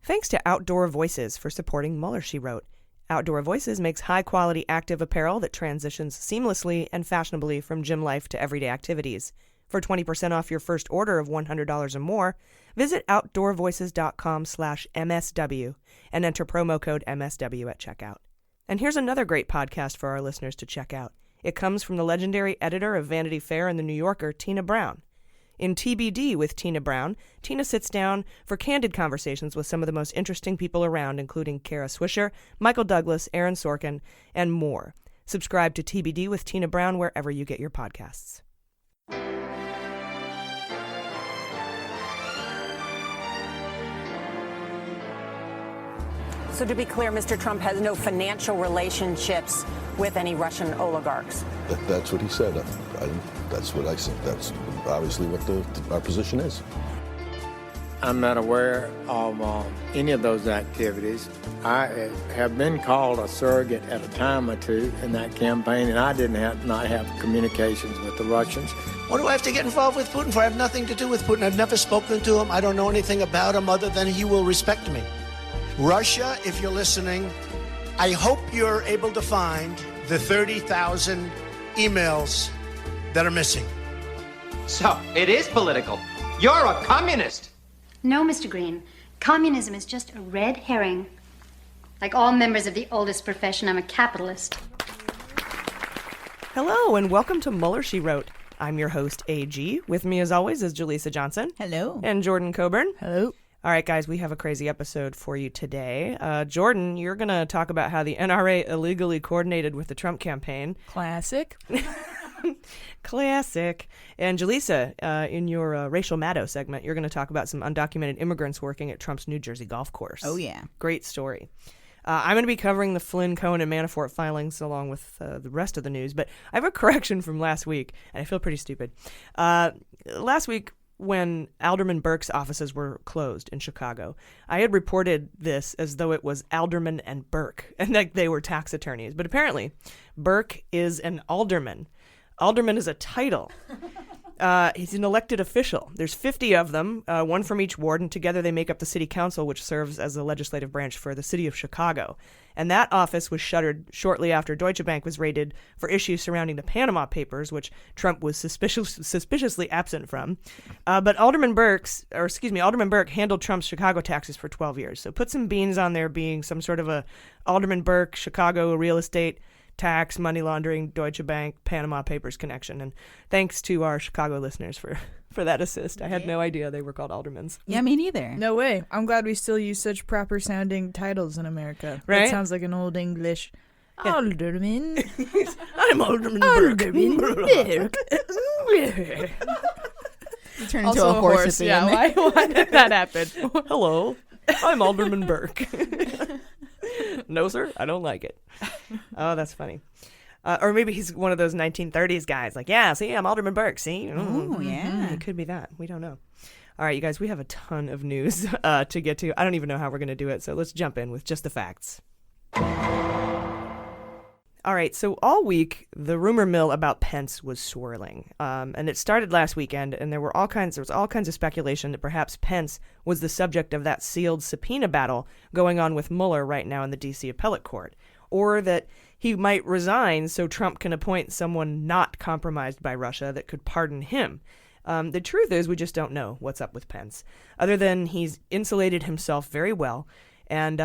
Thanks to Outdoor Voices for supporting Mueller, She Wrote. Outdoor Voices makes high-quality active apparel that transitions seamlessly and fashionably from gym life to everyday activities. For 20% off your first order of $100 or more, visit outdoorvoices.com/MSW and enter promo code MSW at checkout. And here's another great podcast for our listeners to check out. It comes from the legendary editor of Vanity Fair and The New Yorker, Tina Brown. In TBD with Tina Brown, Tina sits down for candid conversations with some of the most interesting people around, including Kara Swisher, Michael Douglas, Aaron Sorkin, and more. Subscribe to TBD with Tina Brown wherever you get your podcasts. So to be clear, Mr. Trump has no financial relationships with any Russian oligarchs. That's what he said. That's what I think. That's obviously what our position is. I'm not aware of any of those activities. I have been called a surrogate at a time or two in that campaign, and I did not have communications with the Russians. What do I have to get involved with Putin for? I have nothing to do with Putin. I've never spoken to him. I don't know anything about him other than he will respect me. Russia, if you're listening, I hope you're able to find the 30,000 emails that are missing. So, it is political. You're a communist. No, Mr. Green. Communism is just a red herring. Like all members of the oldest profession, I'm a capitalist. Hello, and welcome to Mueller, She Wrote. I'm your host, AG. With me, as always, is Jaleesa Johnson. Hello. And Jordan Coburn. Hello. All right, guys, we have a crazy episode for you today. Jordan, you're going to talk about how the NRA illegally coordinated with the Trump campaign. Classic. Classic. And Jaleesa, in your Racial Maddow segment, you're going to talk about some undocumented immigrants working at Trump's New Jersey golf course. Oh, yeah. Great story. I'm going to be covering the Flynn, Cohen, and Manafort filings along with the rest of the news, but I have a correction from last week, and I feel pretty stupid. Last week, when Alderman Burke's offices were closed in Chicago, I had reported this as though it was Alderman and Burke, and that they were tax attorneys. But apparently, Burke is an alderman. Alderman is a title. He's an elected official. There's 50 of them, one from each ward, and together they make up the city council, which serves as the legislative branch for the city of Chicago. And that office was shuttered shortly after Deutsche Bank was raided for issues surrounding the Panama Papers, which Trump was suspiciously absent from. But Alderman Burke handled Trump's Chicago taxes for 12 years. So put some beans on there being some sort of a Alderman Burke, Chicago real estate tax, money laundering, Deutsche Bank, Panama Papers connection. And thanks to our Chicago listeners for that assist. I had no idea they were called aldermans. Yeah, me neither. No way. I'm glad we still use such proper sounding titles in America. Right? It sounds like an old English. Yeah. Alderman. I'm Alderman Burke. You turn into Also a horse at the yeah, end. why did that happen? Hello, I'm Alderman Burke. No, sir, I don't like it. Oh, that's funny. Or maybe he's one of those 1930s guys. Like, yeah, see, I'm Alderman Burke. See? Oh, yeah. It could be that. We don't know. All right, you guys, we have a ton of news to get to. I don't even know how we're going to do it, so let's jump in with just the facts. All right, so all week, the rumor mill about Pence was swirling. And it started last weekend, and there was all kinds of speculation that perhaps Pence was the subject of that sealed subpoena battle going on with Mueller right now in the D.C. Appellate Court. Or that he might resign so Trump can appoint someone not compromised by Russia that could pardon him. The truth is we just don't know what's up with Pence, other than he's insulated himself very well, and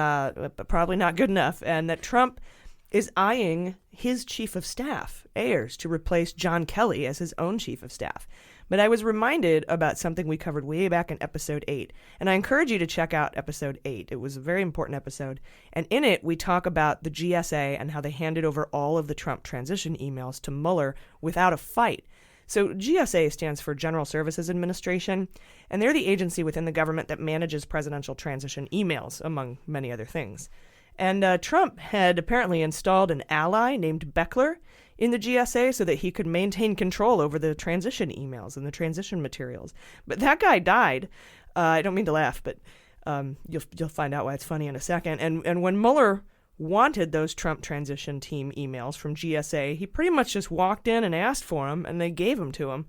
probably not good enough, and that Trump is eyeing his chief of staff, Ayers, to replace John Kelly as his own chief of staff. But I was reminded about something we covered way back in episode 8, and I encourage you to check out episode 8. It was a very important episode, and in it we talk about the GSA and how they handed over all of the Trump transition emails to Mueller without a fight. So GSA stands for General Services Administration, and they're the agency within the government that manages presidential transition emails, among many other things. And Trump had apparently installed an ally named Beckler in the GSA so that he could maintain control over the transition emails and the transition materials. But that guy died. I don't mean to laugh, but you'll find out why it's funny in a second. And when Mueller wanted those Trump transition team emails from GSA, he pretty much just walked in and asked for them, and they gave them to him.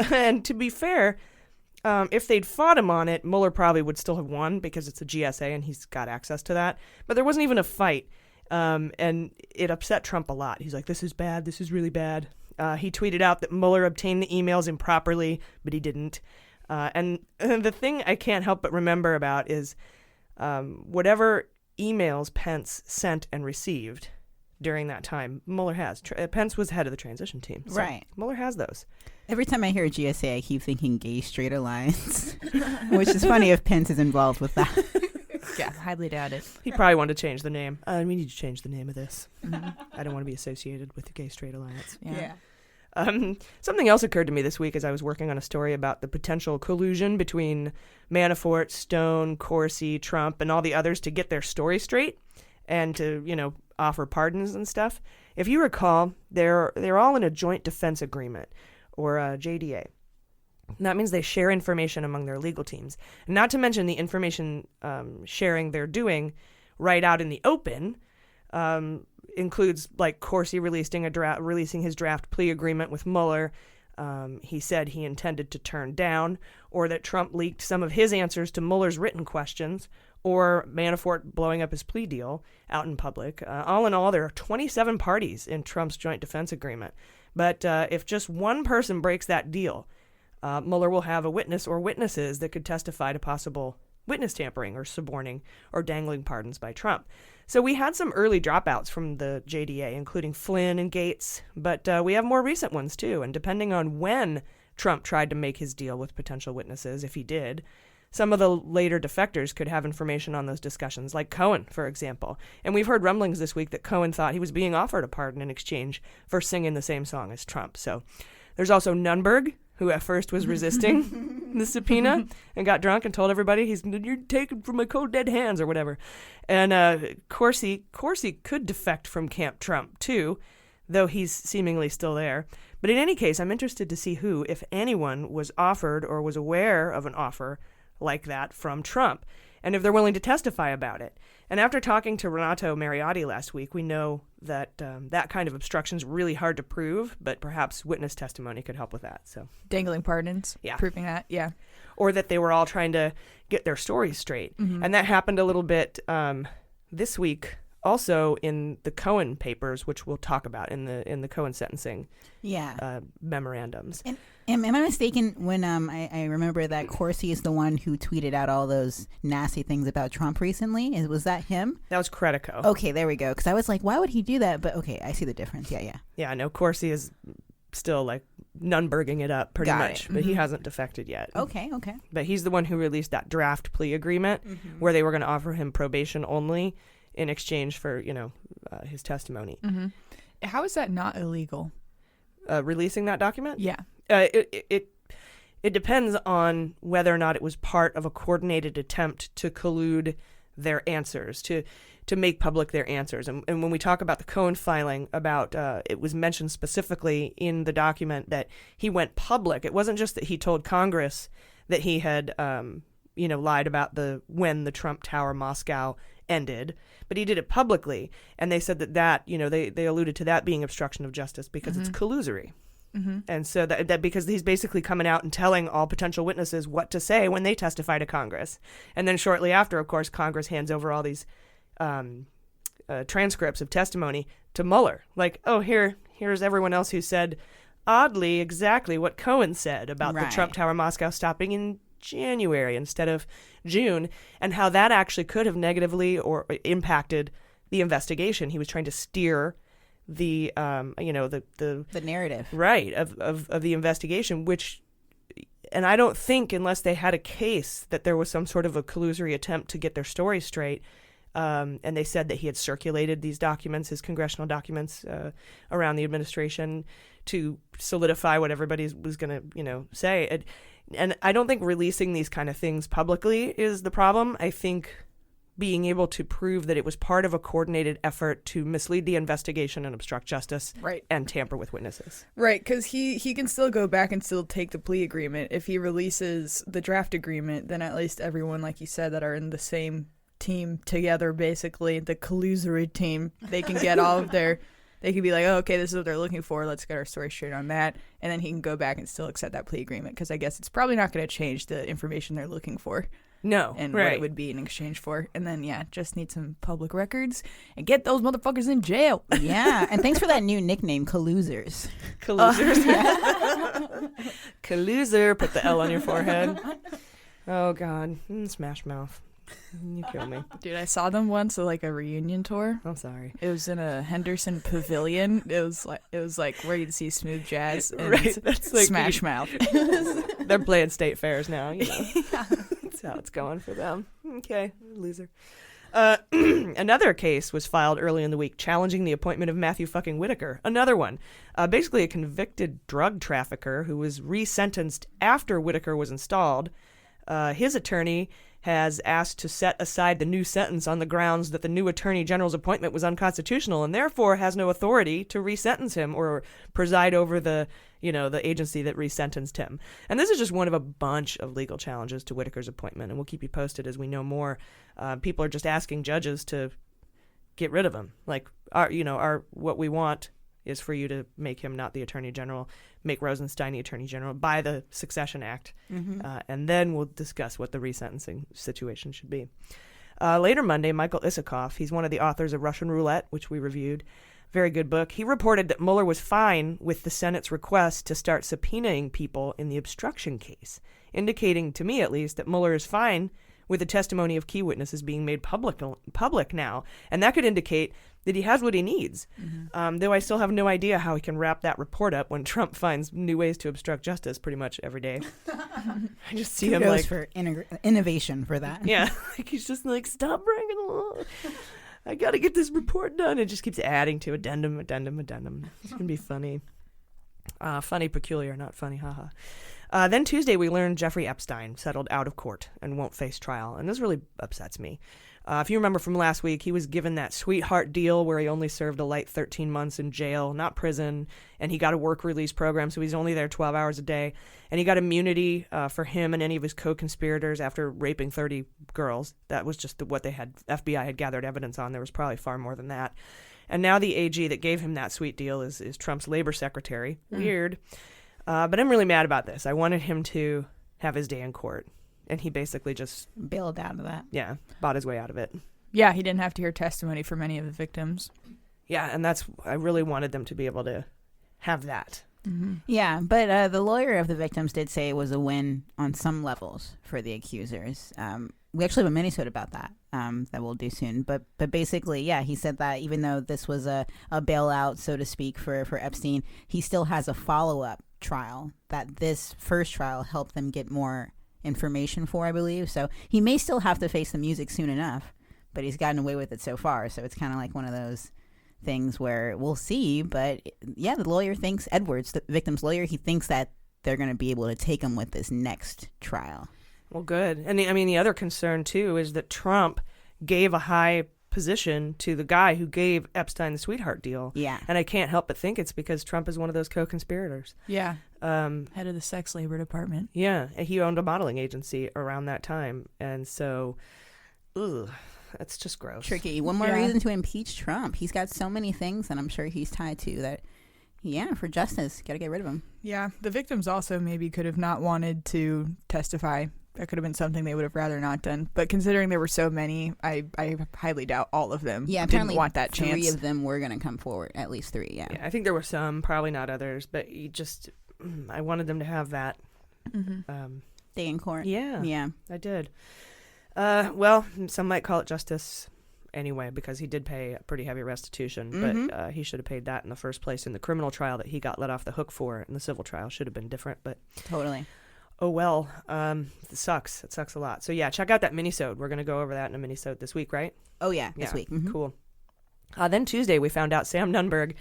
And to be fair, If they'd fought him on it, Mueller probably would still have won because it's a GSA and he's got access to that. But there wasn't even a fight, and it upset Trump a lot. He's like, this is bad. This is really bad. He tweeted out that Mueller obtained the emails improperly, but he didn't. And the thing I can't help but remember about is whatever emails Pence sent and received during that time, Mueller has. Pence was head of the transition team. So right. Mueller has those. Every time I hear a GSA, I keep thinking gay straight alliance, which is funny if Pence is involved with that. Yeah, highly doubt it. He probably wanted to change the name. We need to change the name of this. I don't want to be associated with the gay straight alliance. Yeah. Something else occurred to me this week as I was working on a story about the potential collusion between Manafort, Stone, Corsi, Trump, and all the others to get their story straight and to, offer pardons and stuff. If you recall, they're all in a joint defense agreement, or JDA. And that means they share information among their legal teams. Not to mention the information sharing they're doing right out in the open includes like Corsi releasing his draft plea agreement with Mueller. He said he intended to turn down, or that Trump leaked some of his answers to Mueller's written questions, or Manafort blowing up his plea deal out in public. All in all, there are 27 parties in Trump's joint defense agreement. But if just one person breaks that deal, Mueller will have a witness or witnesses that could testify to possible witness tampering or suborning or dangling pardons by Trump. So we had some early dropouts from the JDA, including Flynn and Gates, but we have more recent ones too. And depending on when Trump tried to make his deal with potential witnesses, if he did, some of the later defectors could have information on those discussions, like Cohen, for example. And we've heard rumblings this week that Cohen thought he was being offered a pardon in exchange for singing the same song as Trump. So there's also Nunberg, who at first was resisting the subpoena and got drunk and told everybody you're taken from my cold dead hands or whatever. And Corsi could defect from Camp Trump too, though he's seemingly still there. But in any case, I'm interested to see who, if anyone, was offered or was aware of an offer like that from Trump, and if they're willing to testify about it. And after talking to Renato Mariotti last week, we know that that kind of obstruction is really hard to prove, but perhaps witness testimony could help with that. So Dangling pardons, yeah, proving that, yeah. Or that they were all trying to get their stories straight. And that happened a little bit this week, also in the Cohen papers, which we'll talk about in the Cohen sentencing memorandums. Am I mistaken when I remember that Corsi is the one who tweeted out all those nasty things about Trump recently? Was that him? That was Credico. Okay, there we go. Because I was like, why would he do that? But okay, I see the difference. Yeah. Yeah, no, Corsi is still like Nunberging it up pretty much, but he hasn't defected yet. Okay. But he's the one who released that draft plea agreement where they were going to offer him probation only in exchange for, his testimony. How is that not illegal? Releasing that document? Yeah. It depends on whether or not it was part of a coordinated attempt to collude their answers, to make public their answers. And when we talk about the Cohen filing, about it was mentioned specifically in the document that he went public. It wasn't just that he told Congress that he had lied about when the Trump Tower Moscow ended, but he did it publicly. And they said that they alluded to that being obstruction of justice because it's collusory. And so that because he's basically coming out and telling all potential witnesses what to say when they testify to Congress. And then shortly after, of course, Congress hands over all these transcripts of testimony to Mueller. Like, oh, here's everyone else who said, oddly, exactly what Cohen said about the Trump Tower Moscow stopping in January instead of June, and how that actually could have negatively or impacted the investigation. He was trying to steer the narrative of the investigation, and I don't think, unless they had a case that there was some sort of a collusory attempt to get their story straight, and they said that he had circulated these documents, his congressional documents, around the administration to solidify what everybody was going to say. And I don't think releasing these kind of things publicly is the problem. I think being able to prove that it was part of a coordinated effort to mislead the investigation and obstruct justice and tamper with witnesses. Right, because he can still go back and still take the plea agreement. If he releases the draft agreement, then at least everyone, like you said, that are in the same team together, basically, the collusory team, they can get all of their They could be like, oh, okay, this is what they're looking for. Let's get our story straight on that. And then he can go back and still accept that plea agreement because I guess it's probably not going to change the information they're looking for. No, and right. what it would be in exchange for. And then, just need some public records and get those motherfuckers in jail. Yeah, and thanks for that new nickname, Collusers. Collusers. Colluser, put the L on your forehead. Oh, God. Smash Mouth. You kill me. Dude, I saw them once at like a reunion tour. I'm sorry. It was in a Henderson Pavilion. It was like where you'd see smooth jazz and that's like Smash Mouth. They're playing state fairs now, you know. That's how it's going for them. Okay, loser. Another case was filed early in the week challenging the appointment of Matthew fucking Whitaker. Another one. Basically a convicted drug trafficker who was resentenced after Whitaker was installed. His attorney has asked to set aside the new sentence on the grounds that the new attorney general's appointment was unconstitutional and therefore has no authority to resentence him or preside over the agency that resentenced him. And this is just one of a bunch of legal challenges to Whitaker's appointment, and we'll keep you posted as we know more. People are just asking judges to get rid of him. Like, what we want is for you to make him not the attorney general, make Rosenstein the attorney general by the Succession Act, and then we'll discuss what the resentencing situation should be. Later Monday, Michael Isikoff, he's one of the authors of Russian Roulette, which we reviewed, very good book. He reported that Mueller was fine with the Senate's request to start subpoenaing people in the obstruction case, indicating, to me at least, that Mueller is fine with the testimony of key witnesses being made public now. And that could indicate that he has what he needs. Though I still have no idea how he can wrap that report up when Trump finds new ways to obstruct justice pretty much every day. I just see him like... for innovation for that. Yeah, like he's just like, stop bringing the law. I got to get this report done. It just keeps adding to addendum. It's going to be funny. Funny, peculiar, not funny, haha. Then Tuesday, we learned Jeffrey Epstein settled out of court and won't face trial. And this really upsets me. If you remember from last week, he was given that sweetheart deal where he only served a light 13 months in jail, not prison, and he got a work release program, so he's only there 12 hours a day. And he got immunity for him and any of his co-conspirators after raping 30 girls. That was just what FBI had gathered evidence on. There was probably far more than that. And now the AG that gave him that sweet deal is Trump's labor secretary. Weird. But I'm really mad about this. I wanted him to have his day in court. And he basically just... bailed out of that. Yeah, bought his way out of it. Yeah, he didn't have to hear testimony from any of the victims. Yeah, and I really wanted them to be able to have that. Yeah, but the lawyer of the victims did say it was a win on some levels for the accusers. We actually have a minisode about that that we'll do soon. But basically, yeah, he said that even though this was a bailout, so to speak, for Epstein, he still has a follow-up trial that this first trial helped them get more information for, I believe. So he may still have to face the music soon enough, but he's gotten away with it so far. So it's kind of like one of those things where we'll see. But yeah, the lawyer thinks, Edwards, the victim's lawyer, he thinks that they're going to be able to take him with this next trial. Well, good. And the other concern too is that Trump gave a high position to the guy who gave Epstein the sweetheart deal. Yeah. And I can't help but think it's because Trump is one of those co-conspirators. Yeah. Head of the sex labor department. Yeah. He owned a modeling agency around that time. And so, that's just gross. Tricky. One more reason to impeach Trump. He's got so many things that I'm sure he's tied to that, yeah, for justice, got to get rid of him. Yeah. The victims also maybe could have not wanted to testify. That could have been something they would have rather not done. But considering there were so many, I highly doubt all of them didn't want that chance. 3 of them were going to come forward. At least 3, yeah. I think there were some, probably not others, but I wanted them to have that. Day in court. Yeah. Yeah. I did. Well, some might call it justice anyway, because he did pay a pretty heavy restitution, but he should have paid that in the first place in the criminal trial that he got let off the hook for, and the civil trial should have been different, but... Totally. Oh, well, it sucks. It sucks a lot. So, yeah, check out that minisode. We're going to go over that in a minisode this week, right? Oh, yeah, this week. Cool. Then Tuesday, we found out Sam Nunberg,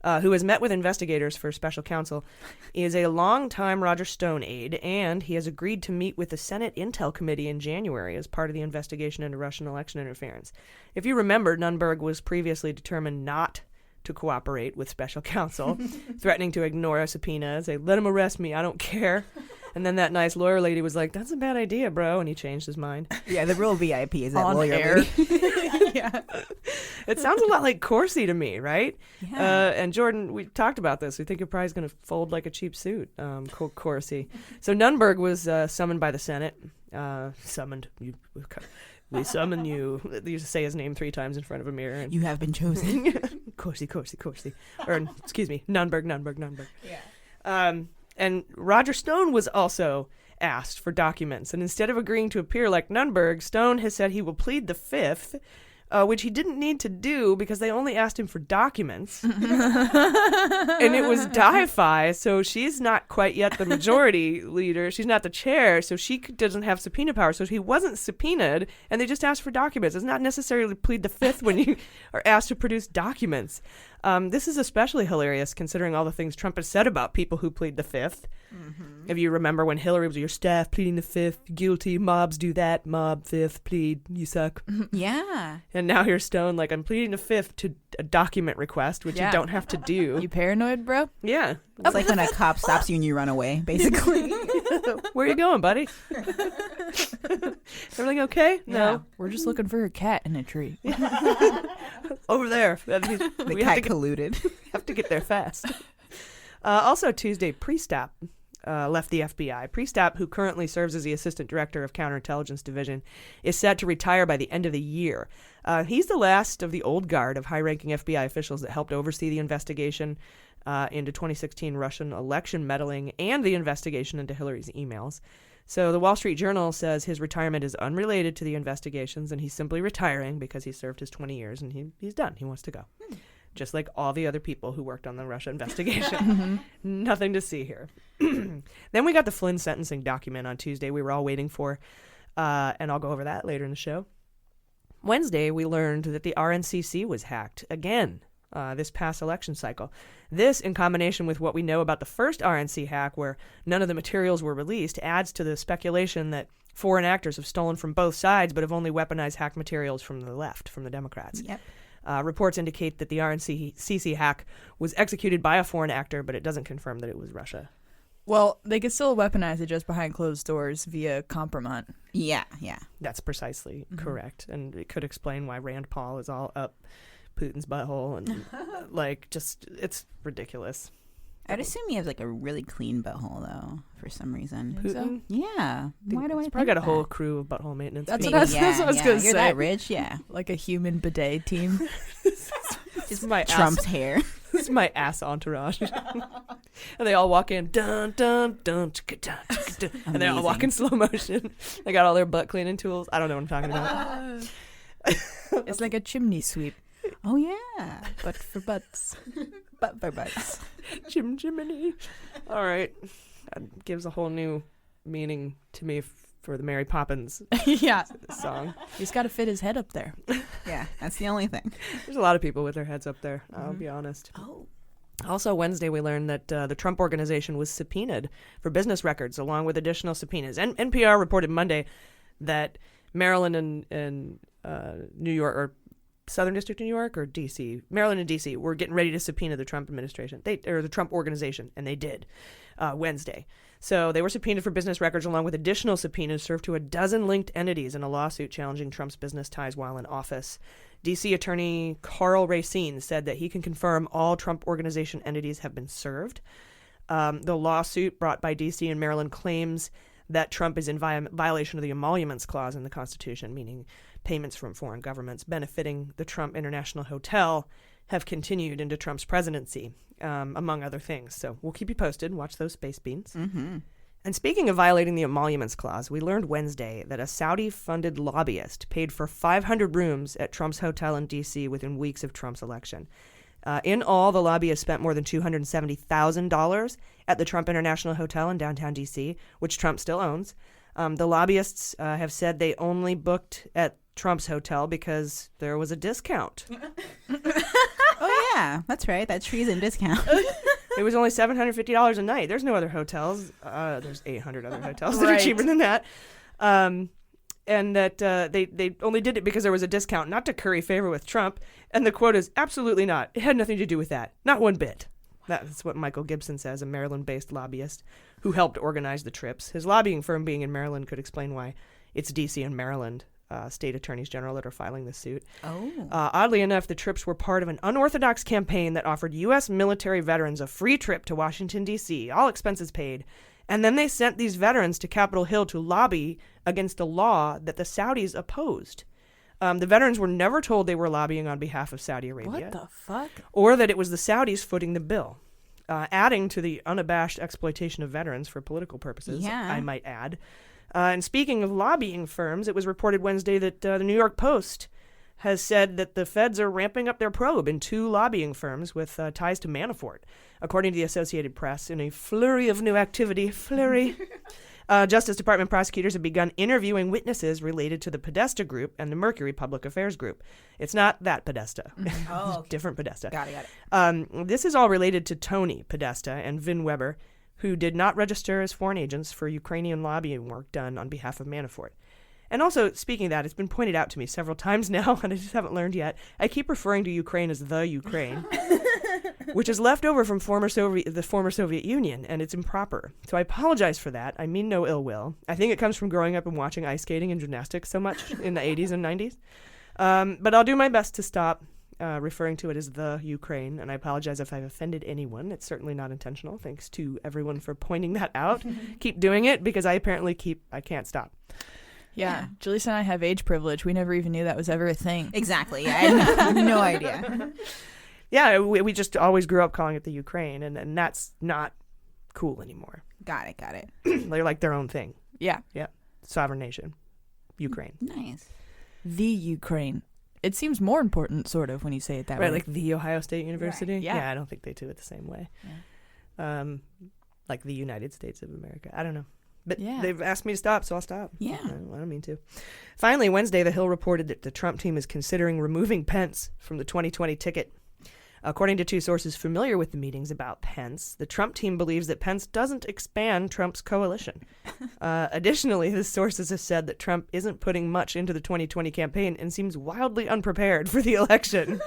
who has met with investigators for special counsel, is a longtime Roger Stone aide, and he has agreed to meet with the Senate Intel Committee in January as part of the investigation into Russian election interference. If you remember, Nunberg was previously determined not to cooperate with special counsel, threatening to ignore a subpoena, say, let him arrest me, I don't care. And then that nice lawyer lady was like, "That's a bad idea, bro," and he changed his mind. Yeah, the real VIP is that On lawyer air. lady. Yeah. It sounds a lot like Corsi to me, right? Yeah. And Jordan, we talked about this. We think you're probably going to fold like a cheap suit, Corsi. So Nunberg was summoned by the Senate. Summoned. We summon you. They used to say his name 3 times in front of a mirror. And You have been chosen. Corsi. Or, excuse me, Nunberg. Yeah. And Roger Stone was also asked for documents. And instead of agreeing to appear like Nunberg, Stone has said he will plead the Fifth, which he didn't need to do because they only asked him for documents. And it was Di-Fi, so she's not quite yet the majority leader. She's not the chair, so she doesn't have subpoena power. So he wasn't subpoenaed, and they just asked for documents. It's not necessarily plead the Fifth when you are asked to produce documents. This is especially hilarious considering all the things Trump has said about people who plead the Fifth. Mm-hmm. If you remember when Hillary was your staff pleading the Fifth, guilty, mobs do that, mob, Fifth, plead, you suck. Yeah. And now here's Stone like, I'm pleading the Fifth to a document request, which you don't have to do. You paranoid, bro? Yeah. It's like when a cop stops you and you run away, basically. Where you going, buddy? Everything okay? Yeah. No. We're just looking for a cat in a tree. Over there. The cat colluded. Have to get there fast. Also Tuesday, Priestap left the FBI. Priestap, who currently serves as the Assistant Director of Counterintelligence Division, is set to retire by the end of the year. He's the last of the old guard of high-ranking FBI officials that helped oversee the investigation into 2016 Russian election meddling and the investigation into Hillary's emails. So the Wall Street Journal says his retirement is unrelated to the investigations and he's simply retiring because he served his 20 years and he's done. He wants to go. Just like all the other people who worked on the Russia investigation. Nothing to see here. Then we got the Flynn sentencing document on Tuesday we were all waiting for, and I'll go over that later in the show. Wednesday, we learned that the RNCC was hacked again this past election cycle. This, in combination with what we know about the first RNC hack, where none of the materials were released, adds to the speculation that foreign actors have stolen from both sides but have only weaponized hacked materials from the left, from the Democrats. Yep. Reports indicate that the RNCC hack was executed by a foreign actor, but it doesn't confirm that it was Russia. Well, they could still weaponize it just behind closed doors via compromise. Yeah. That's precisely correct. And it could explain why Rand Paul is all up Putin's butthole and it's ridiculous. I'd assume he has like a really clean butthole though, for some reason. Putin? Yeah. Why do I think probably got a that? whole crew of butthole maintenance. That's people. what I was going to say. You're that rich, yeah. Like a human bidet team. Just my Trump's hair. This is my ass entourage. And they all walk in, dun, dun, dun, chicka, dun, chicka, dun, and they all walk in slow motion. They got all their butt cleaning tools. I don't know what I'm talking about. It's like a chimney sweep. Oh, yeah. But for butts. But for butts. Jiminy. All right. That gives a whole new meaning to me for the Mary Poppins song. He's got to fit his head up there. Yeah, that's the only thing. There's a lot of people with their heads up there, I'll be honest. Oh. Also, Wednesday, we learned that the Trump Organization was subpoenaed for business records, along with additional subpoenas. And NPR reported Monday that Maryland and New York, or Southern District of New York, or D.C., Maryland and D.C., were getting ready to subpoena the Trump administration, or the Trump Organization, and they did Wednesday. So they were subpoenaed for business records, along with additional subpoenas served to a dozen linked entities in a lawsuit challenging Trump's business ties while in office. D.C. Attorney Carl Racine said that he can confirm all Trump Organization entities have been served. The lawsuit brought by D.C. and Maryland claims that Trump is in violation of the Emoluments Clause in the Constitution, meaning payments from foreign governments benefiting the Trump International Hotel have continued into Trump's presidency, among other things. So we'll keep you posted. Watch those space beans. Mm-hmm. And speaking of violating the Emoluments Clause, we learned Wednesday that a Saudi-funded lobbyist paid for 500 rooms at Trump's hotel in D.C. within weeks of Trump's election. In all, the lobbyist spent more than $270,000 at the Trump International Hotel in downtown D.C., which Trump still owns. The lobbyists have said they only booked at Trump's hotel because there was a discount. Oh, yeah. That's right. That treason discount. It was only $750 a night. There's no other hotels. There's 800 other hotels that are cheaper than that. And that they only did it because there was a discount, not to curry favor with Trump. And the quote is, absolutely not. It had nothing to do with that. Not one bit. That's what Michael Gibson says, a Maryland-based lobbyist who helped organize the trips. His lobbying firm being in Maryland could explain why it's D.C. and Maryland state attorneys general that are filing this suit. Oddly enough, the trips were part of an unorthodox campaign that offered U.S. military veterans a free trip to Washington, D.C., all expenses paid. And then they sent these veterans to Capitol Hill to lobby against a law that the Saudis opposed. The veterans were never told they were lobbying on behalf of Saudi Arabia. What the fuck? Or that it was the Saudis footing the bill, adding to the unabashed exploitation of veterans for political purposes, I might add. And speaking of lobbying firms, it was reported Wednesday that the New York Post has said that the feds are ramping up their probe in 2 lobbying firms with ties to Manafort. According to the Associated Press, in a flurry of new activity, Justice Department prosecutors have begun interviewing witnesses related to the Podesta Group and the Mercury Public Affairs Group. It's not that Podesta. Okay. Different Podesta. Got it. This is all related to Tony Podesta and Vin Weber, who did not register as foreign agents for Ukrainian lobbying work done on behalf of Manafort. And also, speaking of that, it's been pointed out to me several times now, and I just haven't learned yet. I keep referring to Ukraine as the Ukraine, which is left over from the former Soviet Union, and it's improper. So I apologize for that. I mean no ill will. I think it comes from growing up and watching ice skating and gymnastics so much in the 80s and 90s. But I'll do my best to stop referring to it as the Ukraine, and I apologize if I've offended anyone. It's certainly not intentional. Thanks to everyone for pointing that out. Keep doing it, because I can't stop. Yeah. Jaleesa and I have age privilege. We never even knew that was ever a thing. Exactly. Yeah, I had no idea. Yeah, we just always grew up calling it the Ukraine, and that's not cool anymore. Got it. They're like their own thing. Yeah. Yeah. Sovereign nation. Ukraine. Nice. The Ukraine. It seems more important, sort of, when you say it that way. Right, like the Ohio State University? Right. Yeah. I don't think they do it the same way. Yeah. Like the United States of America. I don't know. But they've asked me to stop, so I'll stop. Yeah. I don't mean to. Finally, Wednesday, The Hill reported that the Trump team is considering removing Pence from the 2020 ticket. According to 2 sources familiar with the meetings about Pence, the Trump team believes that Pence doesn't expand Trump's coalition. Additionally, the sources have said that Trump isn't putting much into the 2020 campaign and seems wildly unprepared for the election.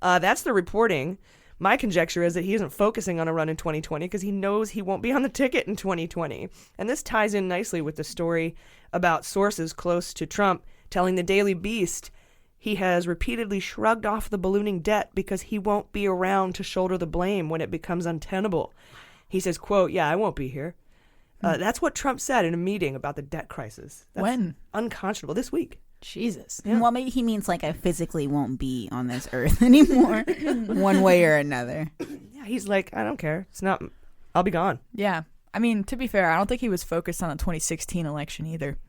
That's the reporting. My conjecture is that he isn't focusing on a run in 2020 because he knows he won't be on the ticket in 2020. And this ties in nicely with the story about sources close to Trump telling the Daily Beast he has repeatedly shrugged off the ballooning debt because he won't be around to shoulder the blame when it becomes untenable. He says, quote, I won't be here. That's what Trump said in a meeting about the debt crisis. That's when? Unconscionable. This week. Jesus. Yeah. Well, maybe he means like I physically won't be on this earth anymore, one way or another. Yeah, he's like, I don't care. It's not. I'll be gone. Yeah. I mean, to be fair, I don't think he was focused on the 2016 election either.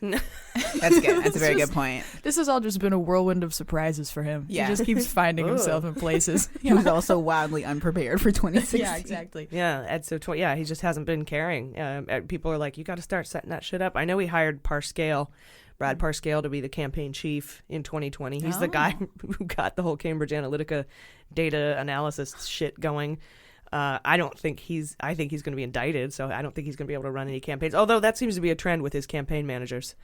That's good. That's a very good point. This has all just been a whirlwind of surprises for him. Yeah. He just keeps finding himself in places. He was also wildly unprepared for 2016. Yeah, exactly. Yeah, and so he just hasn't been caring. People are like, you got to start setting that shit up. I know he hired Brad Parscale, to be the campaign chief in 2020. He's the guy who got the whole Cambridge Analytica data analysis shit going. I think he's going to be indicted, so I don't think he's going to be able to run any campaigns. Although that seems to be a trend with his campaign managers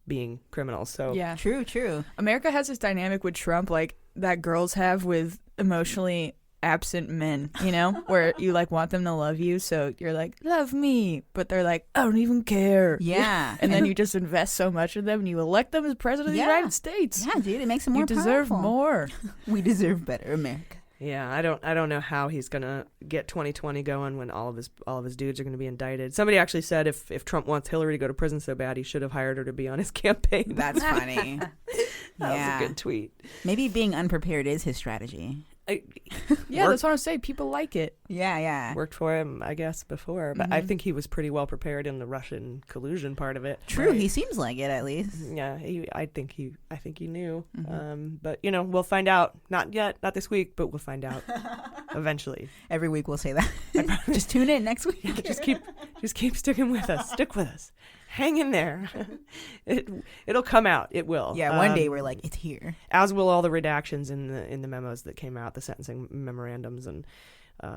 being criminals. So yeah, true. America has this dynamic with Trump, like that girls have with emotionally absent men, where you like want them to love you, so you're like, love me, but they're like, I don't even care. Yeah. And then you just invest so much in them and you elect them as president of the United States. Yeah, dude, it makes them more powerful. You deserve more. We deserve better, America. Yeah, I don't know how he's gonna get 2020 going when all of his dudes are gonna be indicted. Somebody actually said if Trump wants Hillary to go to prison so bad, he should have hired her to be on his campaign. That's funny. That was a good tweet. Maybe being unprepared is his strategy. That's what I'm saying. People like it. Yeah. Worked for him, I guess, before, but I think he was pretty well prepared in the Russian collusion part of it. True, right. He seems like it at least. Yeah, I think he knew. But We'll find out. Not yet, not this week, but we'll find out eventually. Every week we'll say that. Just tune in next week. Just keep sticking with us. Stick with us. Hang in there. It'll come out. It will. Yeah, one day we're like, it's here. As will all the redactions in the memos that came out, the sentencing memorandums and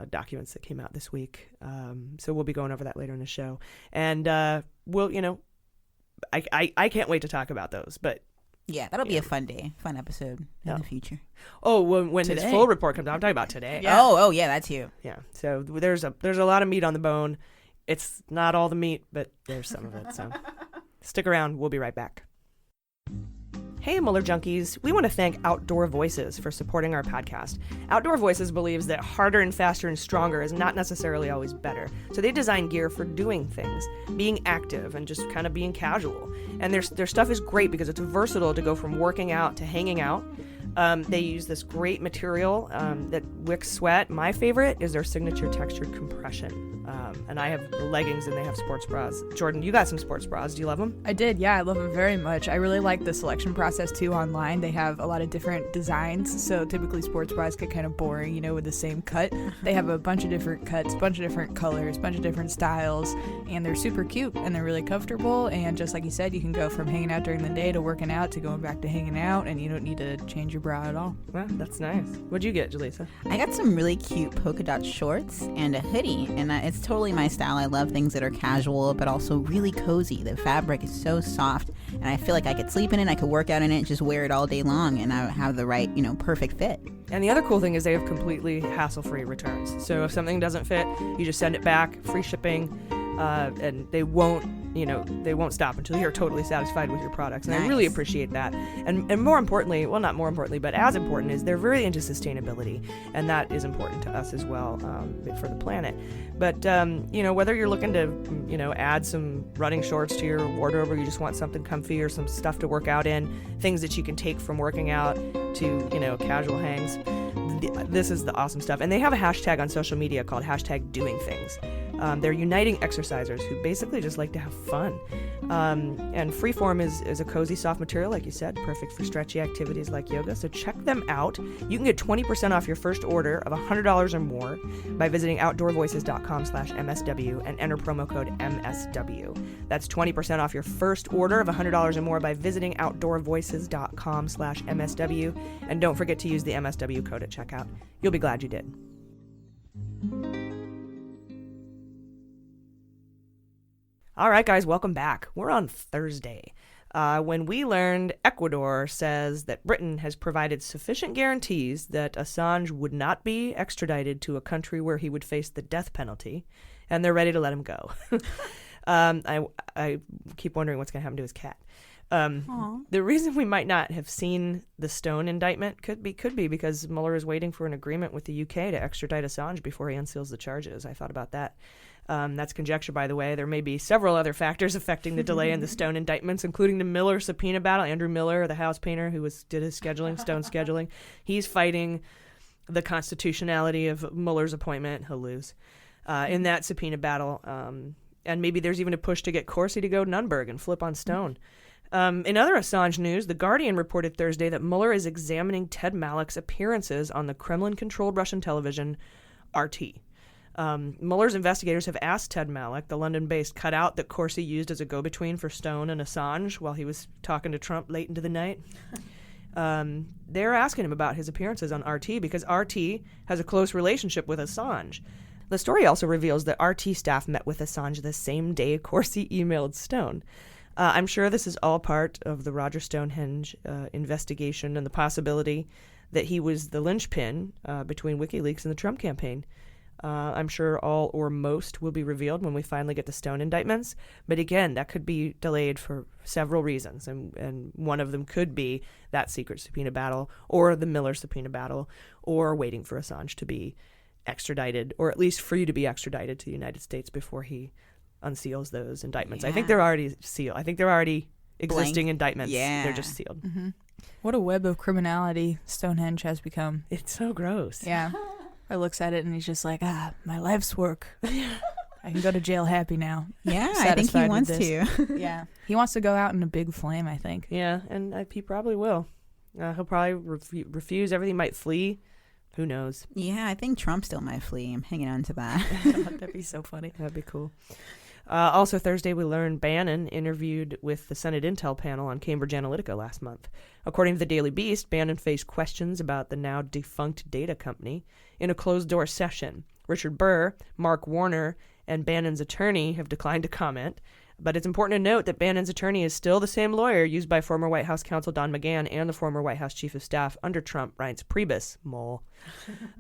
documents that came out this week. So we'll be going over that later in the show. And I can't wait to talk about those. But Yeah, that'll be a fun day, fun episode in the future. Oh, when his full report comes out, I'm talking about today. Yeah. Oh, yeah, that too. Yeah, so there's a lot of meat on the bone. It's not all the meat, but there's some of it. So stick around. We'll be right back. Hey, Mueller junkies. We want to thank Outdoor Voices for supporting our podcast. Outdoor Voices believes that harder and faster and stronger is not necessarily always better. So they design gear for doing things, being active, and just kind of being casual. And their stuff is great because it's versatile to go from working out to hanging out. They use this great material that wicks sweat. My favorite is their signature textured compression. And I have leggings and they have sports bras. Jordan, you got some sports bras. Do you love them? I did, yeah. I love them very much. I really like the selection process, too, online. They have a lot of different designs. So typically sports bras get kind of boring, you know, with the same cut. They have a bunch of different cuts, bunch of different colors, bunch of different styles. And they're super cute and they're really comfortable. And just like you said, you can go from hanging out during the day to working out to going back to hanging out. And you don't need to change your bra at all. Wow, that's nice. What'd you get, Jaleesa? I got some really cute polka dot shorts and a hoodie, and it's totally my style. I love things that are casual, but also really cozy. The fabric is so soft, and I feel like I could sleep in it, I could work out in it, just wear it all day long, and I have the right, perfect fit. And the other cool thing is they have completely hassle-free returns. So if something doesn't fit, you just send it back, free shipping, and they won't stop until you're totally satisfied with your products. And nice. I really appreciate that. And more importantly, well, not more importantly, but as important is they're very into sustainability. And that is important to us as well for the planet. But, whether you're looking to, add some running shorts to your wardrobe or you just want something comfy or some stuff to work out in, things that you can take from working out to, casual hangs, this is the awesome stuff. And they have a hashtag on social media called #doingthings. They're uniting exercisers who basically just like to have fun. And Freeform is a cozy, soft material, like you said, perfect for stretchy activities like yoga. So check them out. You can get 20% off your first order of $100 or more by visiting outdoorvoices.com/MSW and enter promo code MSW. That's 20% off your first order of $100 or more by visiting outdoorvoices.com/MSW. And don't forget to use the MSW code at checkout. You'll be glad you did. All right, guys, welcome back. We're on Thursday, when we learned Ecuador says that Britain has provided sufficient guarantees that Assange would not be extradited to a country where he would face the death penalty, and they're ready to let him go. I keep wondering what's going to happen to his cat. The reason we might not have seen the Stone indictment could be because Mueller is waiting for an agreement with the UK to extradite Assange before he unseals the charges. I thought about that. That's conjecture, by the way. There may be several other factors affecting the delay in the Stone indictments, including the Mueller subpoena battle. Andrew Miller, the house painter who did his scheduling, Stone scheduling, he's fighting the constitutionality of Mueller's appointment. He'll lose in that subpoena battle. And maybe there's even a push to get Corsi to go to Nunberg and flip on Stone. In other Assange news, The Guardian reported Thursday that Mueller is examining Ted Malloch's appearances on the Kremlin-controlled Russian television RT. Mueller's investigators have asked Ted Malloch, the London-based cutout that Corsi used as a go-between for Stone and Assange while he was talking to Trump late into the night. They're asking him about his appearances on RT because RT has a close relationship with Assange. The story also reveals that RT staff met with Assange the same day Corsi emailed Stone. I'm sure this is all part of the Roger Stonehenge investigation and the possibility that he was the linchpin between WikiLeaks and the Trump campaign. I'm sure all or most will be revealed when we finally get the Stone indictments. But again, that could be delayed for several reasons. And one of them could be that secret subpoena battle or the Miller subpoena battle or waiting for Assange to be extradited or at least free to be extradited to the United States before he unseals those indictments. Yeah. I think they're already sealed. I think they're already existing indictments. Yeah. They're just sealed. Mm-hmm. What a web of criminality Stonehenge has become. It's so gross. Yeah. I looks at it and he's just like, my life's work. I can go to jail happy now. Yeah, I think he wants to. Yeah. He wants to go out in a big flame, I think. Yeah, and he probably will. He'll probably refuse everything, might flee. Who knows? Yeah, I think Trump still might flee. I'm hanging on to that. That'd be so funny. That'd be cool. Also Thursday, we learned Bannon interviewed with the Senate Intel panel on Cambridge Analytica last month. According to the Daily Beast, Bannon faced questions about the now defunct data company in a closed-door session. Richard Burr, Mark Warner, and Bannon's attorney have declined to comment. But it's important to note that Bannon's attorney is still the same lawyer used by former White House counsel Don McGahn and the former White House chief of staff under Trump, Reince Priebus, mole.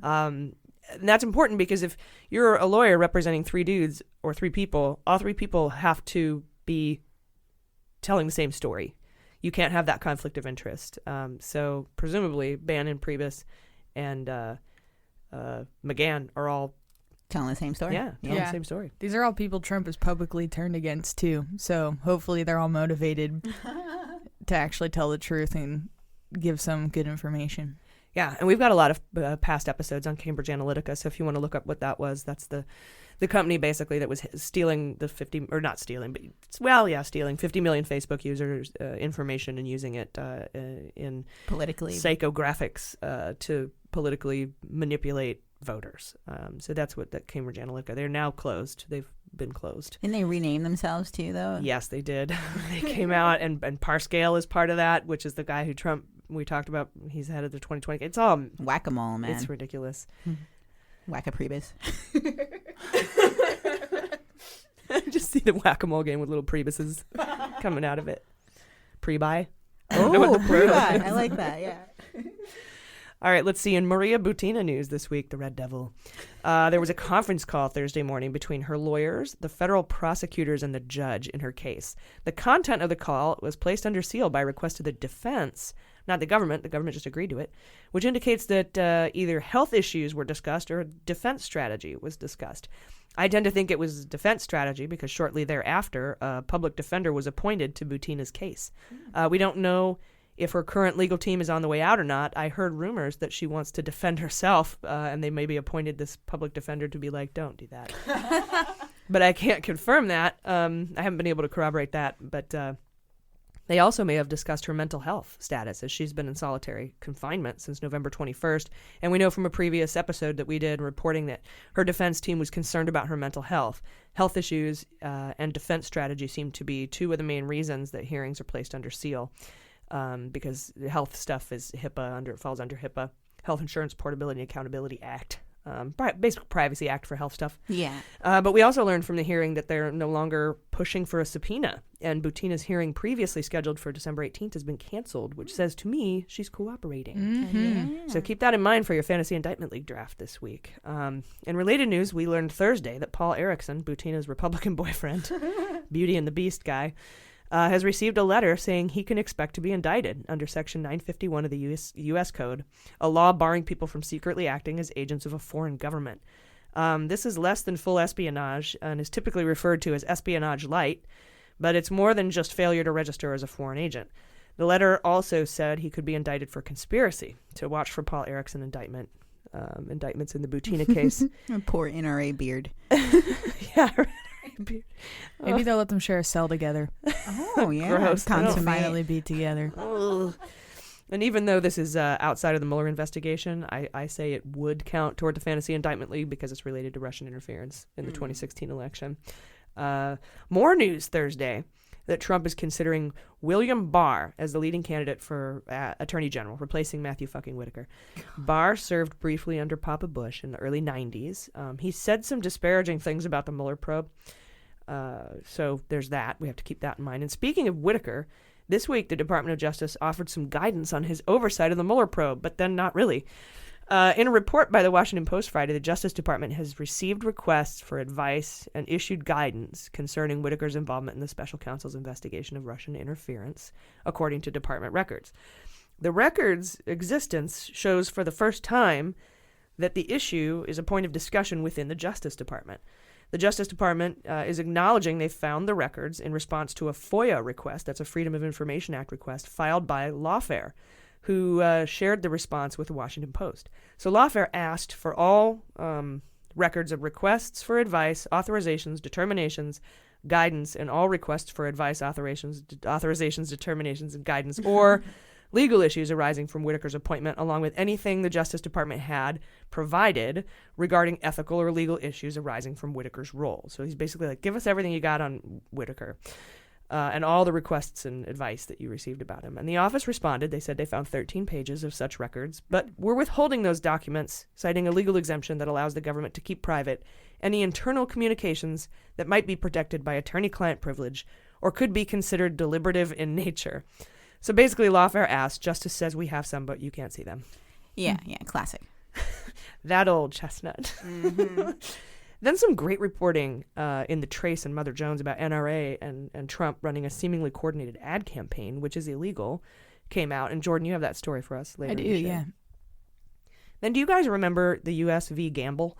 And that's important because if you're a lawyer representing three dudes or three people, all three people have to be telling the same story. You can't have that conflict of interest. So presumably Bannon, Priebus, and McGahn are all telling the same story. Yeah, telling the same story. These are all people Trump has publicly turned against too. So hopefully they're all motivated to actually tell the truth and give some good information. Yeah, and we've got a lot of past episodes on Cambridge Analytica. So if you want to look up what that was, that's the company basically that was stealing the stealing 50 million Facebook users' information and using it in politically psychographics to politically manipulate voters. So that's what that Cambridge Analytica. They're now closed. They've been closed. Didn't they rename themselves too, though? Yes, they did. They came out, and Parscale is part of that, which is the guy who Trump, we talked about. He's head of the 2020. It's all whack-a-mole, man. It's ridiculous. Whack-a-Priebus. Just see the whack-a-mole game with little Priebuses coming out of it. Pre-buy. Oh, pre-buy. I like that, yeah. All right, let's see. In Maria Butina news this week, the Red Devil, there was a conference call Thursday morning between her lawyers, the federal prosecutors, and the judge in her case. The content of the call was placed under seal by request of the defense, not the government. The government just agreed to it, which indicates that either health issues were discussed or a defense strategy was discussed. I tend to think it was defense strategy because shortly thereafter, a public defender was appointed to Butina's case. We don't know if her current legal team is on the way out or not. I heard rumors that she wants to defend herself, and they maybe appointed this public defender to be like, don't do that. But I can't confirm that. I haven't been able to corroborate that. But they also may have discussed her mental health status, as she's been in solitary confinement since November 21st. And we know from a previous episode that we did reporting that her defense team was concerned about her mental health. Health issues and defense strategy seem to be two of the main reasons that hearings are placed under seal. Because the health stuff is falls under HIPAA, Health Insurance Portability and Accountability Act, basic Privacy Act for health stuff. Yeah. But we also learned from the hearing that they're no longer pushing for a subpoena, and Butina's hearing previously scheduled for December 18th has been canceled, which says to me she's cooperating. Mm-hmm. Yeah. So keep that in mind for your Fantasy Indictment League draft this week. In related news, we learned Thursday that Paul Erickson, Butina's Republican boyfriend, Beauty and the Beast guy, has received a letter saying he can expect to be indicted under Section 951 of the U.S. Code, a law barring people from secretly acting as agents of a foreign government. This is less than full espionage and is typically referred to as espionage light, but it's more than just failure to register as a foreign agent. The letter also said he could be indicted for conspiracy. To watch for Paul Erickson indictments in the Butina case. Poor NRA beard. Yeah, right. Maybe they'll let them share a cell together. Oh, yeah. Gross. To finally be together. And even though this is outside of the Mueller investigation, I say it would count toward the Fantasy Indictment League because it's related to Russian interference in the 2016 election. More news Thursday that Trump is considering William Barr as the leading candidate for Attorney General, replacing Matthew fucking Whitaker. Barr served briefly under Papa Bush in the early 90s. He said some disparaging things about the Mueller probe. So there's that. We have to keep that in mind. And speaking of Whitaker, this week the Department of Justice offered some guidance on his oversight of the Mueller probe, but then not really. In a report by the Washington Post Friday, the Justice Department has received requests for advice and issued guidance concerning Whitaker's involvement in the special counsel's investigation of Russian interference, according to department records. The records' existence shows for the first time that the issue is a point of discussion within the Justice Department. The Justice Department is acknowledging they found the records in response to a FOIA request, that's a Freedom of Information Act request, filed by Lawfare, who shared the response with the Washington Post. So Lawfare asked for all records of requests for advice, authorizations, determinations, guidance, and all requests for advice, authorizations, determinations, and guidance, or legal issues arising from Whitaker's appointment, along with anything the Justice Department had provided regarding ethical or legal issues arising from Whitaker's role. So he's basically like, give us everything you got on Whitaker. And all the requests and advice that you received about him. And the office responded. They said they found 13 pages of such records, but were withholding those documents, citing a legal exemption that allows the government to keep private any internal communications that might be protected by attorney-client privilege or could be considered deliberative in nature. So basically, lawfare asked, justice says we have some, but you can't see them. Yeah, classic. That old chestnut. Mm-hmm. Then some great reporting in the Trace and Mother Jones about NRA and Trump running a seemingly coordinated ad campaign, which is illegal, came out. And Jordan, you have that story for us later. I do, yeah. Then do you guys remember the U.S. v. Gamble?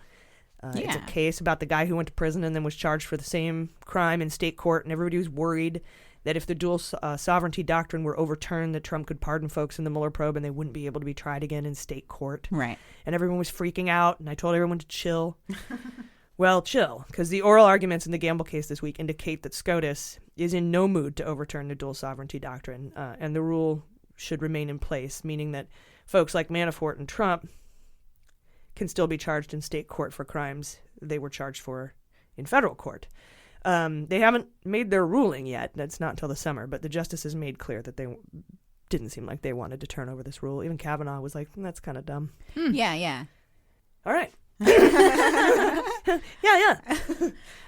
Yeah. It's a case about the guy who went to prison and then was charged for the same crime in state court, and everybody was worried that if the dual sovereignty doctrine were overturned, that Trump could pardon folks in the Mueller probe and they wouldn't be able to be tried again in state court. Right. And everyone was freaking out, and I told everyone to chill. Well, chill, because the oral arguments in the Gamble case this week indicate that SCOTUS is in no mood to overturn the dual sovereignty doctrine, and the rule should remain in place, meaning that folks like Manafort and Trump can still be charged in state court for crimes they were charged for in federal court. They haven't made their ruling yet. That's not until the summer, but the justices made clear that they didn't seem like they wanted to turn over this rule. Even Kavanaugh was like, that's kind of dumb. Yeah. All right. Yeah.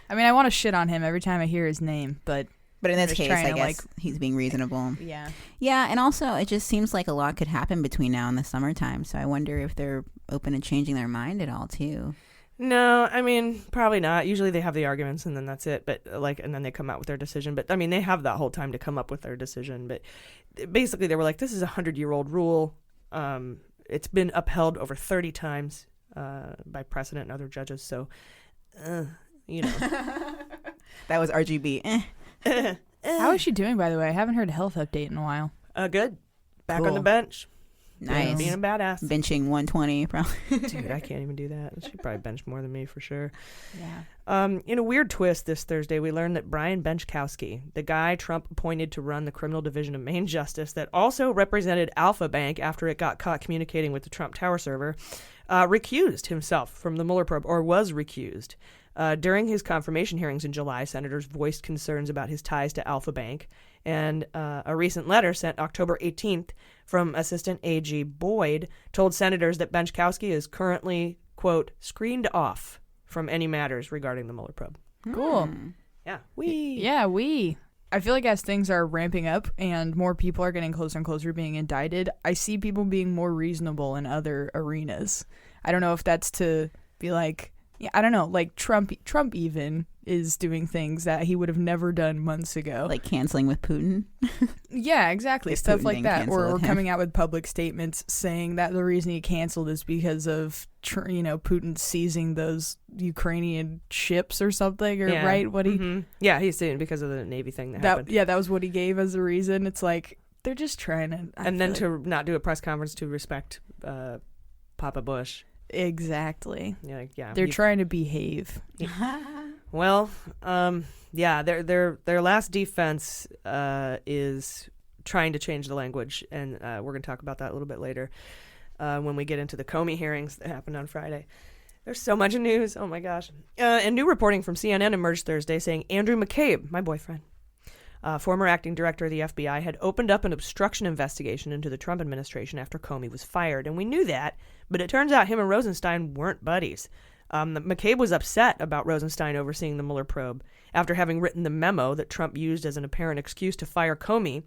I mean, I want to shit on him every time I hear his name, but in this just case, trying I to, guess he's being reasonable. yeah. Yeah, and also it just seems like a lot could happen between now and the summertime. So I wonder if they're open to changing their mind at all too. No, I mean, probably not. Usually they have the arguments and then that's it. But and then they come out with their decision. But I mean, they have that whole time to come up with their decision. But basically they were like, this is a 100-year-old rule. It's been upheld over 30 times by precedent and other judges. So, you know. That was RGB. How is she doing, by the way? I haven't heard a health update in a while. Good. Back on Cool. the bench. Nice. Being a badass. Benching 120, probably. Dude, I can't even do that. She probably benched more than me for sure. Yeah. In a weird twist this Thursday, we learned that Brian Benchkowski, the guy Trump appointed to run the criminal division of Main Justice that also represented Alpha Bank after it got caught communicating with the Trump Tower server, recused himself from the Mueller probe, or was recused. During his confirmation hearings in July, senators voiced concerns about his ties to Alpha Bank, and a recent letter sent October 18th from Assistant AG Boyd told senators that Benchkowski is currently, quote, screened off from any matters regarding the Mueller probe. Cool. Yeah. I feel like as things are ramping up and more people are getting closer and closer to being indicted, I see people being more reasonable in other arenas. I don't know if that's to be like, yeah, I don't know, like Trump even is doing things that he would have never done months ago. Like canceling with Putin. Yeah, exactly. If Stuff Putin like didn't that. cancel Or with him. coming out with public statements saying that the reason he canceled is because of, Putin seizing those Ukrainian ships or something, or Yeah. right? What he Yeah, he's saying because of the Navy thing that happened. that was what he gave as a reason. It's like they're just trying to. And then to not do a press conference to respect Papa Bush. Exactly. Yeah. They're trying to behave. Well, yeah, their last defense is trying to change the language, and we're going to talk about that a little bit later when we get into the Comey hearings that happened on Friday. There's so much news. Oh, my gosh. And new reporting from CNN emerged Thursday saying Andrew McCabe, my boyfriend, former acting director of the FBI, had opened up an obstruction investigation into the Trump administration after Comey was fired. And we knew that, but it turns out him and Rosenstein weren't buddies. McCabe was upset about Rosenstein overseeing the Mueller probe after having written the memo that Trump used as an apparent excuse to fire Comey,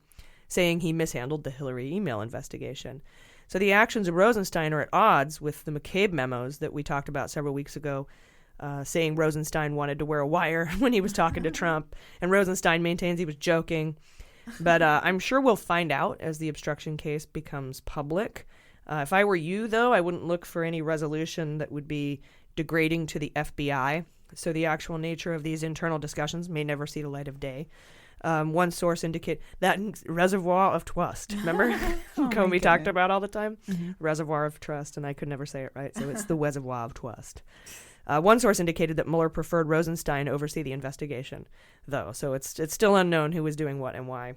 saying he mishandled the Hillary email investigation. So the actions of Rosenstein are at odds with the McCabe memos that we talked about several weeks ago, saying Rosenstein wanted to wear a wire when he was talking to Trump, and Rosenstein maintains he was joking. But I'm sure we'll find out as the obstruction case becomes public. If I were you, though, I wouldn't look for any resolution that would be degrading to the FBI. So the actual nature of these internal discussions may never see the light of day. One source indicate that reservoir of trust. Remember? Comey talked about all the time? Mm-hmm. Reservoir of trust, and I could never say it right, so it's the reservoir of trust. One source indicated that Mueller preferred Rosenstein oversee the investigation, though, so it's still unknown who was doing what and why.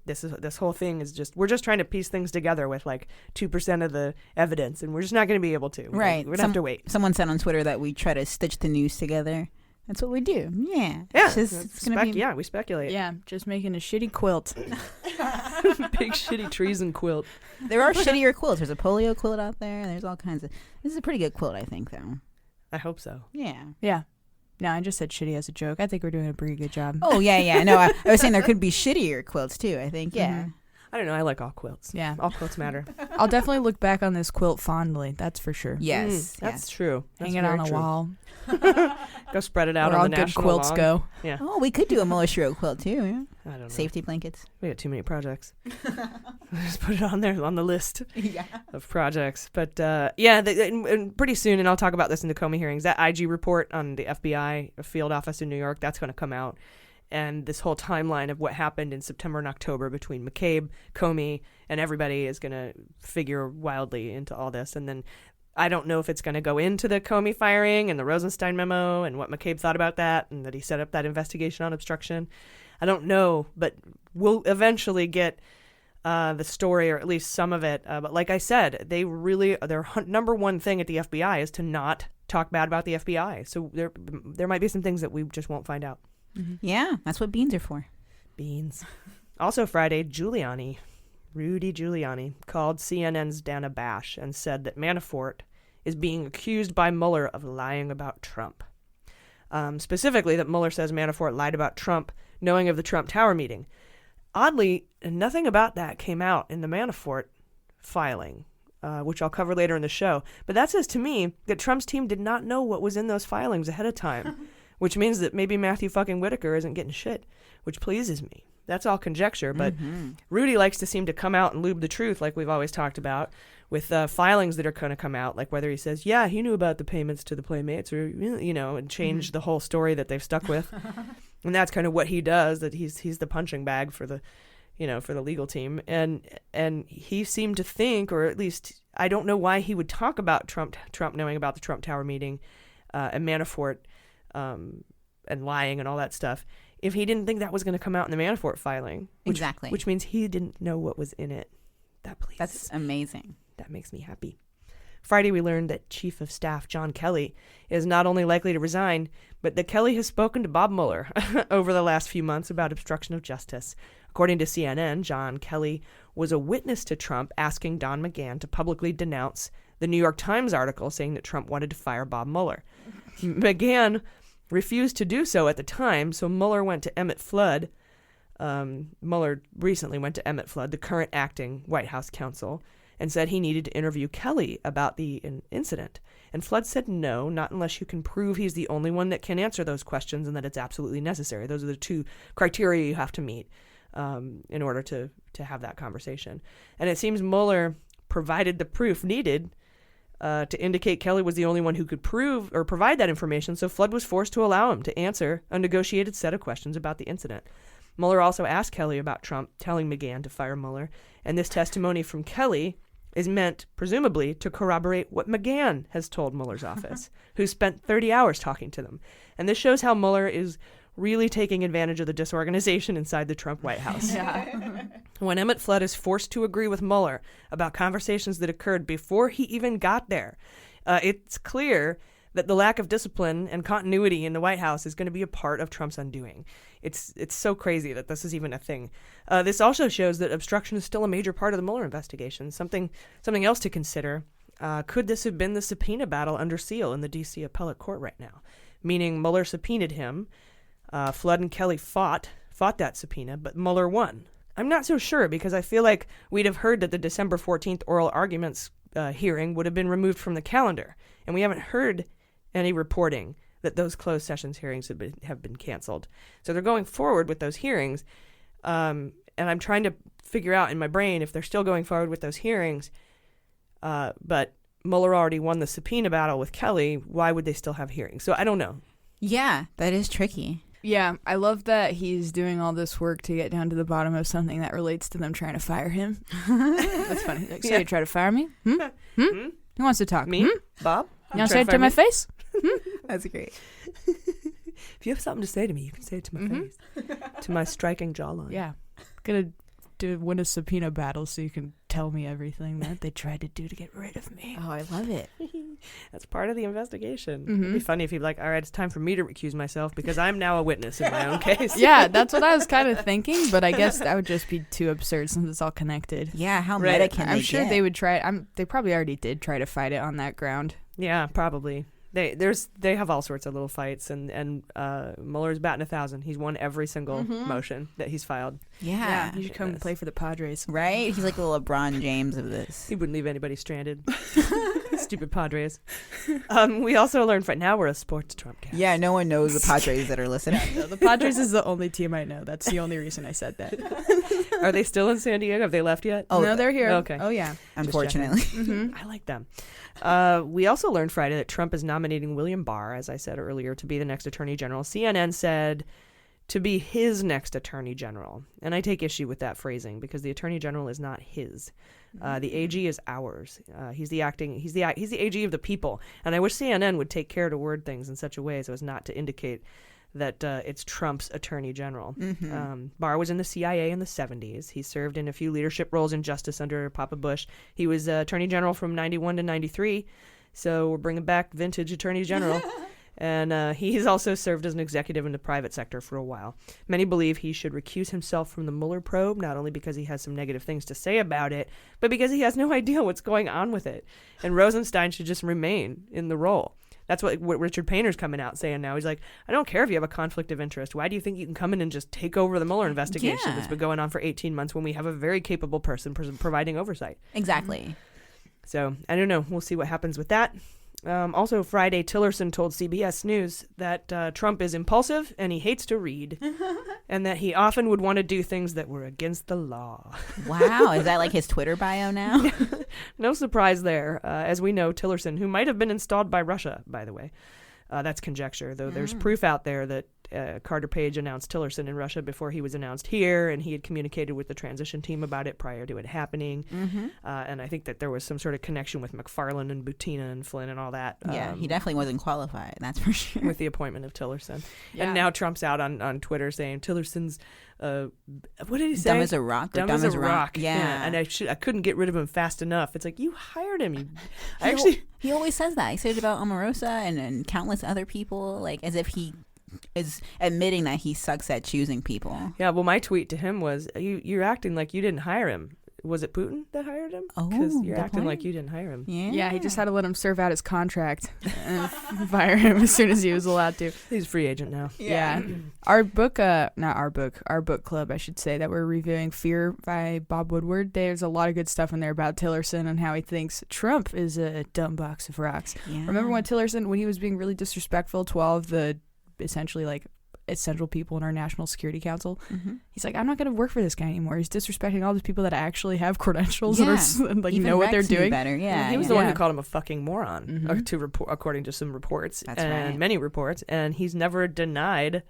This whole thing is we're just trying to piece things together with like 2% of the evidence, and we're just not going to be able to. Right. We're going to have to wait. Someone said on Twitter that we try to stitch the news together. That's what we do. Yeah. Yeah. It's gonna be... Yeah, we speculate. Yeah, just making a shitty quilt. Big shitty treason quilt. There are shittier quilts. There's a polio quilt out there. There's all kinds of... This is a pretty good quilt, I think, though. I hope so. Yeah. Yeah. No, I just said shitty as a joke. I think we're doing a pretty good job. Oh, yeah. No, I was saying there could be shittier quilts, too, I think. Yeah. Mm-hmm. I don't know. I like all quilts. Yeah. All quilts matter. I'll definitely look back on this quilt fondly. That's for sure. Yes. That's true. That's Hang it on very a true. wall. Go spread it out Where on all the good national quilts lawn. go. Yeah. Oh, we could do a Mueller Shiro quilt, too. Yeah. I don't know. Safety blankets. We got too many projects. Just put it on there on the list of projects. But and pretty soon, and I'll talk about this in the Comey hearings, that IG report on the FBI field office in New York, that's going to come out. And this whole timeline of what happened in September and October between McCabe, Comey, and everybody is going to figure wildly into all this. And then I don't know if it's going to go into the Comey firing and the Rosenstein memo and what McCabe thought about that and that he set up that investigation on obstruction. I don't know, but we'll eventually get the story, or at least some of it. But like I said, their number one thing at the FBI is to not talk bad about the FBI. So there might be some things that we just won't find out. Mm-hmm. Yeah, that's what beans are for. Beans. Also Friday, Rudy Giuliani, called CNN's Dana Bash and said that Manafort is being accused by Mueller of lying about Trump. Specifically, that Mueller says Manafort lied about Trump, knowing of the Trump Tower meeting. Oddly, nothing about that came out in the Manafort filing, which I'll cover later in the show. But that says to me that Trump's team did not know what was in those filings ahead of time, which means that maybe Matthew fucking Whitaker isn't getting shit, which pleases me. That's all conjecture, but Rudy likes to seem to come out and lube the truth, like we've always talked about, with filings that are going to come out, like whether he says, yeah, he knew about the payments to the Playmates, or, and change the whole story that they've stuck with. And that's kind of what he does, that he's the punching bag for the, for the legal team. And he seemed to think, or at least I don't know why he would talk about Trump knowing about the Trump Tower meeting and Manafort and lying and all that stuff, if he didn't think that was going to come out in the Manafort filing. Exactly. Which means he didn't know what was in it. That's amazing. That makes me happy. Friday, we learned that Chief of Staff John Kelly is not only likely to resign, but that Kelly has spoken to Bob Mueller over the last few months about obstruction of justice. According to CNN, John Kelly was a witness to Trump asking Don McGahn to publicly denounce the New York Times article saying that Trump wanted to fire Bob Mueller. McGahn refused to do so at the time, so Mueller went to Emmett Flood. Mueller recently went to Emmett Flood, the current acting White House counsel, and said he needed to interview Kelly about the incident. And Flood said no, not unless you can prove he's the only one that can answer those questions and that it's absolutely necessary. Those are the two criteria you have to meet in order to have that conversation. And it seems Mueller provided the proof needed to indicate Kelly was the only one who could prove or provide that information, so Flood was forced to allow him to answer a negotiated set of questions about the incident. Mueller also asked Kelly about Trump telling McGahn to fire Mueller, and this testimony from Kelly is meant, presumably, to corroborate what McGahn has told Mueller's office, who spent 30 hours talking to them. And this shows how Mueller is really taking advantage of the disorganization inside the Trump White House. Yeah. When Emmett Flood is forced to agree with Mueller about conversations that occurred before he even got there, it's clear that the lack of discipline and continuity in the White House is going to be a part of Trump's undoing. It's so crazy that this is even a thing. This also shows that obstruction is still a major part of the Mueller investigation. Something else to consider. Could this have been the subpoena battle under seal in the D.C. appellate court right now? Meaning Mueller subpoenaed him. Flood and Kelly fought that subpoena, but Mueller won. I'm not so sure, because I feel like we'd have heard that the December 14th oral arguments hearing would have been removed from the calendar, and we haven't heard any reporting that those closed sessions hearings have been canceled. So they're going forward with those hearings, and I'm trying to figure out in my brain if they're still going forward with those hearings, but Mueller already won the subpoena battle with Kelly. Why would they still have hearings? So I don't know. Yeah, that is tricky. Yeah, I love that he's doing all this work to get down to the bottom of something that relates to them trying to fire him. That's funny. Like, so you try to fire me? Who wants to talk? Me? Bob? You want to say it to my face? That's great. If you have something to say to me, you can say it to my face. To my striking jawline. Yeah. Gonna win a subpoena battle so you can tell me everything that they tried to do to get rid of me. Oh, I love it. That's part of the investigation. It'd be funny if you'd be like, all right, it's time for me to recuse myself because I'm now a witness in my own case. Yeah, that's what I was kind of thinking, but I guess that would just be too absurd since it's all connected. Yeah, how meta can I'm they sure get? they would try. They probably already did try to fight it on that ground. Yeah, probably. They have all sorts of little fights, and Mueller's batting 1,000. He's won every single motion that he's filed. Yeah. You should come and play for the Padres. Right? He's like the LeBron James of this. He wouldn't leave anybody stranded. Stupid Padres. We also learned now we're a sports Trump cast. Yeah, no one knows the Padres that are listening. No, the Padres is the only team I know. That's the only reason I said that. Are they still in San Diego? Have they left yet? Oh, no, they're here. Okay. Oh, yeah. Unfortunately. I like them. We also learned Friday that Trump is nominating William Barr, as I said earlier, to be the next attorney general. CNN said to be his next attorney general. And I take issue with that phrasing because the attorney general is not his. The AG is ours. He's the AG of the people. And I wish CNN would take care to word things in such a way so as not to indicate that it's Trump's attorney general. Barr was in the CIA in the 70s. He served in a few leadership roles in justice under Papa Bush. He was attorney general from 91 to 93. So we're bringing back vintage attorney general. And he's also served as an executive in the private sector for a while. Many believe he should recuse himself from the Mueller probe, not only because he has some negative things to say about it, but because he has no idea what's going on with it. And Rosenstein should just remain in the role. That's what Richard Painter's coming out saying now. He's like, I don't care if you have a conflict of interest. Why do you think you can come in and just take over the Mueller investigation that's been going on for 18 months when we have a very capable person providing oversight? Exactly. So, I don't know. We'll see what happens with that. Also, Friday, Tillerson told CBS News that Trump is impulsive and he hates to read, and that he often would want to do things that were against the law. Wow. Is that like his Twitter bio now? No surprise there. As we know, Tillerson, who might have been installed by Russia, by the way. That's conjecture, though there's proof out there that Carter Page announced Tillerson in Russia before he was announced here, and he had communicated with the transition team about it prior to it happening. And I think that there was some sort of connection with McFarland and Butina and Flynn and all that. Yeah, he definitely wasn't qualified, that's for sure. With the appointment of Tillerson. Yeah. And now Trump's out on Twitter saying Tillerson's, what did he say? Dumb as a rock. Dumb as a rock. Yeah. And I couldn't get rid of him fast enough. It's like, you hired him. He always says that. He said it about Omarosa and countless other people, like as if he is admitting that he sucks at choosing people. Yeah, well, my tweet to him was, you're acting like you didn't hire him. Was it Putin that hired him? Because you're acting like you didn't hire him. Yeah, he just had to let him serve out his contract and fire him as soon as he was allowed to. He's a free agent now. Yeah. Our book club, I should say, that we're reviewing, Fear by Bob Woodward. There's a lot of good stuff in there about Tillerson and how he thinks Trump is a dumb box of rocks. Yeah. Remember when Tillerson, when he was being really disrespectful to all of the essentially like essential people in our National Security Council, he's like, I'm not going to work for this guy anymore. He's disrespecting all these people that actually have credentials and are, like, even know what they're doing. Better. Yeah, he was the one who called him a fucking moron, according to some reports. That's right. Many reports, and he's never denied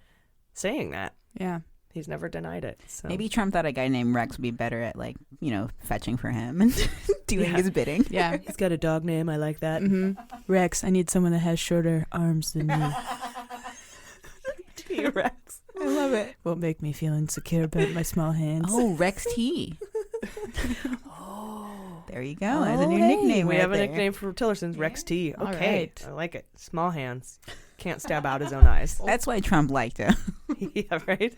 saying that. Yeah. He's never denied it. So. Maybe Trump thought a guy named Rex would be better at, like, fetching for him and doing his bidding. Yeah. He's got a dog name. I like that. Rex, I need someone that has shorter arms than me. T-Rex. I love it. Won't make me feel insecure about my small hands. Oh, Rex T. There you go. That's a new nickname. We have a nickname for Tillerson's, Rex T. Okay. Right. I like it. Small hands. Can't stab out his own eyes. That's why Trump liked him. Yeah, right?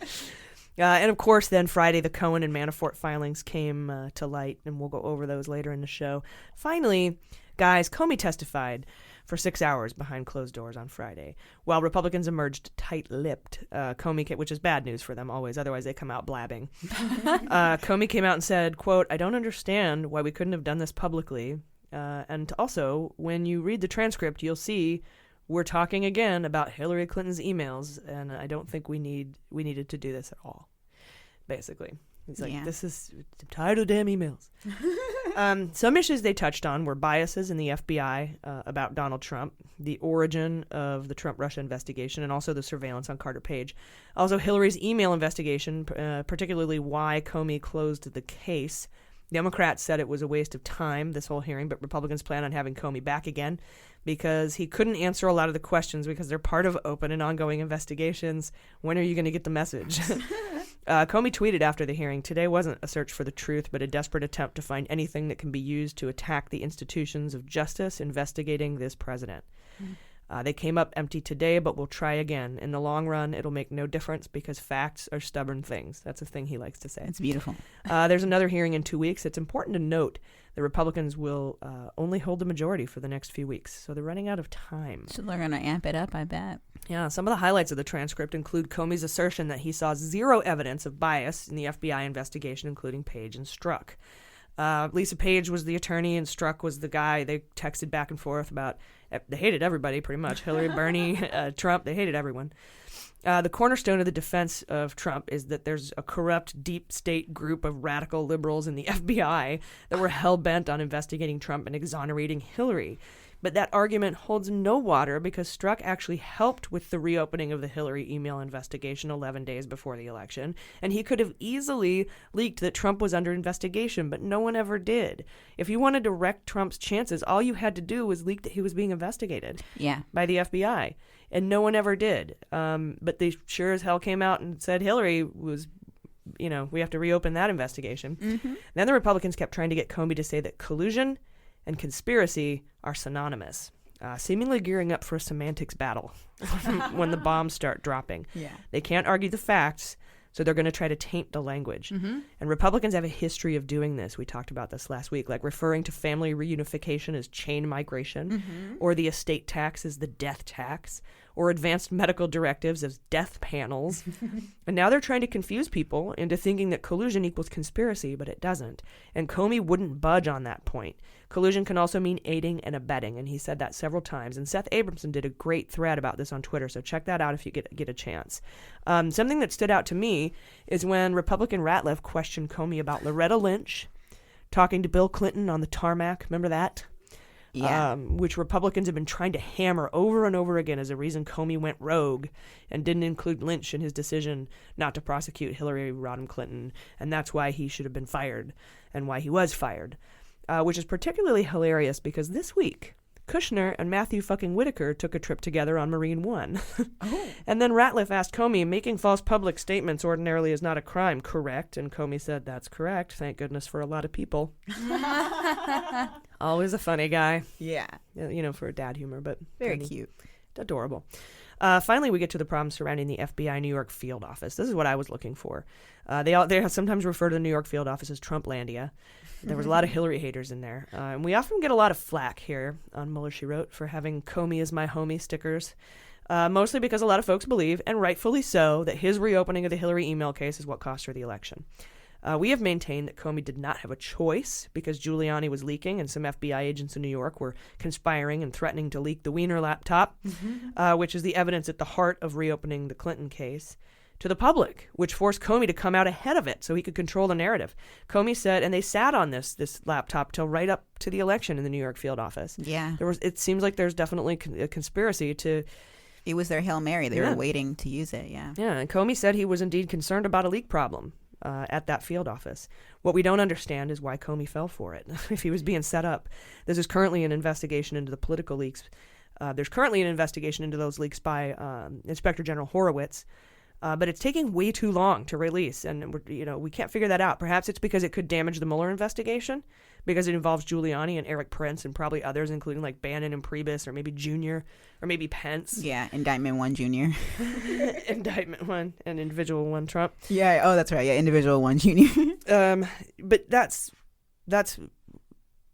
And of course, then Friday, the Cohen and Manafort filings came to light, and we'll go over those later in the show. Finally, guys, Comey testified for 6 hours behind closed doors on Friday, while Republicans emerged tight-lipped. Comey, which is bad news for them always, otherwise they come out blabbing. Comey came out and said, quote, I don't understand why we couldn't have done this publicly. And also, when you read the transcript, you'll see we're talking again about Hillary Clinton's emails, and I don't think we needed to do this at all, basically. He's like, I'm tired of damn emails. Some issues they touched on were biases in the FBI about Donald Trump, the origin of the Trump-Russia investigation, and also the surveillance on Carter Page. Also, Hillary's email investigation, particularly why Comey closed the case. Democrats said it was a waste of time, this whole hearing, but Republicans plan on having Comey back again because he couldn't answer a lot of the questions because they're part of open and ongoing investigations. When are you going to get the message? Comey tweeted after the hearing, today wasn't a search for the truth, but a desperate attempt to find anything that can be used to attack the institutions of justice investigating this president. They came up empty today, but we'll try again. In the long run, it'll make no difference because facts are stubborn things. That's a thing he likes to say. It's beautiful. There's another hearing in 2 weeks. It's important to note the Republicans will only hold the majority for the next few weeks, so they're running out of time. So they're going to amp it up, I bet. Yeah, some of the highlights of the transcript include Comey's assertion that he saw zero evidence of bias in the FBI investigation, including Page and Strzok. Lisa Page was the attorney and Strzok was the guy. They texted back and forth about, they hated everybody pretty much. Hillary, Bernie, Trump, they hated everyone. The cornerstone of the defense of Trump is that there's a corrupt deep state group of radical liberals in the FBI that were hell-bent on investigating Trump and exonerating Hillary. But that argument holds no water because Strzok actually helped with the reopening of the Hillary email investigation 11 days before the election, and he could have easily leaked that Trump was under investigation, but no one ever did. If you wanted to wreck Trump's chances, all you had to do was leak that he was being investigated by the FBI, and no one ever did. But they sure as hell came out and said Hillary was, we have to reopen that investigation. Mm-hmm. Then the Republicans kept trying to get Comey to say that collusion and conspiracy are synonymous, seemingly gearing up for a semantics battle when the bombs start dropping. Yeah. They can't argue the facts, so they're going to try to taint the language. Mm-hmm. And Republicans have a history of doing this. We talked about this last week, like referring to family reunification as chain migration, or the estate tax as the death tax, or advanced medical directives as death panels. And now they're trying to confuse people into thinking that collusion equals conspiracy, but it doesn't. And Comey wouldn't budge on that point. Collusion can also mean aiding and abetting, and he said that several times. And Seth Abramson did a great thread about this on Twitter, so check that out if you get a chance. Something that stood out to me is when Republican Ratliff questioned Comey about Loretta Lynch talking to Bill Clinton on the tarmac. Remember that? Yeah. Which Republicans have been trying to hammer over and over again as a reason Comey went rogue and didn't include Lynch in his decision not to prosecute Hillary Rodham Clinton, and that's why he should have been fired and why he was fired, which is particularly hilarious because this week Kushner and Matthew fucking Whitaker took a trip together on Marine One. And then Ratliff asked Comey, making false public statements ordinarily is not a crime, correct? And Comey said, that's correct. Thank goodness for a lot of people. Always a funny guy. Yeah. For dad humor, but very cute. Adorable. Finally, we get to the problem surrounding the FBI New York field office. This is what I was looking for. They sometimes refer to the New York field office as Trumplandia. There was a lot of Hillary haters in there. And we often get a lot of flack here on Mueller, She Wrote for having Comey as my homie stickers. Mostly because a lot of folks believe, and rightfully so, that his reopening of the Hillary email case is what cost her the election. We have maintained that Comey did not have a choice because Giuliani was leaking and some FBI agents in New York were conspiring and threatening to leak the Wiener laptop, which is the evidence at the heart of reopening the Clinton case, to the public, which forced Comey to come out ahead of it so he could control the narrative. Comey said, and they sat on this laptop till right up to the election in the New York field office. Yeah. It seems like there's definitely a conspiracy to... It was their Hail Mary. They were waiting to use it, yeah. Yeah, and Comey said he was indeed concerned about a leak problem at that field office. What we don't understand is why Comey fell for it, if he was being set up. There's currently an investigation into the political leaks. There's currently an investigation into those leaks by Inspector General Horowitz, but it's taking way too long to release, and we can't figure that out. Perhaps it's because it could damage the Mueller investigation, because it involves Giuliani and Eric Prince and probably others, including like Bannon and Priebus, or maybe Jr., or maybe Pence. Yeah, Indictment 1 Jr. Indictment 1 and Individual 1 Trump. Yeah, oh, that's right. Yeah, Individual 1 Jr. But that's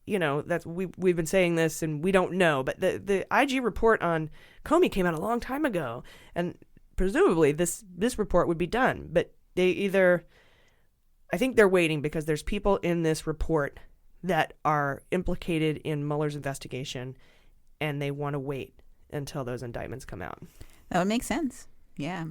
we've been saying this and we don't know, but the IG report on Comey came out a long time ago, and presumably this report would be done, but I think they're waiting because there's people in this report that are implicated in Mueller's investigation, and they want to wait until those indictments come out. That would make sense. Yeah.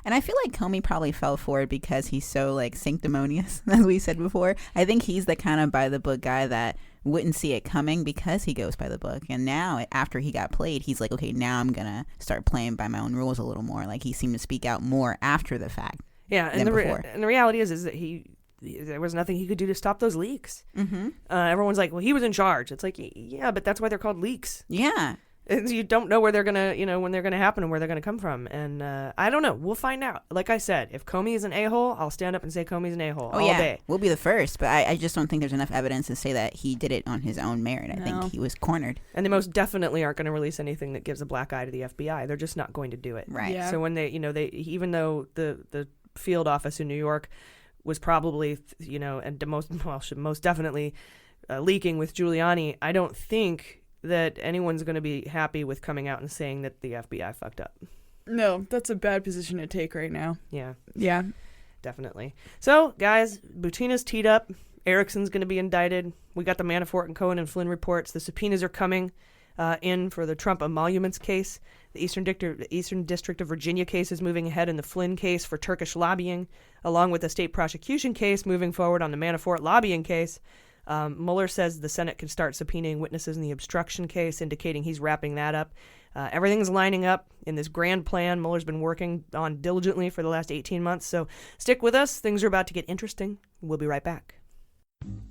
And I feel like Comey probably fell for it because he's so like sanctimonious, as we said before. I think he's the kind of by the book guy that wouldn't see it coming because he goes by the book. And now after he got played, he's like, okay, now I'm going to start playing by my own rules a little more. Like he seemed to speak out more after the fact. Yeah. And the reality is that there was nothing he could do to stop those leaks. Mm-hmm. Everyone's like, well, he was in charge. It's like, yeah, but that's why they're called leaks. Yeah. You don't know where they're gonna, when they're gonna happen and where they're gonna come from, and I don't know. We'll find out. Like I said, if Comey is an a-hole, I'll stand up and say Comey's an a-hole all day. We'll be the first, but I just don't think there's enough evidence to say that he did it on his own merit. I think he was cornered. And they most definitely aren't going to release anything that gives a black eye to the FBI. They're just not going to do it. Right. Yeah. So when they even though the field office in New York was probably, and most definitely leaking with Giuliani, I don't think that anyone's going to be happy with coming out and saying that the FBI fucked up. No, that's a bad position to take right now. Yeah. Yeah. Definitely. So, guys, Butina's teed up. Erickson's going to be indicted. We got the Manafort and Cohen and Flynn reports. The subpoenas are coming in for the Trump Emoluments case. The Eastern District of Virginia case is moving ahead in the Flynn case for Turkish lobbying, along with the state prosecution case moving forward on the Manafort lobbying case. Mueller says the Senate can start subpoenaing witnesses in the obstruction case, indicating he's wrapping that up. Everything's lining up in this grand plan Mueller's been working on diligently for the last 18 months. So stick with us. Things are about to get interesting. We'll be right back.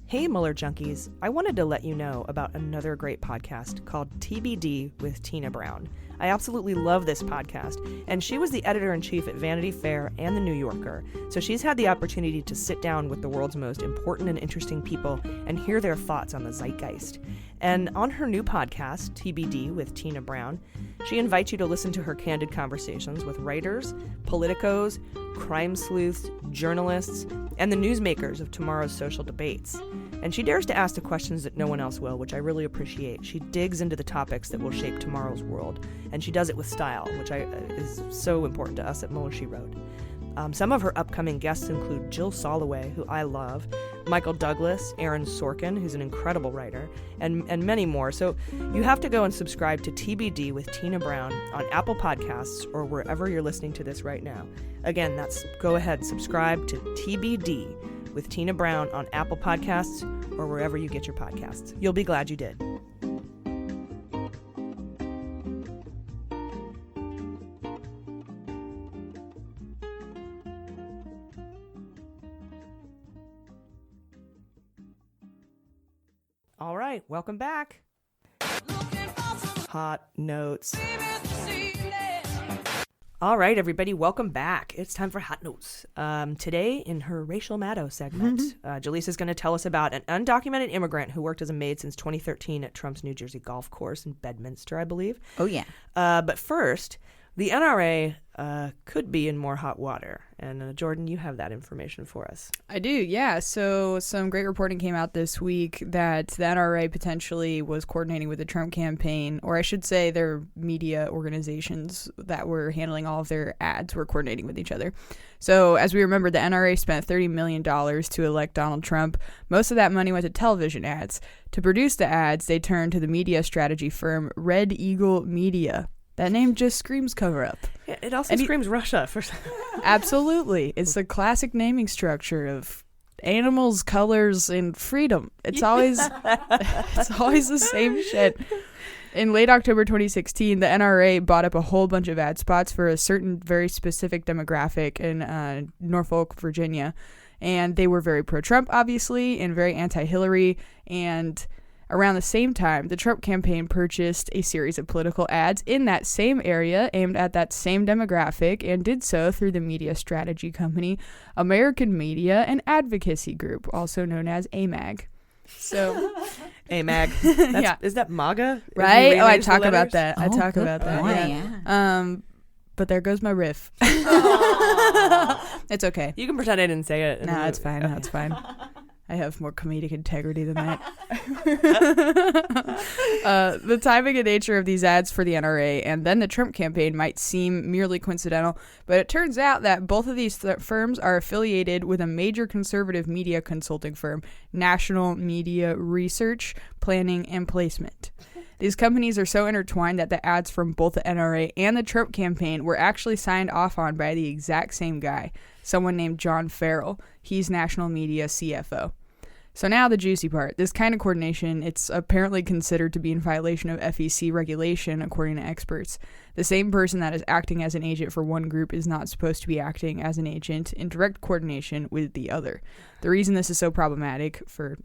Hey, Mueller junkies. I wanted to let you know about another great podcast called TBD with Tina Brown. I absolutely love this podcast, and she was the editor-in-chief at Vanity Fair and The New Yorker, so she's had the opportunity to sit down with the world's most important and interesting people and hear their thoughts on the zeitgeist. And on her new podcast, TBD with Tina Brown, she invites you to listen to her candid conversations with writers, politicos, crime sleuths, journalists, and the newsmakers of tomorrow's social debates. And she dares to ask the questions that no one else will, which I really appreciate. She digs into the topics that will shape tomorrow's world, and she does it with style, which is so important to us at Mueller, She Wrote. Some of her upcoming guests include Jill Soloway, who I love, Michael Douglas, Aaron Sorkin, who's an incredible writer, and many more. So you have to go and subscribe to TBD with Tina Brown on Apple Podcasts or wherever you're listening to this right now. Again, go ahead, subscribe to TBD with Tina Brown on Apple Podcasts or wherever you get your podcasts. You'll be glad you did. All right, welcome back. Hot notes. All right, everybody, welcome back. It's time for Hot Notes. Today, in her Racial Maddow segment, Jaleesa is going to tell us about an undocumented immigrant who worked as a maid since 2013 at Trump's New Jersey golf course in Bedminster, I believe. Oh, yeah. But first, the NRA could be in more hot water. And Jordan, you have that information for us. I do, yeah. So some great reporting came out this week that the NRA potentially was coordinating with the Trump campaign, or I should say their media organizations that were handling all of their ads were coordinating with each other. So as we remember, the NRA spent $30 million to elect Donald Trump. Most of that money went to television ads. To produce the ads, they turned to the media strategy firm Red Eagle Media. That name just screams cover up. Yeah, it also screams Russia. Absolutely. It's the classic naming structure of animals, colors, and freedom. It's always the same shit. In late October 2016, the NRA bought up a whole bunch of ad spots for a certain very specific demographic in Norfolk, Virginia. And they were very pro-Trump, obviously, and very anti-Hillary. And around the same time, the Trump campaign purchased a series of political ads in that same area aimed at that same demographic and did so through the media strategy company American Media and Advocacy Group, also known as AMAG. So, AMAG. Yeah. Is that MAGA? Right? Oh, I talk about that. Oh, I talk about that. Yeah. But there goes my riff. It's okay. You can pretend I didn't say it. No, it's fine. No, it's fine. I have more comedic integrity than that. The timing and nature of these ads for the NRA and then the Trump campaign might seem merely coincidental, but it turns out that both of these firms are affiliated with a major conservative media consulting firm, National Media Research, Planning, and Placement. These companies are so intertwined that the ads from both the NRA and the Trump campaign were actually signed off on by the exact same guy, someone named John Farrell. He's National Media CFO. So now the juicy part. This kind of coordination, it's apparently considered to be in violation of FEC regulation, according to experts. The same person that is acting as an agent for one group is not supposed to be acting as an agent in direct coordination with the other. The reason this is so problematic for,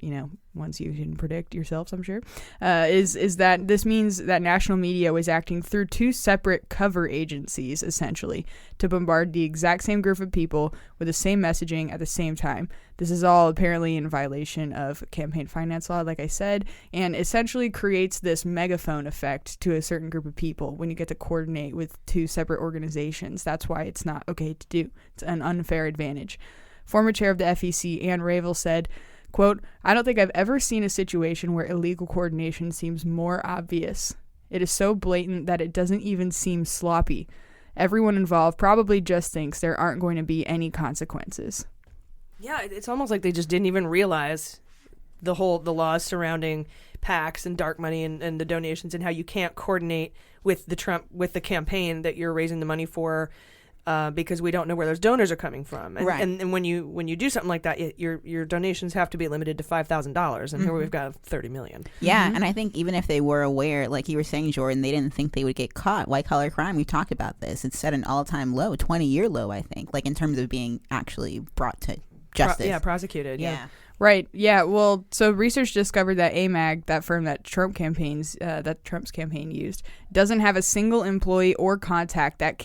ones you can predict yourselves, I'm sure, is that this means that national media was acting through two separate cover agencies, essentially, to bombard the exact same group of people with the same messaging at the same time. This is all apparently in violation of campaign finance law, like I said, and essentially creates this megaphone effect to a certain group of people when you get to coordinate with two separate organizations. That's why it's not okay to do. It's an unfair advantage. Former chair of the FEC, Ann Ravel, said, quote, "I don't think I've ever seen a situation where illegal coordination seems more obvious. It is so blatant that it doesn't even seem sloppy. Everyone involved probably just thinks there aren't going to be any consequences." Yeah, it's almost like they just didn't even realize the laws surrounding PACs and dark money and the donations, and how you can't coordinate with the campaign that you're raising the money for, because we don't know where those donors are coming from. And, right. and when you do something like that, your donations have to be limited to $5,000, and here we've got $30 million. Yeah, and I think even if they were aware, like you were saying, Jordan, they didn't think they would get caught. White-collar crime, we talked about this. It's at an all-time low, 20-year low, I think, like in terms of being actually brought to justice. Prosecuted. Yeah. Right. Yeah. Well, so research discovered that AMAG, that firm that Trump's campaign used, doesn't have a single employee or contact that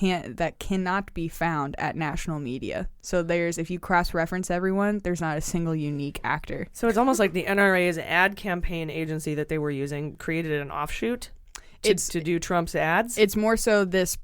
cannot be found at national media. So if you cross-reference everyone, there's not a single unique actor. So it's almost like the NRA's ad campaign agency that they were using created an offshoot to do Trump's ads. It's more so this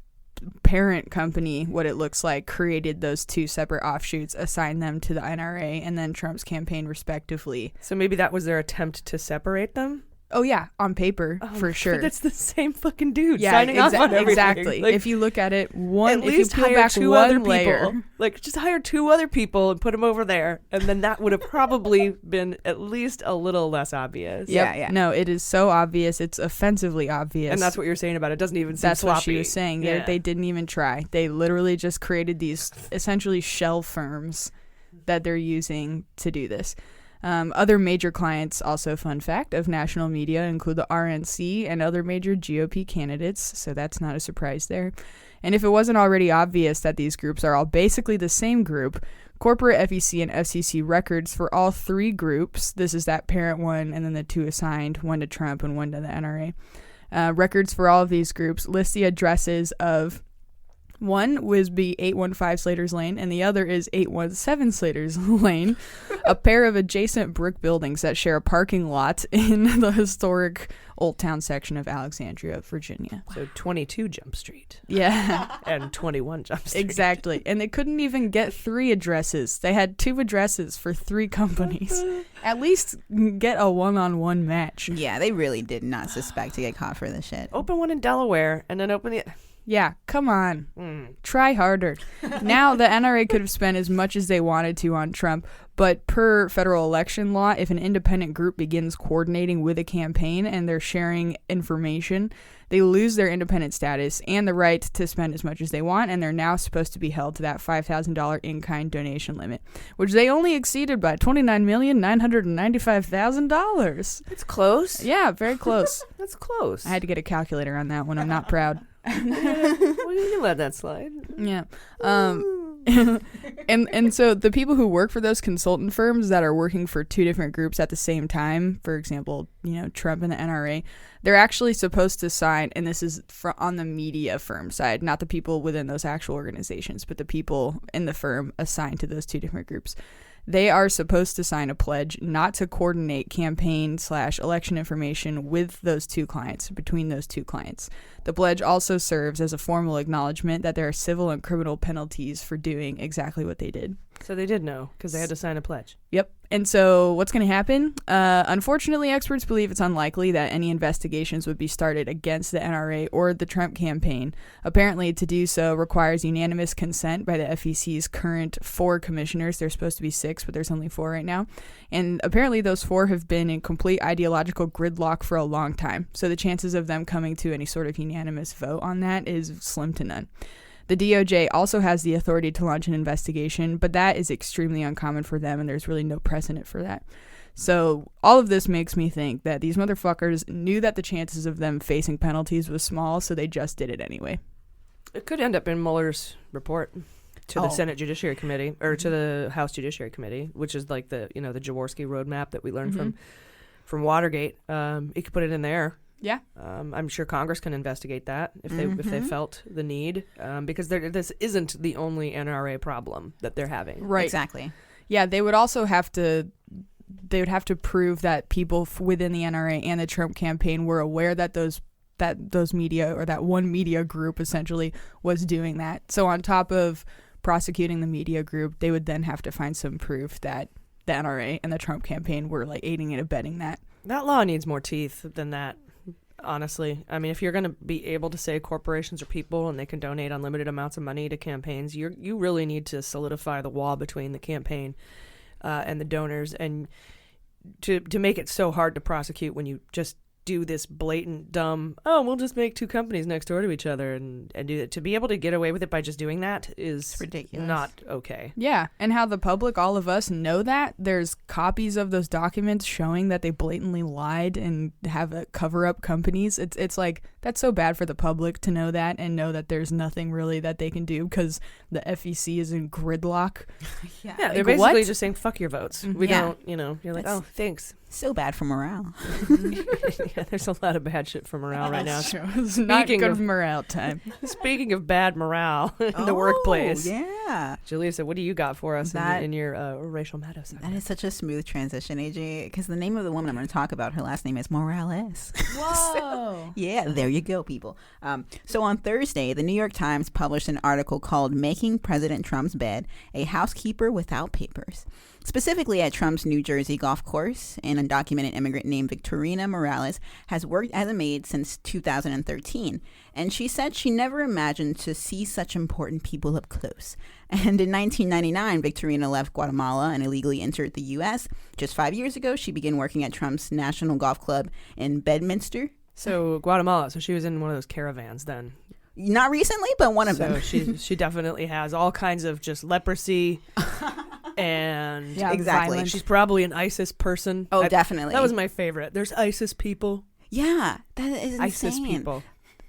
parent company, what it looks like, created those two separate offshoots, assigned them to the NRA and then Trump's campaign respectively. So maybe that was their attempt to separate them? Oh yeah, on paper, for sure. But that's the same fucking dude signing off on everything. Exactly. Like, if you look at it, at least hire two other people. Like, just hire two other people and put them over there, and then that would have probably been at least a little less obvious. Yep. Yeah. No, it is so obvious. It's offensively obvious. And that's what you're saying about it. It doesn't even seem That's sloppy. what she was saying. Yeah. They didn't even try. They literally just created these essentially shell firms that they're using to do this. Other major clients, also fun fact, of national media include the RNC and other major GOP candidates, so that's not a surprise there. And if it wasn't already obvious that these groups are all basically the same group, corporate FEC and FCC records for all three groups, this is that parent one and then the two assigned, one to Trump and one to the NRA, records for all of these groups list the addresses of one would be 815 Slater's Lane, and the other is 817 Slater's Lane, a pair of adjacent brick buildings that share a parking lot in the historic Old Town section of Alexandria, Virginia. So 22 Jump Street. Yeah. And 21 Jump Street. Exactly. And they couldn't even get three addresses. They had two addresses for three companies. At least get a one-on-one match. Yeah, they really did not suspect to get caught for this shit. Open one in Delaware, and then open the... Yeah, come on. Try harder. Now, the NRA could have spent as much as they wanted to on Trump, but per federal election law, if an independent group begins coordinating with a campaign and they're sharing information, they lose their independent status and the right to spend as much as they want, and they're now supposed to be held to that $5,000 in-kind donation limit, which they only exceeded by $29,995,000. That's close. Yeah, very close. That's close. I had to get a calculator on that one. I'm not proud. Well, you can let that slide. Yeah. And so the people who work for those consultant firms that are working for two different groups at the same time, for example, Trump and the NRA, they're actually supposed to sign, and this is on the media firm side, not the people within those actual organizations, but the people in the firm assigned to those two different groups. They are supposed to sign a pledge not to coordinate campaign/election information with those two clients, between those two clients. The pledge also serves as a formal acknowledgement that there are civil and criminal penalties for doing exactly what they did. So they did know, because they had to sign a pledge. Yep. And so what's going to happen? Unfortunately, experts believe it's unlikely that any investigations would be started against the NRA or the Trump campaign. Apparently, to do so requires unanimous consent by the FEC's current 4 commissioners. There's supposed to be 6, but there's only 4 right now. And apparently those 4 have been in complete ideological gridlock for a long time. So the chances of them coming to any sort of unanimous vote on that is slim to none. The DOJ also has the authority to launch an investigation, but that is extremely uncommon for them, and there's really no precedent for that. So all of this makes me think that these motherfuckers knew that the chances of them facing penalties was small, so they just did it anyway. It could end up in Mueller's report to the Senate Judiciary Committee, or to the House Judiciary Committee, which is like the Jaworski roadmap that we learned from Watergate. It could put it in there. Yeah. I'm sure Congress can investigate that if they felt the need, because this isn't the only NRA problem that they're having. Right. Exactly. Yeah, they would also have to prove that people within the NRA and the Trump campaign were aware that those media, or that one media group essentially, was doing that. So on top of prosecuting the media group, they would then have to find some proof that the NRA and the Trump campaign were like aiding and abetting that. That law needs more teeth than that, honestly. I mean, if you're going to be able to say corporations are people and they can donate unlimited amounts of money to campaigns, you really need to solidify the wall between the campaign and the donors, and to make it so hard to prosecute when you just do this blatant dumb, we'll just make two companies next door to each other and do it. To be able to get away with it by just doing that is ridiculous. Not okay. Yeah, and how the public, all of us, know that there's copies of those documents showing that they blatantly lied and have cover-up companies. It's like, that's so bad for the public to know that and know that there's nothing really that they can do because the FEC is in gridlock. Yeah, they're basically just saying, fuck your votes. We don't, you're like, That's thanks. So bad for morale. Yeah, there's a lot of bad shit for morale right now. It's not good morale time. Speaking of bad morale in the workplace. Yeah. Jaleesa, what do you got for us in your racial Maddow segment? That is such a smooth transition, AJ, because the name of the woman I'm going to talk about, her last name is Morales. Whoa. Yeah, there you go, people. So on Thursday, the New York Times published an article called Making President Trump's Bed, a Housekeeper Without Papers. Specifically at Trump's New Jersey golf course, an undocumented immigrant named Victorina Morales has worked as a maid since 2013. And she said she never imagined to see such important people up close. And in 1999, Victorina left Guatemala and illegally entered the U.S. Just 5 years ago, she began working at Trump's National Golf Club in Bedminster. So Guatemala, so she was in one of those caravans then. Not recently, but one of them. So she definitely has all kinds of just leprosy. And exactly. Violence. She's probably an ISIS person. Oh, definitely. That was my favorite. There's ISIS people. Yeah, that is insane. ISIS people.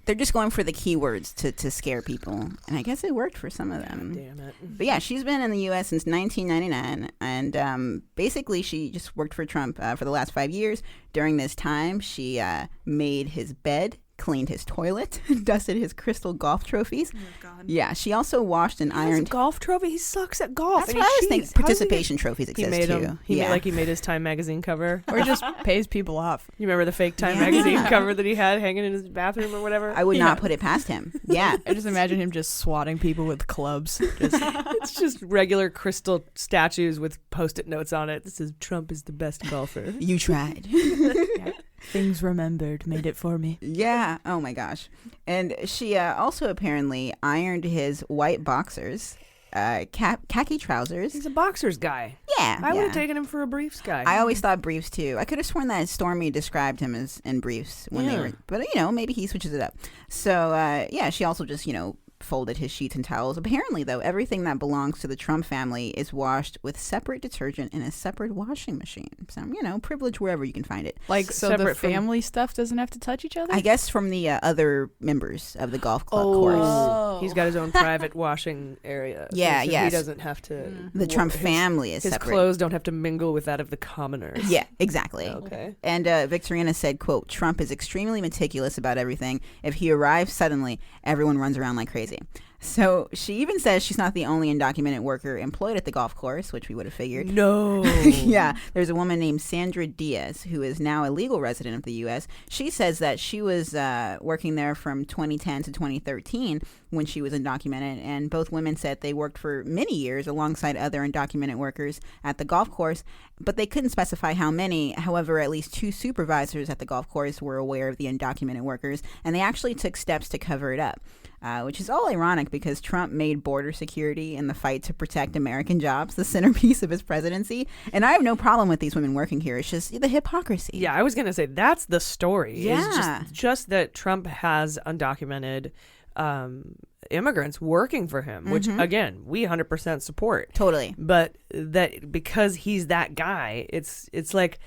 They're just going for the keywords to scare people. And I guess it worked for some of them. Damn it. But yeah, she's been in the U.S. since 1999. And basically, she just worked for Trump for the last 5 years. During this time, she made his bed, cleaned his toilet, dusted his crystal golf trophies. Oh my God. Yeah, she also washed and ironed. A golf trophy? He sucks at golf. That's what I was thinking. Participation trophies exist too. He made his Time magazine cover. Or just pays people off. You remember the fake Time magazine cover that he had hanging in his bathroom or whatever? I would not put it past him. Yeah. I just imagine him just swatting people with clubs. It's just regular crystal statues with Post-it notes on it that says Trump is the best golfer. You tried. Things remembered made it for me. Yeah. Oh my gosh. And she also apparently ironed his white boxers, khaki trousers. He's a boxers guy. Yeah. I would have taken him for a briefs guy. I always thought briefs too. I could have sworn that Stormy described him as in briefs when they were, but maybe he switches it up. So she also just folded his sheets and towels. Apparently, though, everything that belongs to the Trump family is washed with separate detergent in a separate washing machine. So, privilege wherever you can find it. Like, so the family stuff doesn't have to touch each other? I guess from the other members of the golf club course. He's got his own private washing area. Yeah, so yes. He doesn't have to... The Trump family is separate. His clothes don't have to mingle with that of the commoners. Yeah, exactly. Okay. And Victorina said, quote, Trump is extremely meticulous about everything. If he arrives suddenly, everyone runs around like crazy. So she even says she's not the only undocumented worker employed at the golf course, which we would have figured. No. Yeah. There's a woman named Sandra Diaz, who is now a legal resident of the U.S. She says that she was working there from 2010 to 2013 when she was undocumented. And both women said they worked for many years alongside other undocumented workers at the golf course, but they couldn't specify how many. However, at least 2 supervisors at the golf course were aware of the undocumented workers, and they actually took steps to cover it up. Which is all ironic because Trump made border security and the fight to protect American jobs the centerpiece of his presidency. And I have no problem with these women working here. It's just the hypocrisy. Yeah, I was going to say that's the story. Yeah. It's just that Trump has undocumented immigrants working for him, which again we 100% support. Totally. But that because he's that guy, it's like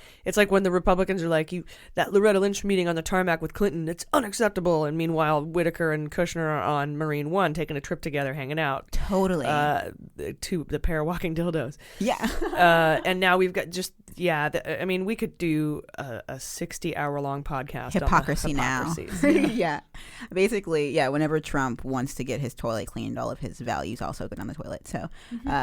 when the Republicans are like, that Loretta Lynch meeting on the tarmac with Clinton, it's unacceptable, and meanwhile Whitaker and Kushner are on Marine One taking a trip together, hanging out. Totally. To the pair walking dildos. Yeah. And now we've got I mean, we could do a 60-hour-long podcast Hypocrisy on the now. Yeah. Basically, whenever Trump wants to get his toilet cleaned, all of his values also go down the toilet. So,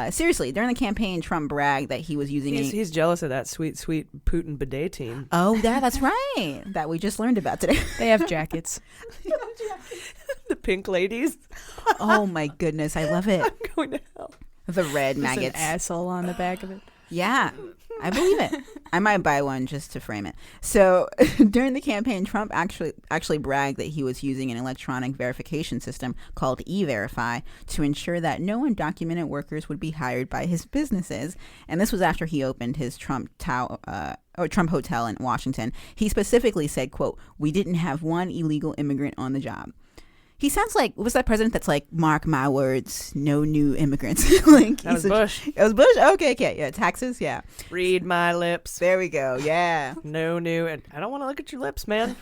seriously, during the campaign, Trump bragged that he was using he's jealous of that sweet Putin bidet team. Oh, that's right. That we just learned about today. They have jackets. The pink ladies. Oh, my goodness. I love it. I'm going to hell. The red There's maggots. an asshole on the back of it. Yeah, I believe it. I might buy one just to frame it. So during the campaign, Trump actually bragged that he was using an electronic verification system called E-Verify to ensure that no undocumented workers would be hired by his businesses. And this was after he opened his Trump Hotel in Washington. He specifically said, quote, "We didn't have one illegal immigrant on the job." He sounds like, what was that president that's like, mark my words, no new immigrants? Like, that was Bush. It was Bush? Okay. Yeah, taxes, yeah. Read my lips. There we go, yeah. No new, and I don't want to look at your lips, man.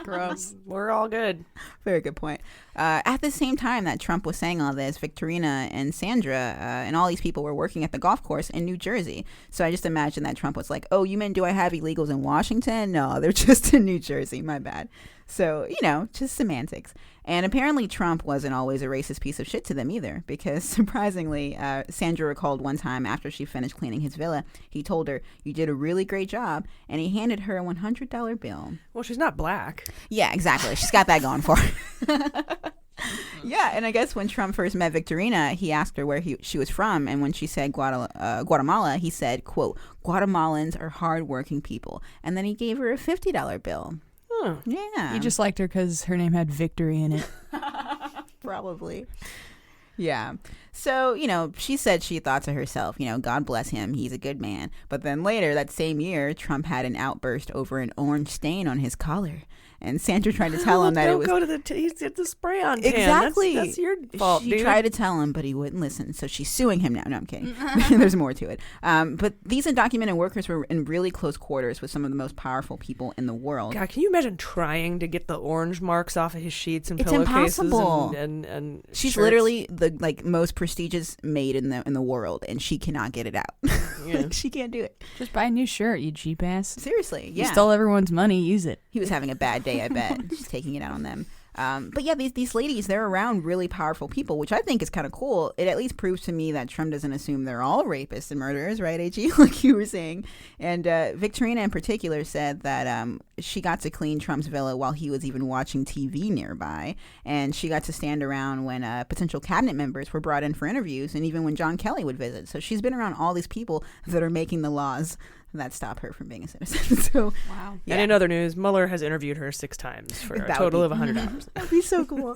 Gross. We're all good. Very good point. At the same time that Trump was saying all this, Victorina and Sandra and all these people were working at the golf course in New Jersey. So I just imagine that Trump was like, oh, you mean do I have illegals in Washington? No, they're just in New Jersey. My bad. So, just semantics. And apparently Trump wasn't always a racist piece of shit to them either, because surprisingly, Sandra recalled one time after she finished cleaning his villa, he told her, "You did a really great job," and he handed her a $100 bill. Well, she's not black. Yeah, exactly. She's got that going for her. Yeah, and I guess when Trump first met Victorina, he asked her where she was from, and when she said Guatemala, he said, quote, "Guatemalans are hardworking people," and then he gave her a $50 bill. Huh. Yeah. You just liked her because her name had Victory in it. Probably. Yeah. So, she said she thought to herself, God bless him. He's a good man. But then later that same year, Trump had an outburst over an orange stain on his collar. And Sandra tried to tell him that it was... Don't go to the spray-on tan. Exactly. That's your fault, She dude. tried to tell him, but he wouldn't listen. So she's suing him now. No, I'm kidding. There's more to it. But these undocumented workers were in really close quarters with some of the most powerful people in the world. God, can you imagine trying to get the orange marks off of his sheets and It's pillowcases impossible. and She's shirts? literally the most prestigious maid in the world, and she cannot get it out. Yeah. She can't do it. Just buy a new shirt, you cheap ass. Seriously, yeah. You stole everyone's money, use it. He was having a bad day, I bet. Just taking it out on them. But yeah, these ladies, they're around really powerful people, which I think is kind of cool. It at least proves to me that Trump doesn't assume they're all rapists and murderers, right, AG? Like you were saying. And Victorina in particular said that she got to clean Trump's villa while he was even watching TV nearby. And she got to stand around when potential cabinet members were brought in for interviews, and even when John Kelly would visit. So she's been around all these people that are making the laws that stop her from being a citizen. So, wow. Yeah. And in other news, Mueller has interviewed her 6 times for a total of 100 hours. That'd be so cool.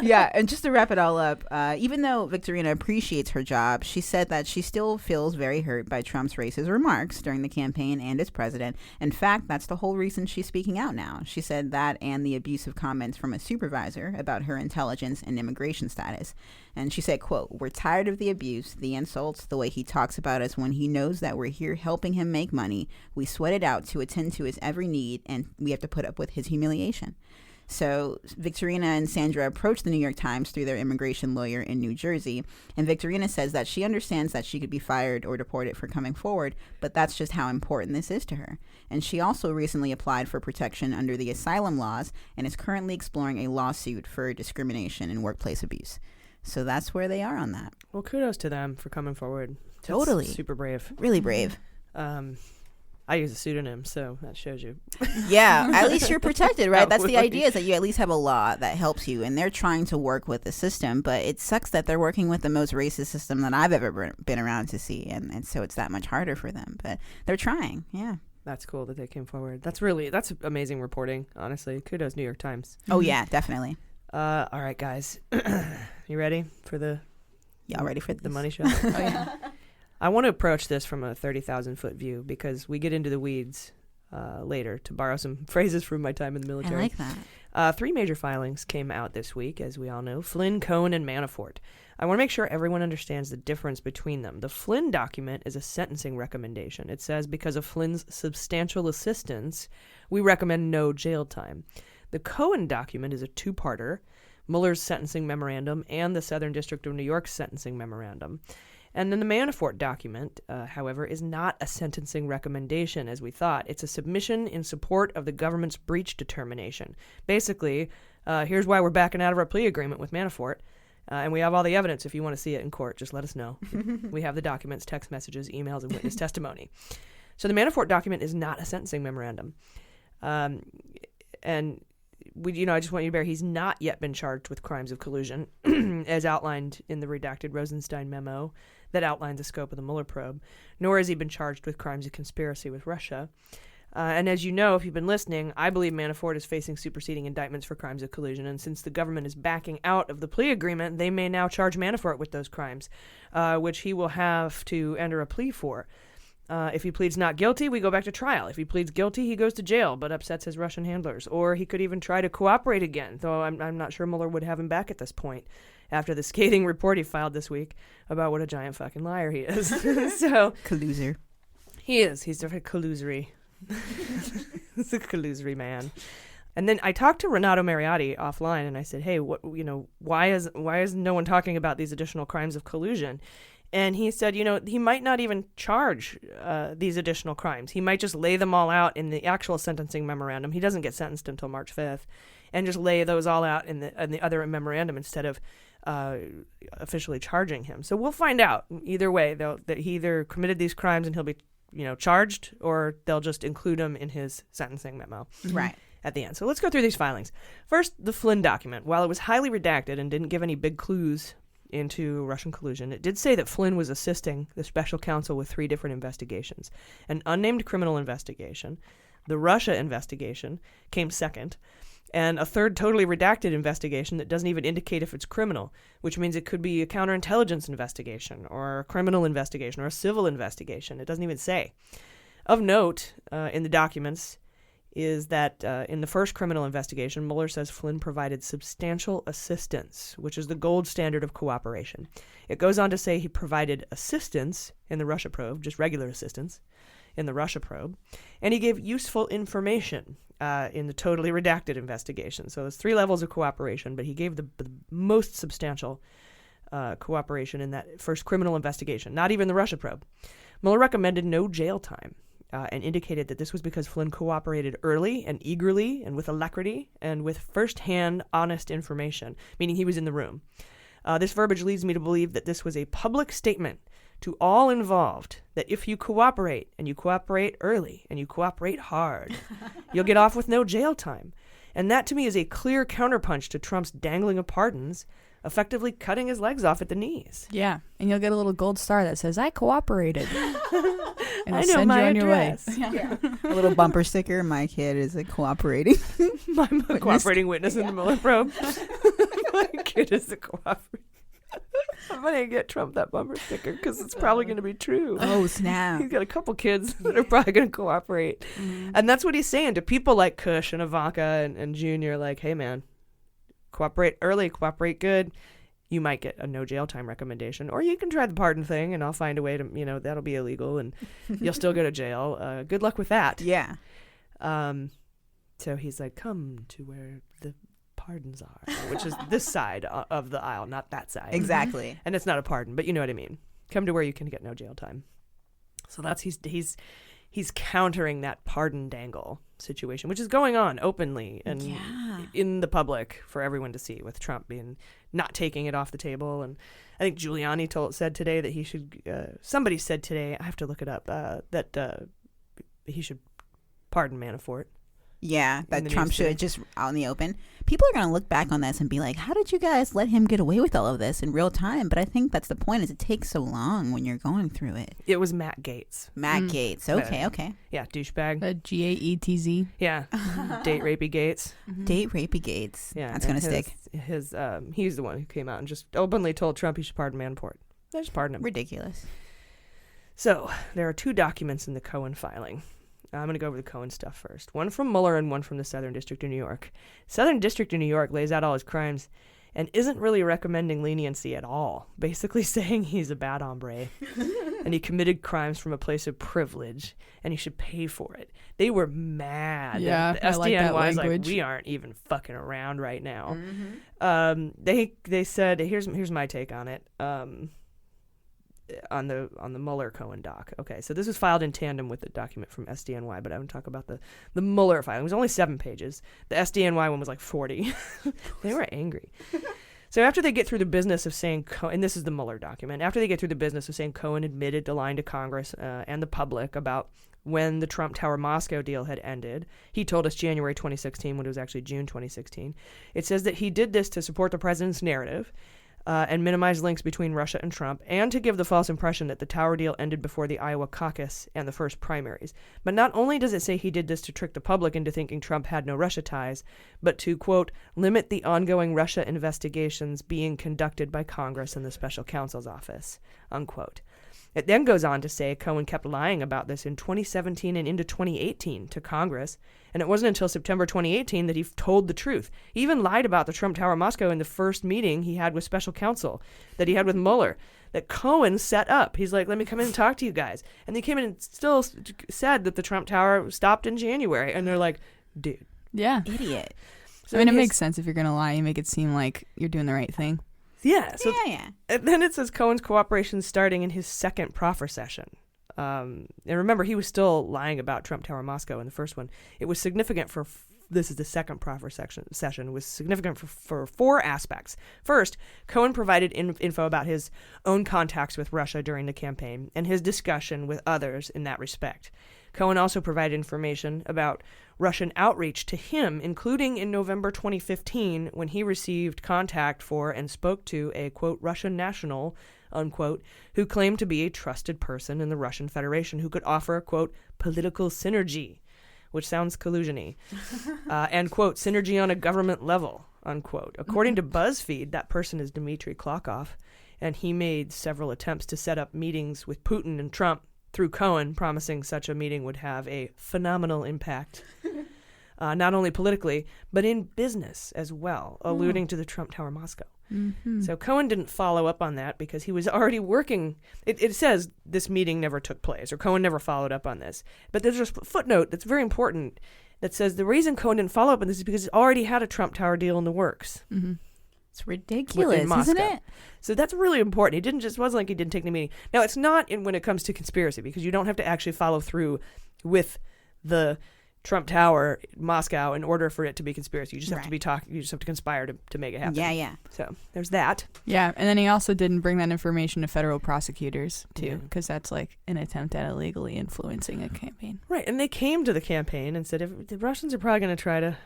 Yeah, and just to wrap it all up, even though Victorina appreciates her job, she said that she still feels very hurt by Trump's racist remarks during the campaign and as president. In fact, that's the whole reason she's speaking out now. She said that and the abusive comments from a supervisor about her intelligence and immigration status. And she said, quote, "We're tired of the abuse, the insults, the way he talks about us when he knows that we're here helping him make money. We sweat it out to attend to his every need, and we have to put up with his humiliation." So Victorina and Sandra approached the New York Times through their immigration lawyer in New Jersey. And Victorina says that she understands that she could be fired or deported for coming forward, but that's just how important this is to her. And she also recently applied for protection under the asylum laws and is currently exploring a lawsuit for discrimination and workplace abuse. So that's where they are on that. Well, kudos to them for coming forward. That's Totally. super brave. Really brave. I use a pseudonym, so that shows you. Yeah, at least you're protected, right? That's the Absolutely. idea, is that you at least have a law that helps you, and they're trying to work with the system, but it sucks that they're working with the most racist system that I've ever been around to see, and so it's that much harder for them, but they're trying, yeah. That's cool that they came forward. That's amazing reporting, honestly. Kudos, New York Times. Oh, yeah, definitely. All right, guys. You ready for Y'all ready for the money show? Oh, yeah. I want to approach this from a 30,000-foot view because we get into the weeds later, to borrow some phrases from my time in the military. I like that. Three major filings came out this week, as we all know: Flynn, Cohen, and Manafort. I want to make sure everyone understands the difference between them. The Flynn document is a sentencing recommendation. It says because of Flynn's substantial assistance, we recommend no jail time. The Cohen document is a two-parter: Mueller's sentencing memorandum and the Southern District of New York's sentencing memorandum. And then the Manafort document, however, is not a sentencing recommendation, as we thought. It's a submission in support of the government's breach determination. Basically, here's why we're backing out of our plea agreement with Manafort. And we have all the evidence. If you want to see it in court, just let us know. We have the documents, text messages, emails, and witness testimony. So the Manafort document is not a sentencing memorandum. And I just want you to bear, he's not yet been charged with crimes of collusion, as outlined in the redacted Rosenstein memo that outlined the scope of the Mueller probe, nor has he been charged with crimes of conspiracy with Russia. And as you know, if you've been listening, I believe Manafort is facing superseding indictments for crimes of collusion, and since the government is backing out of the plea agreement, they may now charge Manafort with those crimes, which he will have to enter a plea for. If he pleads not guilty, we go back to trial. If he pleads guilty, he goes to jail, but upsets his Russian handlers. Or he could even try to cooperate again, though I'm not sure Mueller would have him back at this point, after the scathing report he filed this week about what a giant fucking liar he is. So Colluser. He is. He's a collusory. He's a collusory man. And then I talked to Renato Mariotti offline, and I said, "Hey, why is no one talking about these additional crimes of collusion?" And he said, he might not even charge these additional crimes. He might just lay them all out in the actual sentencing memorandum. He doesn't get sentenced until March 5th, and just lay those all out in the other memorandum instead of officially charging him. So we'll find out. Either way, that he either committed these crimes and he'll be charged, or they'll just include him in his sentencing memo. Right. At the end. So let's go through these filings. First, the Flynn document. While it was highly redacted and didn't give any big clues into Russian collusion, it did say that Flynn was assisting the special counsel with 3 different investigations. An unnamed criminal investigation, the Russia investigation came second, and a third totally redacted investigation that doesn't even indicate if it's criminal, which means it could be a counterintelligence investigation or a criminal investigation or a civil investigation. It doesn't even say. Of note in the documents is that in the first criminal investigation, Mueller says Flynn provided substantial assistance, which is the gold standard of cooperation. It goes on to say he provided assistance in the Russia probe, just regular assistance in the Russia probe, and he gave useful information in the totally redacted investigation. So there's 3 levels of cooperation, but he gave the most substantial cooperation in that first criminal investigation, not even the Russia probe. Mueller recommended no jail time. And indicated that this was because Flynn cooperated early and eagerly and with alacrity and with first-hand honest information, meaning he was in the room. This verbiage leads me to believe that this was a public statement to all involved that if you cooperate, and you cooperate early, and you cooperate hard, you'll get off with no jail time. And that to me is a clear counterpunch to Trump's dangling of pardons, effectively cutting his legs off at the knees. Yeah, and you'll get a little gold star that says, "I cooperated." And I know my address. Yeah. A little bumper sticker. My kid is cooperating. I'm a cooperating witness in the Mueller probe. My kid is a cooperating. I'm going to get Trump that bumper sticker because it's probably going to be true. Oh, snap. He's got a couple kids that are probably going to cooperate. Mm-hmm. And that's what he's saying to people like Kush and Ivanka and Junior, like, hey, man, cooperate early, cooperate good. You might get a no jail time recommendation, or you can try the pardon thing, and I'll find a way to, that'll be illegal, and you'll still go to jail. Good luck with that. Yeah. So he's like, come to where the pardons are, which is this side of the aisle, not that side. Exactly. And it's not a pardon, but you know what I mean. Come to where you can get no jail time. So that's he's countering that pardon dangle situation, which is going on openly and in the public for everyone to see, with Trump not taking it off the table. And I think Giuliani said today that he should, somebody said today, I have to look it up, that he should pardon Manafort. Yeah, that Trump should just out in the open. People are going to look back on this and be like, how did you guys let him get away with all of this in real time? But I think that's the point, is it takes so long when you're going through it. It was Matt Gaetz. Matt Gaetz. Okay. Yeah, douchebag. Gaetz. Yeah. Date rapey Gaetz. Mm-hmm. Date rapey Gaetz. Yeah. That's going to stick. He's the one who came out and just openly told Trump he should pardon Manafort. They just pardoned him. Ridiculous. So there are 2 documents in the Cohen filing. I'm going to go over the Cohen stuff first. One from Mueller and one from the Southern District of New York. Southern District of New York lays out all his crimes and isn't really recommending leniency at all, basically saying he's a bad hombre and he committed crimes from a place of privilege and he should pay for it. They were mad. Yeah, the I like that SDNY is language. like, we aren't even fucking around right now. They said, here's my take on it. On the Mueller Cohen doc. Okay, so this was filed in tandem with the document from SDNY, but I would talk about the Mueller filing. It was only 7 pages. The SDNY one was like 40. They were angry. So after they get through the business of saying, and this is the Mueller document, after they get through the business of saying Cohen admitted to lying to Congress and the public about when the Trump Tower Moscow deal had ended, he told us January 2016 when it was actually June 2016. It says that he did this to support the president's narrative and minimize links between Russia and Trump, and to give the false impression that the Tower deal ended before the Iowa caucus and the first primaries. But not only does it say he did this to trick the public into thinking Trump had no Russia ties, but to, quote, limit the ongoing Russia investigations being conducted by Congress and the special counsel's office, unquote. It then goes on to say Cohen kept lying about this in 2017 and into 2018 to Congress, and it wasn't until September 2018 that he told the truth. He even lied about the Trump Tower Moscow in the first meeting he had with special counsel that he had with Mueller, that Cohen set up. He's like, let me come in and talk to you guys. And they came in and still said that the Trump Tower stopped in January, and they're like, dude. Yeah. Idiot. So I mean, it makes sense if you're going to lie. You make it seem like you're doing the right thing. Yeah. So Yeah. And then it says Cohen's cooperation starting in his second proffer session. And remember, he was still lying about Trump Tower Moscow in the first one. It was significant for, this is the second proffer session, was significant for 4 aspects. First, Cohen provided info about his own contacts with Russia during the campaign and his discussion with others in that respect. Cohen also provided information about Russian outreach to him, including in November 2015 when he received contact for and spoke to a, quote, Russian national, unquote, who claimed to be a trusted person in the Russian Federation who could offer, quote, political synergy, which sounds collusion-y, and, quote, synergy on a government level, unquote. According to BuzzFeed, that person is Dmitry Klokov, and he made several attempts to set up meetings with Putin and Trump through Cohen, promising such a meeting would have a phenomenal impact, not only politically, but in business as well, alluding to the Trump Tower Moscow. Mm-hmm. So Cohen didn't follow up on that because he was already working. It says this meeting never took place, or Cohen never followed up on this. But there's a footnote that's very important that says the reason Cohen didn't follow up on this is because he already had a Trump Tower deal in the works. Mm-hmm. It's ridiculous, isn't it? So that's really important. He didn't just, wasn't like he didn't take the meeting. Now, it's not when it comes to conspiracy, because you don't have to actually follow through with the Trump Tower Moscow in order for it to be conspiracy. You just have to be you just have to conspire to make it happen. Yeah. So there's that. Yeah, and then he also didn't bring that information to federal prosecutors too, because that's like an attempt at illegally influencing a campaign. Right, and they came to the campaign and said, if the Russians are probably going to try to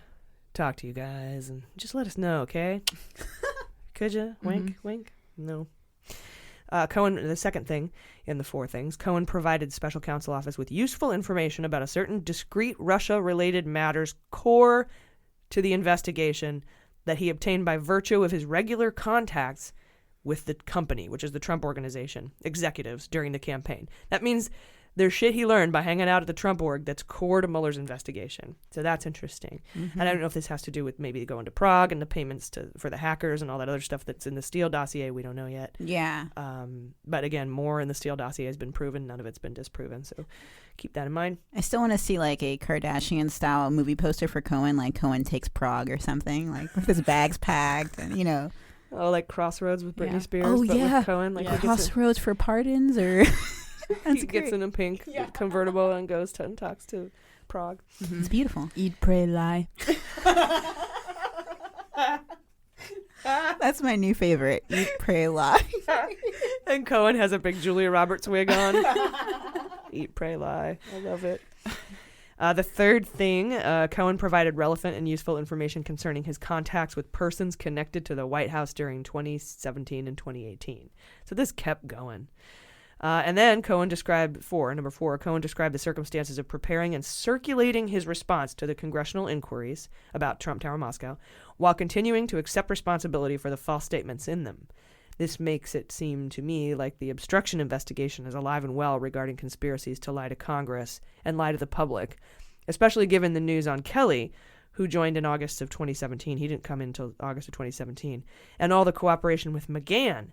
talk to you guys, and just let us know, okay? Could you? Wink, wink. No. Cohen, the second thing in the 4 things, Cohen provided special counsel office with useful information about a certain discrete Russia-related matters core to the investigation that he obtained by virtue of his regular contacts with the company, which is the Trump Organization, executives during the campaign. That means there's shit he learned by hanging out at the Trump org that's core to Mueller's investigation. So that's interesting. And I don't know if this has to do with maybe going to Prague and the payments for the hackers and all that other stuff that's in the Steele dossier. We don't know yet. Yeah. But again, more in the Steele dossier has been proven. None of it's been disproven. So keep that in mind. I still want to see like a Kardashian-style movie poster for Cohen, like Cohen Takes Prague or something, like with his bags packed and, you know. Oh, like Crossroads with Britney Spears, but with Cohen. Like Crossroads for pardons, or he gets in a pink convertible and goes and talks to Prague. It's beautiful. Eat, pray, lie. That's my new favorite. Eat, pray, lie. And Cohen has a big Julia Roberts wig on. Eat, pray, lie. I love it. The third thing, Cohen provided relevant and useful information concerning his contacts with persons connected to the White House during 2017 and 2018. So this kept going. And then Cohen described, number four, Cohen described the circumstances of preparing and circulating his response to the congressional inquiries about Trump Tower Moscow while continuing to accept responsibility for the false statements in them. This makes it seem to me like the obstruction investigation is alive and well regarding conspiracies to lie to Congress and lie to the public, especially given the news on Kelly, who joined in August of 2017. He didn't come in until August of 2017. And all the cooperation with McGahn.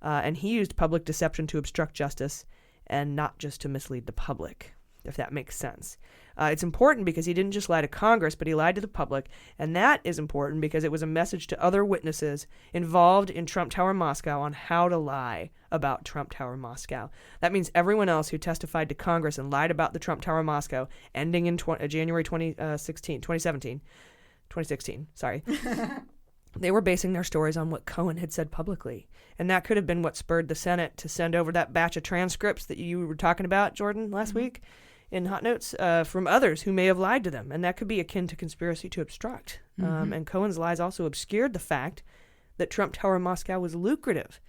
And he used public deception to obstruct justice and not just to mislead the public, if that makes sense. It's important because he didn't just lie to Congress, but he lied to the public. And that is important because it was a message to other witnesses involved in Trump Tower Moscow on how to lie about Trump Tower Moscow. That means everyone else who testified to Congress and lied about the Trump Tower Moscow ending in January 2016, they were basing their stories on what Cohen had said publicly. And that could have been what spurred the Senate to send over that batch of transcripts that you were talking about, Jordan, last week in Hot Notes, from others who may have lied to them. And that could be akin to conspiracy to obstruct. And Cohen's lies also obscured the fact that Trump Tower Moscow was lucrative.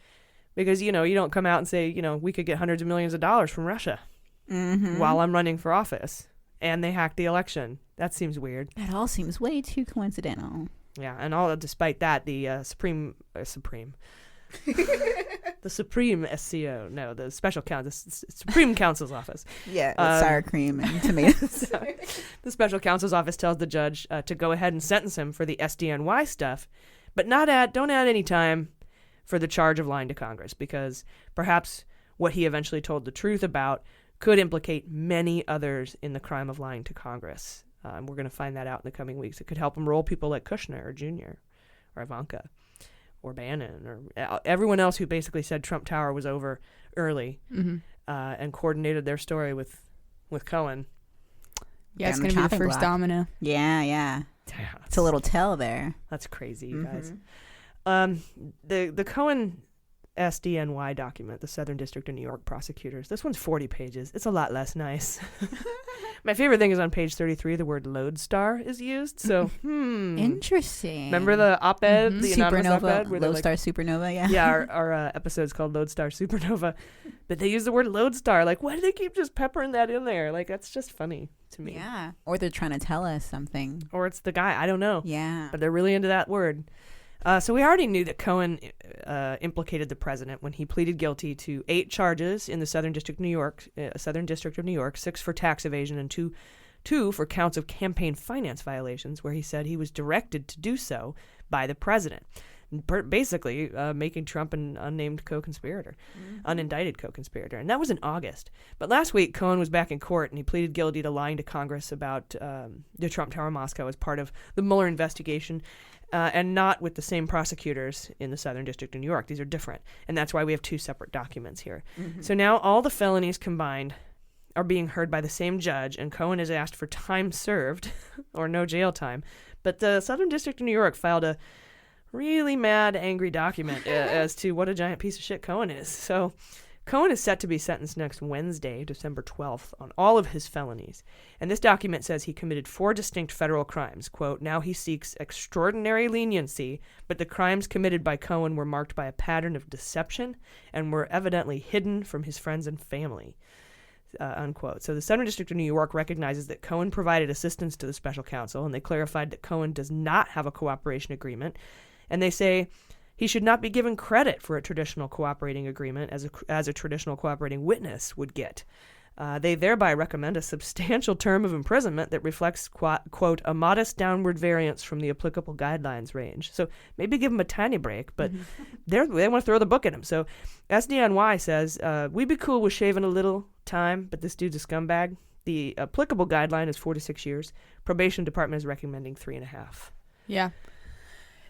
Because, you don't come out and say, we could get hundreds of millions of dollars from Russia while I'm running for office. And they hacked the election. That seems weird. That all seems way too coincidental. Yeah, and all despite that, the Supreme Counsel's office. Yeah, with sour cream and tomatoes. The special counsel's office tells the judge to go ahead and sentence him for the SDNY stuff, but don't add any time for the charge of lying to Congress, because perhaps what he eventually told the truth about could implicate many others in the crime of lying to Congress. We're going to find that out in the coming weeks. It could help him roll people like Kushner or Jr. or Ivanka or Bannon or everyone else who basically said Trump Tower was over early and coordinated their story with Cohen. Yeah, it's going to be the first domino. Yeah. It's a little tell there. That's crazy, you guys. The Cohen SDNY document, the Southern District of New York prosecutors. This one's 40 pages. It's a lot less nice. My favorite thing is on page 33, the word lodestar is used. So, Interesting. Remember the op-ed, the anonymous op-ed? Lodestar Supernova, yeah. Yeah, our episode's called Lodestar Supernova. But they use the word lodestar. Like, why do they keep just peppering that in there? Like, that's just funny to me. Yeah. Or they're trying to tell us something. Or it's the guy. I don't know. Yeah. But they're really into that word. So we already knew that Cohen implicated the president when he pleaded guilty to 8 charges in the Southern District of New York, 6 for tax evasion and two for counts of campaign finance violations, where he said he was directed to do so by the president, basically making Trump an unnamed co-conspirator, unindicted co-conspirator. And that was in August. But last week, Cohen was back in court, and he pleaded guilty to lying to Congress about the Trump Tower Moscow as part of the Mueller investigation. And not with the same prosecutors in the Southern District of New York. These are different. And that's why we have 2 separate documents here. So now all the felonies combined are being heard by the same judge, and Cohen has asked for time served or no jail time. But the Southern District of New York filed a really mad, angry document as to what a giant piece of shit Cohen is. So Cohen is set to be sentenced next Wednesday, December 12th, on all of his felonies. And this document says he committed 4 distinct federal crimes. Quote, now he seeks extraordinary leniency, but the crimes committed by Cohen were marked by a pattern of deception and were evidently hidden from his friends and family. Unquote. So the Southern District of New York recognizes that Cohen provided assistance to the special counsel, and they clarified that Cohen does not have a cooperation agreement. And they say he should not be given credit for a traditional cooperating agreement as a traditional cooperating witness would get. They thereby recommend a substantial term of imprisonment that reflects, quote, a modest downward variance from the applicable guidelines range. So maybe give him a tiny break, but they want to throw the book at him. So SDNY says, we'd be cool with shaving a little time, but this dude's a scumbag. The applicable guideline is 4 to 6 years. Probation department is recommending 3.5. Yeah.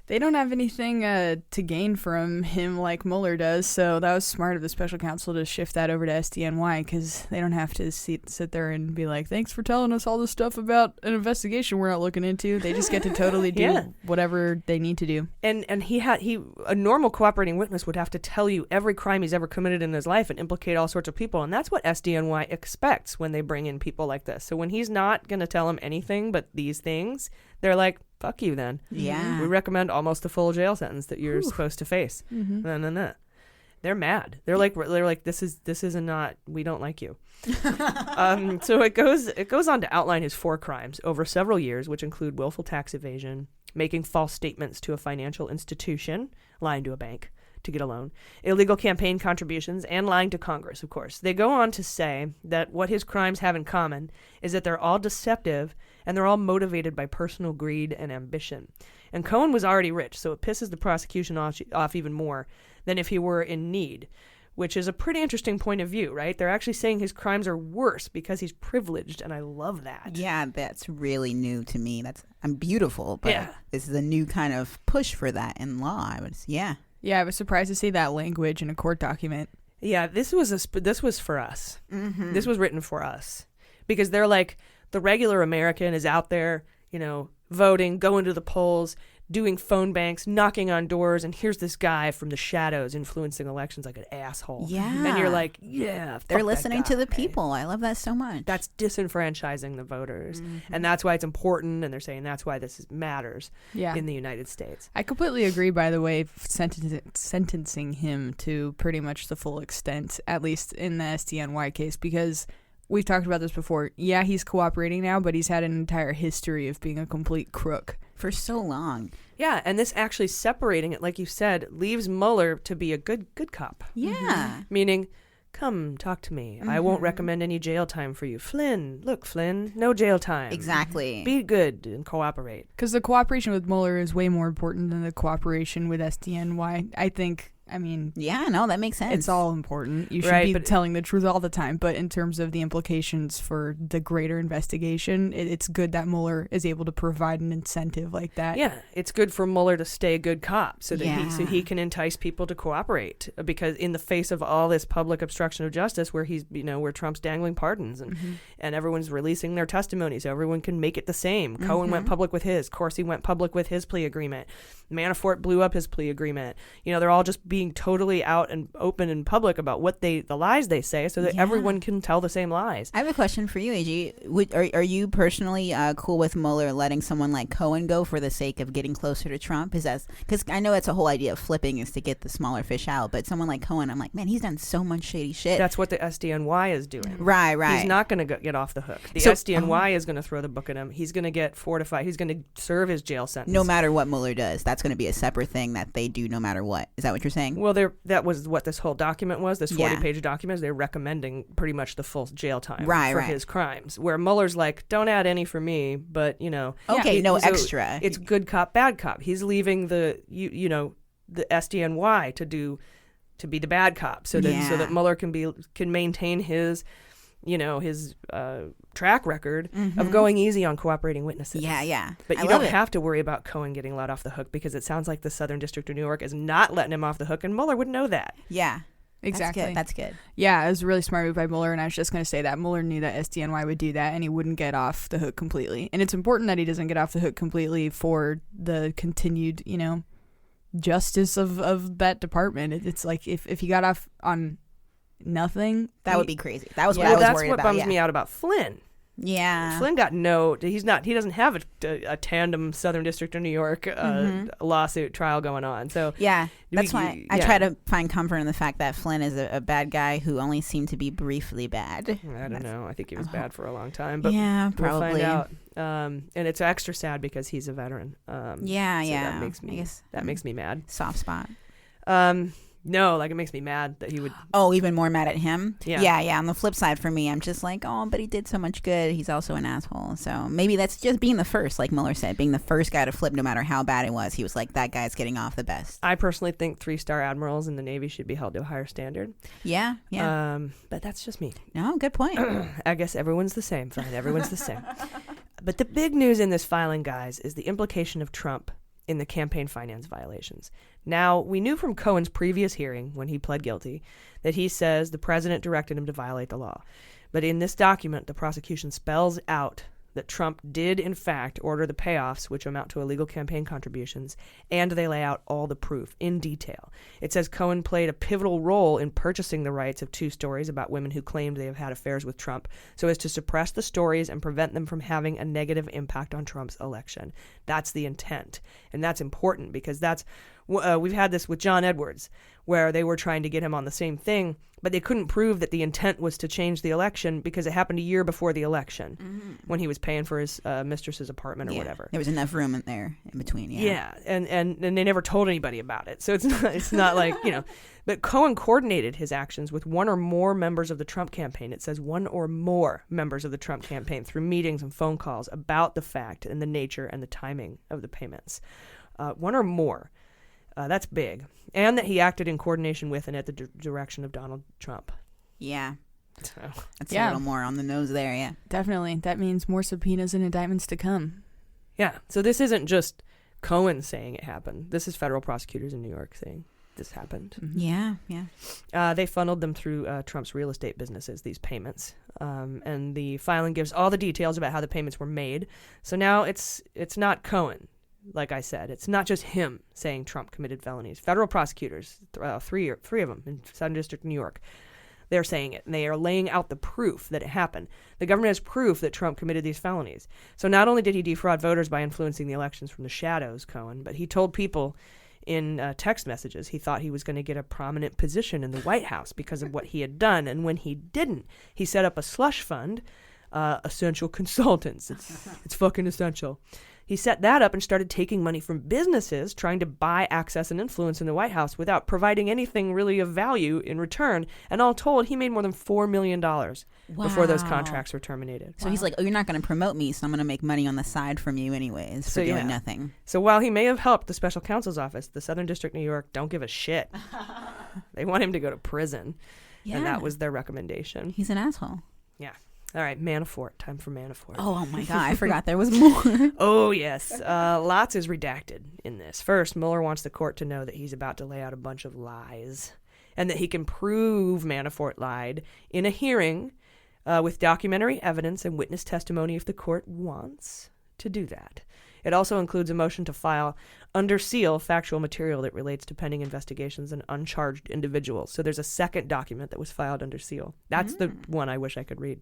They don't have anything to gain from him like Mueller does, so that was smart of the special counsel to shift that over to SDNY, because they don't have to sit there and be like, thanks for telling us all this stuff about an investigation we're not looking into. They just get to totally do whatever they need to do. And a normal cooperating witness would have to tell you every crime he's ever committed in his life and implicate all sorts of people, and that's what SDNY expects when they bring in people like this. So when he's not going to tell them anything but these things, they're like, fuck you then. Yeah. We recommend almost a full jail sentence that you're supposed to face. No. They're mad. They're like this is not, we don't like you. So it goes on to outline his 4 crimes over several years, which include willful tax evasion, making false statements to a financial institution, lying to a bank, to get a loan, illegal campaign contributions, and lying to Congress, of course. They go on to say that what his crimes have in common is that they're all deceptive and they're all motivated by personal greed and ambition. And Cohen was already rich, so it pisses the prosecution off even more than if he were in need, which is a pretty interesting point of view, right? They're actually saying his crimes are worse because he's privileged, and I love that. Yeah, that's really new to me. I'm beautiful, but this is a new kind of push for that in law. Yeah, I was surprised to see that language in a court document. Yeah, this was for us. Mm-hmm. This was written for us because they're like, the regular American is out there, voting, going to the polls, doing phone banks, knocking on doors, and here's this guy from the shadows influencing elections like an asshole. Yeah. And you're like, yeah, they're listening to the people. I love that so much. That's disenfranchising the voters. Mm-hmm. And that's why it's important, and they're saying that's why this matters in the United States. I completely agree, by the way, sentencing him to pretty much the full extent, at least in the SDNY case, because we've talked about this before. Yeah, he's cooperating now, but he's had an entire history of being a complete crook. For so long. Yeah, and this actually separating it, like you said, leaves Mueller to be a good cop. Yeah. Mm-hmm. Meaning, come, talk to me. Mm-hmm. I won't recommend any jail time for you. Flynn, no jail time. Exactly. Be good and cooperate. Because the cooperation with Mueller is way more important than the cooperation with SDNY, I think. Yeah, no, that makes sense. It's all important. You should be telling the truth all the time. But in terms of the implications for the greater investigation, it's good that Mueller is able to provide an incentive like that. Yeah, it's good for Mueller to stay a good cop so that he can entice people to cooperate. Because in the face of all this public obstruction of justice, where where Trump's dangling pardons and everyone's releasing their testimony, so everyone can make it the same. Cohen went public with his. Corsi went public with his plea agreement. Manafort blew up his plea agreement. They're all just being totally out and open in public about the lies they say, so that everyone can tell the same lies. I have a question for you, AG. Are you personally cool with Mueller letting someone like Cohen go for the sake of getting closer to Trump? Because I know it's a whole idea of flipping is to get the smaller fish out, but someone like Cohen, I'm like, man, he's done so much shady shit. That's what the SDNY is doing. Right. He's not going to get off the hook. The SDNY is going to throw the book at him. He's going to get 4 to 5. He's going to serve his jail sentence. No matter what Mueller does, that's going to be a separate thing that they do no matter what. Is that what you're saying? Well, that was what this whole document was. This 40-page document. They're recommending pretty much the full jail time for his crimes. Where Mueller's like, don't add any for me, but okay, no extra. It's good cop, bad cop. He's leaving the the SDNY to be the bad cop, so that Mueller can maintain his track record of going easy on cooperating witnesses. Yeah. But you don't have to worry about Cohen getting let off the hook, because it sounds like the Southern District of New York is not letting him off the hook, and Mueller would know that. Yeah. Exactly. That's good. Yeah, it was a really smart move by Mueller, and I was just going to say that Mueller knew that SDNY would do that, and he wouldn't get off the hook completely. And it's important that he doesn't get off the hook completely for the continued, justice of that department. It's like if he got off on nothing, that would be crazy. That was what I was worried about. That's what bums me out about Flynn. Yeah, Flynn got he doesn't have a tandem Southern District of New York lawsuit trial going on. So yeah, that's why I try to find comfort in the fact that Flynn is a bad guy who only seemed to be briefly bad. I don't know. I think he was bad for a long time, but probably. We'll find out. And it's extra sad because he's a veteran. So that makes me mad. Soft spot. No, it makes me mad that he would. Oh, even more mad at him? Yeah. On the flip side for me, I'm just like, oh, but he did so much good. He's also an asshole. So maybe that's just being the first, like Mueller said, being the first guy to flip no matter how bad it was. He was like, that guy's getting off the best. I personally think 3-star admirals in the Navy should be held to a higher standard. Yeah. But that's just me. No, good point. I guess everyone's the same. Fine, everyone's the same. But the big news in this filing, guys, is the implication of Trump in the campaign finance violations. Now, we knew from Cohen's previous hearing, when he pled guilty, that he says the president directed him to violate the law. But in this document, the prosecution spells out that Trump did, in fact, order the payoffs, which amount to illegal campaign contributions, and they lay out all the proof in detail. It says Cohen played a pivotal role in purchasing the rights of 2 stories about women who claimed they have had affairs with Trump, so as to suppress the stories and prevent them from having a negative impact on Trump's election. That's the intent. And that's important, because that's We've had this with John Edwards, where they were trying to get him on the same thing, but they couldn't prove that the intent was to change the election because it happened a year before the election when he was paying for his mistress's apartment or whatever. There was enough room in there in between. Yeah, and they never told anybody about it. So it's not like, but Cohen coordinated his actions with one or more members of the Trump campaign. It says one or more members of the Trump campaign through meetings and phone calls about the fact and the nature and the timing of the payments. One or more. That's big. And that he acted in coordination with and at the direction of Donald Trump. Yeah. So. That's a little more on the nose there, yeah. Definitely. That means more subpoenas and indictments to come. Yeah. So this isn't just Cohen saying it happened. This is federal prosecutors in New York saying this happened. Yeah, yeah. They funneled them through Trump's real estate businesses, these payments. And the filing gives all the details about how the payments were made. So now it's not Cohen. Like I said, it's not just him saying Trump committed felonies. Federal prosecutors, three of them in Southern District, New York, they're saying it. And they are laying out the proof that it happened. The government has proof that Trump committed these felonies. So not only did he defraud voters by influencing the elections from the shadows, Cohen, but he told people in text messages he thought he was going to get a prominent position in the White House because of what he had done. And when he didn't, he set up a slush fund, Essential Consultants. It's fucking essential. He set that up and started taking money from businesses trying to buy access and influence in the White House without providing anything really of value in return. And all told, he made more than $4 million before those contracts were terminated. So he's like, oh, you're not going to promote me, so I'm going to make money on the side from you anyways for doing nothing. So while he may have helped the special counsel's office, the Southern District, New York, don't give a shit. They want him to go to prison. Yeah. And that was their recommendation. He's an asshole. Yeah. All right, Manafort. Time for Manafort. Oh my God, I forgot there was more. Oh, yes. Lots is redacted in this. First, Mueller wants the court to know that he's about to lay out a bunch of lies and that he can prove Manafort lied in a hearing with documentary evidence and witness testimony if the court wants to do that. It also includes a motion to file under seal factual material that relates to pending investigations and uncharged individuals. So there's a second document that was filed under seal. That's the one I wish I could read.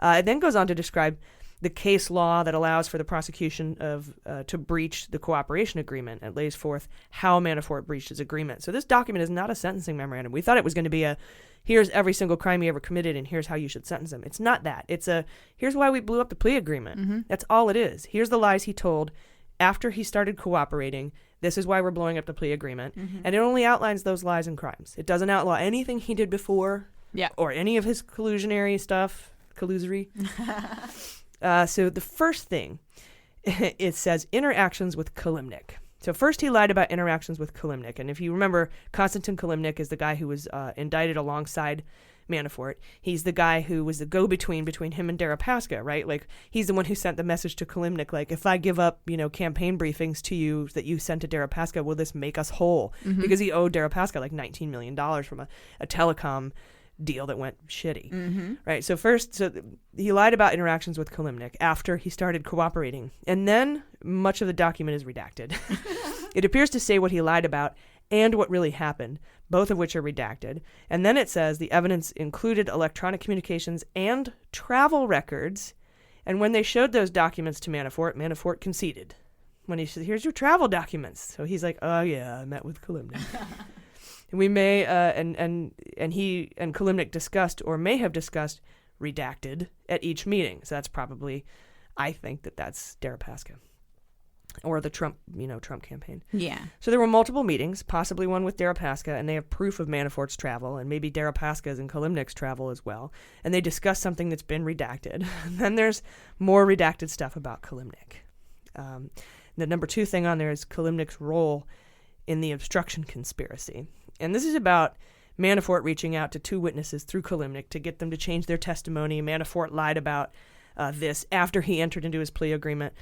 It then goes on to describe the case law that allows for the prosecution of to breach the cooperation agreement. It lays forth how Manafort breached his agreement. So this document is not a sentencing memorandum. We thought it was going to be here's every single crime he ever committed and here's how you should sentence him. It's not that. It's here's why we blew up the plea agreement. Mm-hmm. That's all it is. Here's the lies he told after he started cooperating. This is why we're blowing up the plea agreement. Mm-hmm. And it only outlines those lies and crimes. It doesn't outlaw anything he did before or any of his collusionary stuff. Collusory. So the first thing, it says interactions with Kalimnik. So first he lied about interactions with Kalimnik. And if you remember, Konstantin Kalimnik is the guy who was indicted alongside Manafort. He's the guy who was the go-between between him and Deripaska, right? Like, he's the one who sent the message to Kalimnik, like, if I give up, campaign briefings to you that you sent to Deripaska, will this make us whole? Mm-hmm. Because he owed Deripaska like $19 million from a telecom deal that went shitty, right? So first, he lied about interactions with Kalimnik after he started cooperating, and then much of the document is redacted. It appears to say what he lied about and what really happened, both of which are redacted. And then it says the evidence included electronic communications and travel records, and when they showed those documents to Manafort conceded. When he said, "Here's your travel documents," so he's like, "Oh yeah, I met with Kalimnik." We may, and he and Kalimnik discussed or may have discussed redacted at each meeting. So that's probably, I think that's Deripaska or the Trump campaign. Yeah. So there were multiple meetings, possibly one with Deripaska, and they have proof of Manafort's travel and maybe Deripaska's and Kalimnik's travel as well. And they discuss something that's been redacted. Then there's more redacted stuff about Kalimnik. The number 2 thing on there is Kalimnik's role in the obstruction conspiracy. And this is about Manafort reaching out to 2 witnesses through Kalimnik to get them to change their testimony. Manafort lied about this after he entered into his plea agreement.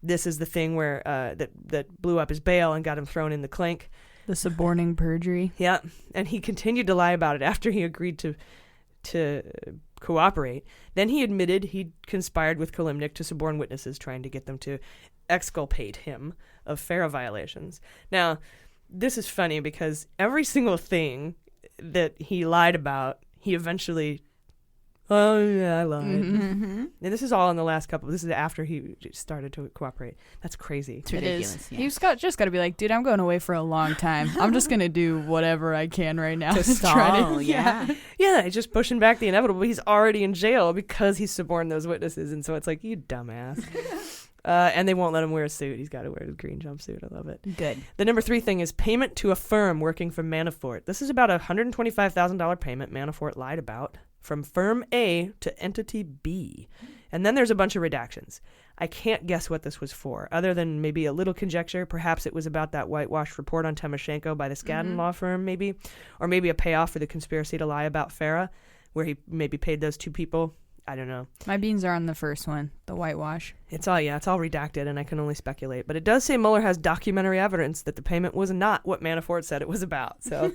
This is the thing where that blew up his bail and got him thrown in the clink. The suborning perjury. Yeah, and he continued to lie about it after he agreed to cooperate. Then he admitted he conspired with Kalimnik to suborn witnesses, trying to get them to exculpate him of FARA violations. Now, this is funny because every single thing that he lied about, he eventually Oh, yeah, I love it. Mm-hmm. And this is all in the last couple. This is after he started to cooperate. That's crazy. It's ridiculous. It is. Yeah. He's just got to be like, dude, I'm going away for a long time. I'm just going to do whatever I can right now. To stall, yeah. Yeah, he's just pushing back the inevitable. He's already in jail because he suborned those witnesses. And so it's like, you dumbass. And they won't let him wear a suit. He's got to wear his green jumpsuit. I love it. Good. The number 3 thing is payment to a firm working for Manafort. This is about a $125,000 payment Manafort lied about from firm A to entity B. And then there's a bunch of redactions. I can't guess what this was for, other than maybe a little conjecture. Perhaps it was about that whitewashed report on Timoshenko by the Skadden law firm, maybe. Or maybe a payoff for the conspiracy to lie about Farah, where he maybe paid those 2 people. I don't know. My beans are on the first one, the whitewash. It's all redacted, and I can only speculate. But it does say Mueller has documentary evidence that the payment was not what Manafort said it was about. So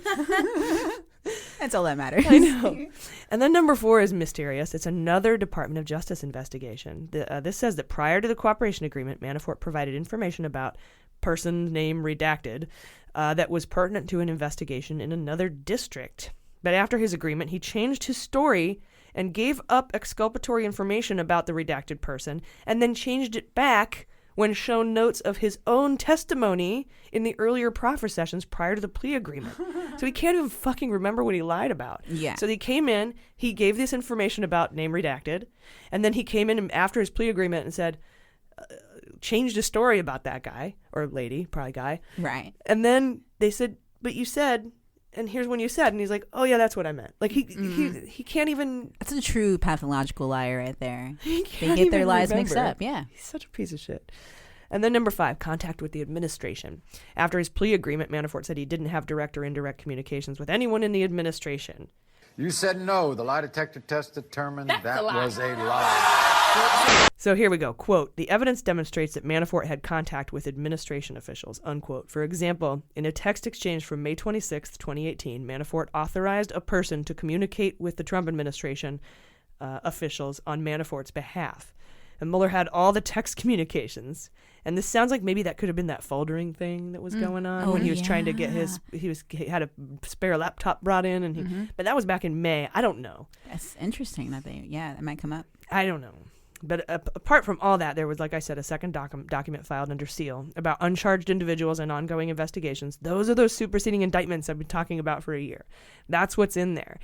That's all that matters. I know. And then number 4 is mysterious. It's another Department of Justice investigation. This says that prior to the cooperation agreement, Manafort provided information about person name redacted that was pertinent to an investigation in another district. But after his agreement, he changed his story and gave up exculpatory information about the redacted person, and then changed it back when shown notes of his own testimony in the earlier proffer sessions prior to the plea agreement. So he can't even fucking remember what he lied about. Yeah. So he came in, he gave this information about name redacted, and then he came in after his plea agreement and said, changed his story about that guy, or lady, probably guy. Right. And then they said, but you said... and here's when you said, and he's like, oh yeah, that's what I meant. Like he can't even. That's a true pathological liar right there. They get their lies mixed up. Yeah, he's such a piece of shit. And then number 5, contact with the administration. After his plea agreement, Manafort said he didn't have direct or indirect communications with anyone in the administration. You said no. The lie detector test determined that was a lie. So here we go. Quote, the evidence demonstrates that Manafort had contact with administration officials, unquote. For example, in a text exchange from May 26, 2018, Manafort authorized a person to communicate with the Trump administration officials on Manafort's behalf. And Mueller had all the text communications. And this sounds like maybe that could have been that foldering thing that was going on when he was trying to get he had a spare laptop brought in. And but that was back in May. I don't know. That's interesting that that might come up. I don't know. But apart from all that, there was, like I said, a second document filed under seal about uncharged individuals and ongoing investigations. Those are those superseding indictments I've been talking about for a year. That's what's in there.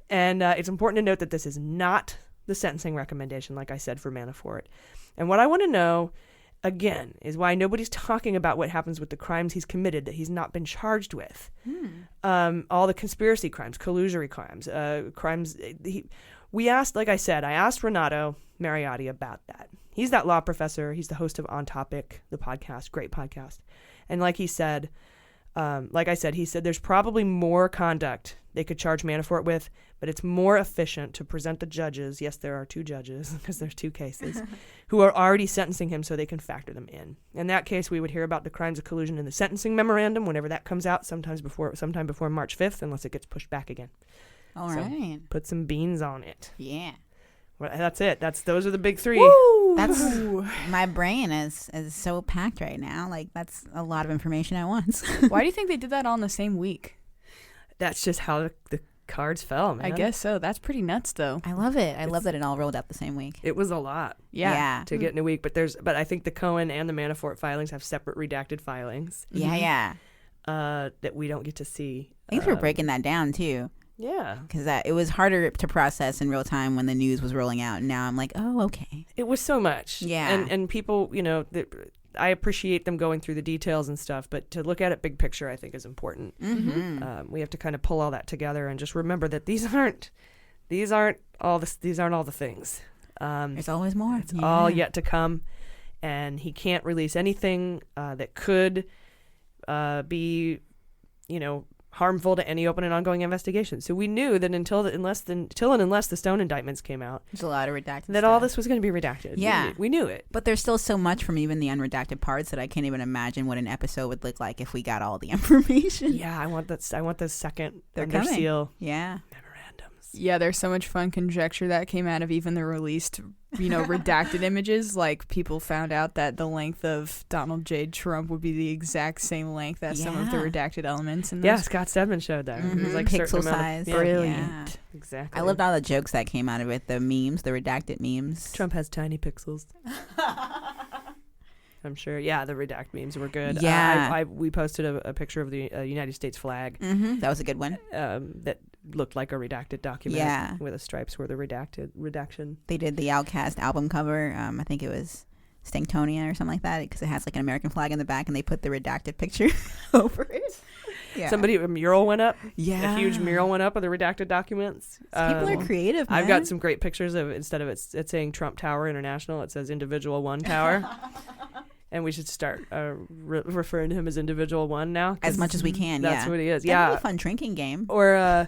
And it's important to note that this is not the sentencing recommendation, like I said, for Manafort. And what I want to know, again, is why nobody's talking about what happens with the crimes he's committed that he's not been charged with. All the conspiracy crimes, collusory crimes, crimes... We asked, like I said, I asked Renato Mariotti about that. He's that law professor. He's the host of On Topic, the podcast, great podcast. And like I said, he said there's probably more conduct they could charge Manafort with, but it's more efficient to present the judges, yes, there are 2 judges because there's 2 cases, who are already sentencing him so they can factor them in. In that case, we would hear about the crimes of collusion in the sentencing memorandum whenever that comes out, sometime before March 5th, unless it gets pushed back again. All right. Put some beans on it. Yeah. Well, that's it. Those are the big 3. Woo! That's my brain is so packed right now. Like that's a lot of information at once. Why do you think they did that all in the same week? That's just how the cards fell, man. I guess so. That's pretty nuts, though. I love it. I love that it all rolled out the same week. It was a lot. Yeah. To get in a week, but I think the Cohen and the Manafort filings have separate redacted filings. Yeah. That we don't get to see. Thanks for breaking that down too. Yeah. Because it was harder to process in real time when the news was rolling out. And now I'm like, oh, okay. It was so much. Yeah. And people, I appreciate them going through the details and stuff, but to look at it big picture, I think is important. We have to kind of pull all that together and just remember that these aren't all the things. There's always more. It's all yet to come, and he can't release anything that could be, harmful to any open and ongoing investigation. So we knew that until and unless the Stone indictments came out, there's a lot of redacted that stuff. all this was going to be redacted. Yeah. We knew it. But there's still so much from even the unredacted parts that I can't even imagine what an episode would look like if we got all the information. Yeah, I want the second They're under coming. seal. Yeah. Memorandums. Yeah, there's so much fun conjecture that came out of even the released, redacted images. Like, people found out that the length of Donald J. Trump would be the exact same length as some of the redacted elements in this. Yeah, Scott Stedman showed that. It was like pixel size. Brilliant. Yeah. Exactly. I loved all the jokes that came out of it. The memes, the redacted memes. Trump has tiny pixels. I'm sure. Yeah, the redact memes were good. Yeah. We posted a picture of the United States flag. That was a good one. That looked like a redacted document. Yeah. Where the stripes were the redaction. They did the Outcast album cover. I think it was Stankonia or something like that, because it has like an American flag in the back, and they put the redacted picture over it. Yeah. A mural went up. Yeah. A huge mural went up of the redacted documents. People are creative, man. I've got some great pictures of, instead of it saying Trump Tower International, it says Individual One Tower. And we should start referring to him as Individual One now. As much as we can, That's what he is. Yeah. A fun drinking game. Or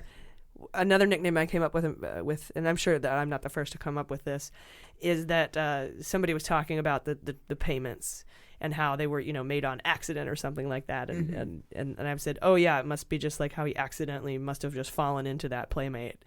another nickname I came up with, and I'm sure that I'm not the first to come up with this, is that somebody was talking about the payments and how they were, made on accident or something like that. And I've said, oh, yeah, it must be just like how he accidentally must have just fallen into that Playmate.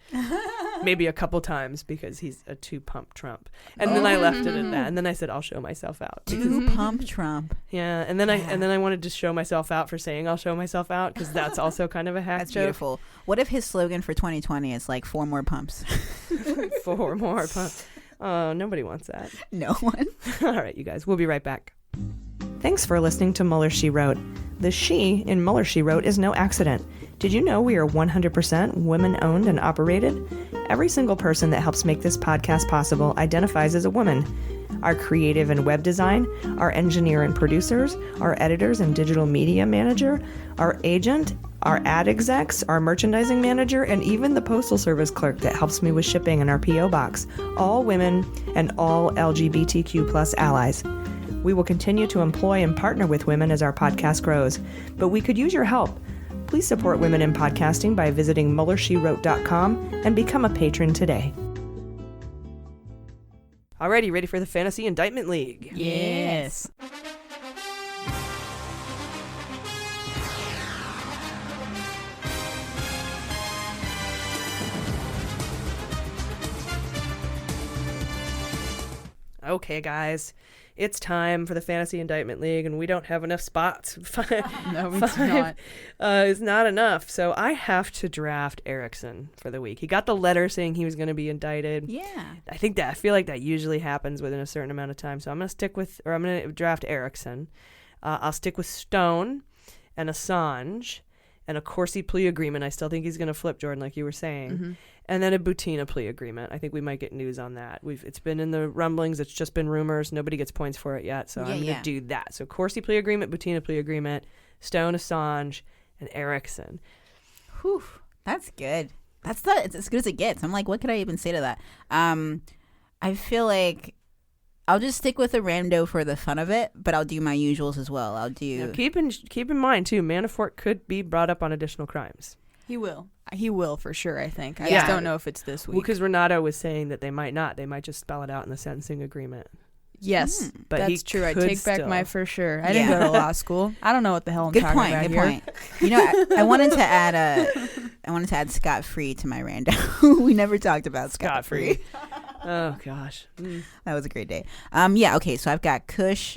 Maybe a couple times because he's a two-pump Trump. And then I left it at that. And then I said, I'll show myself out. Two-pump Trump. Yeah. And then I wanted to show myself out for saying I'll show myself out, because that's also kind of a hack That's joke. beautiful. What if his slogan for 2020 is like 4 more pumps? 4 more pumps. Oh, nobody wants that. No one. All right, you guys. We'll be right back. Thanks for listening to Mueller, She Wrote. The she in Mueller, She Wrote is no accident. Did you know we are 100% women-owned and operated? Every single person that helps make this podcast possible identifies as a woman. Our creative and web design, our engineer and producers, our editors and digital media manager, our agent, our ad execs, our merchandising manager, and even the postal service clerk that helps me with shipping in our P.O. box. All women and all LGBTQ plus allies. We will continue to employ and partner with women as our podcast grows, but we could use your help. Please support women in podcasting by visiting MuellerSheWrote.com and become a patron today. Alrighty, ready for the Fantasy Indictment League? Yes. Okay, guys. It's time for the Fantasy Indictment League, and we don't have enough spots. No, we do not. It's not enough, so I have to draft Erickson for the week. He got the letter saying he was going to be indicted. Yeah. I feel like that usually happens within a certain amount of time, so I'm going to draft Erickson. I'll stick with Stone and Assange and a Corsi plea agreement. I still think he's going to flip, Jordan, like you were saying. Mm-hmm. And then a Butina plea agreement. I think we might get news on that. It's been in the rumblings. It's just been rumors. Nobody gets points for it yet. So I'm going to do that. So Corsi plea agreement, Butina plea agreement, Stone, Assange, and Erickson. Whew. That's good. It's as good as it gets. I'm like, what could I even say to that? I feel like I'll just stick with a rando for the fun of it, but I'll do my usuals as well. I'll do. Now, keep in mind, too, Manafort could be brought up on additional crimes. He will. He will for sure, I think. I just don't know if it's this week. Well, because Renato was saying that they might not. They might just spell it out in the sentencing agreement. Yes, but that's true. I take back my for sure. I didn't go to law school. I don't know what the hell I'm talking about here. Good point. You know, I wanted to add Scott Free to my rando. We never talked about Scott Free. Oh gosh, that was a great day. Yeah. Okay. So I've got Kush,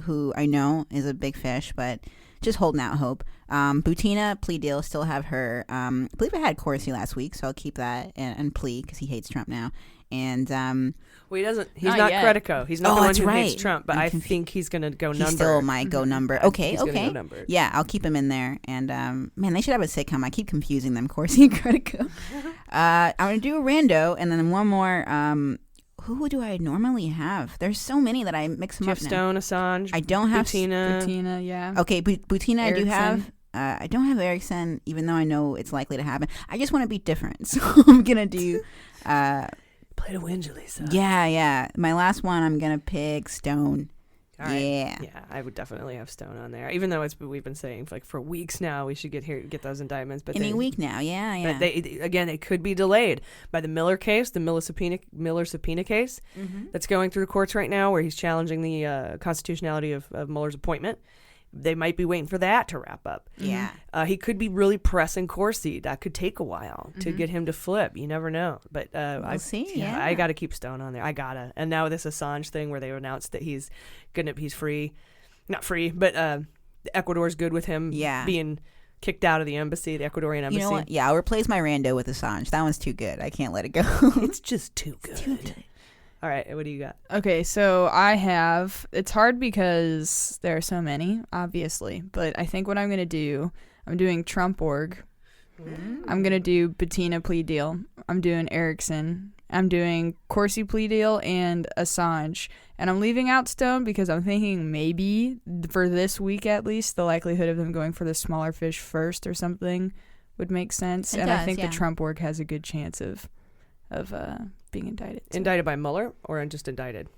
who I know is a big fish, but just holding out hope. Butina, plea deal, still have her. I believe I had Corsi last week, so I'll keep that and plea because he hates Trump now. And well, he doesn't. He's not Credico. He's not the one who hates Trump, but I think he's gonna go number. He still might go number. Okay. Go number. Yeah, I'll keep him in there. And man, they should have a sitcom. I keep confusing them, Corsi and Credico. I'm gonna do a rando, and then one more. Who do I normally have? There's so many that I mix them up now. Stone, Assange. I don't have Butina, yeah. Okay, Butina Erickson. I do have. I don't have Erickson, even though I know it's likely to happen. I just want to be different, so I'm gonna do. Play to win, Jaleesa. Yeah. My last one, I'm gonna pick Stone. All right. Yeah, I would definitely have Stone on there, even though we've been saying for weeks now we should get those indictments. But any week now, yeah. But they could be delayed by the Miller case, the Miller subpoena case that's going through the courts right now, where he's challenging the constitutionality of Mueller's appointment. they might be waiting for that to wrap up. Yeah. He could be really pressing Corsi. That could take a while to get him to flip. You never know. But We'll see. Yeah. I got to keep Stone on there. I gotta. And now this Assange thing where they announced that he's free, not free, but Ecuador's good with him being kicked out of the embassy, the Ecuadorian embassy. You know what? Yeah, I'll replace my rando with Assange. That one's too good. I can't let it go. It's just too good. All right, what do you got? Okay, so it's hard because there are so many, obviously, but I think what I'm going to do, I'm doing Trump org. I'm going to do Butina plea deal. I'm doing Erickson. I'm doing Corsi plea deal and Assange. And I'm leaving out Stone because I'm thinking maybe for this week at least, the likelihood of them going for the smaller fish first or something would make sense. I think the Trump org has a good chance of being indicted. So. Indicted by Mueller or just indicted?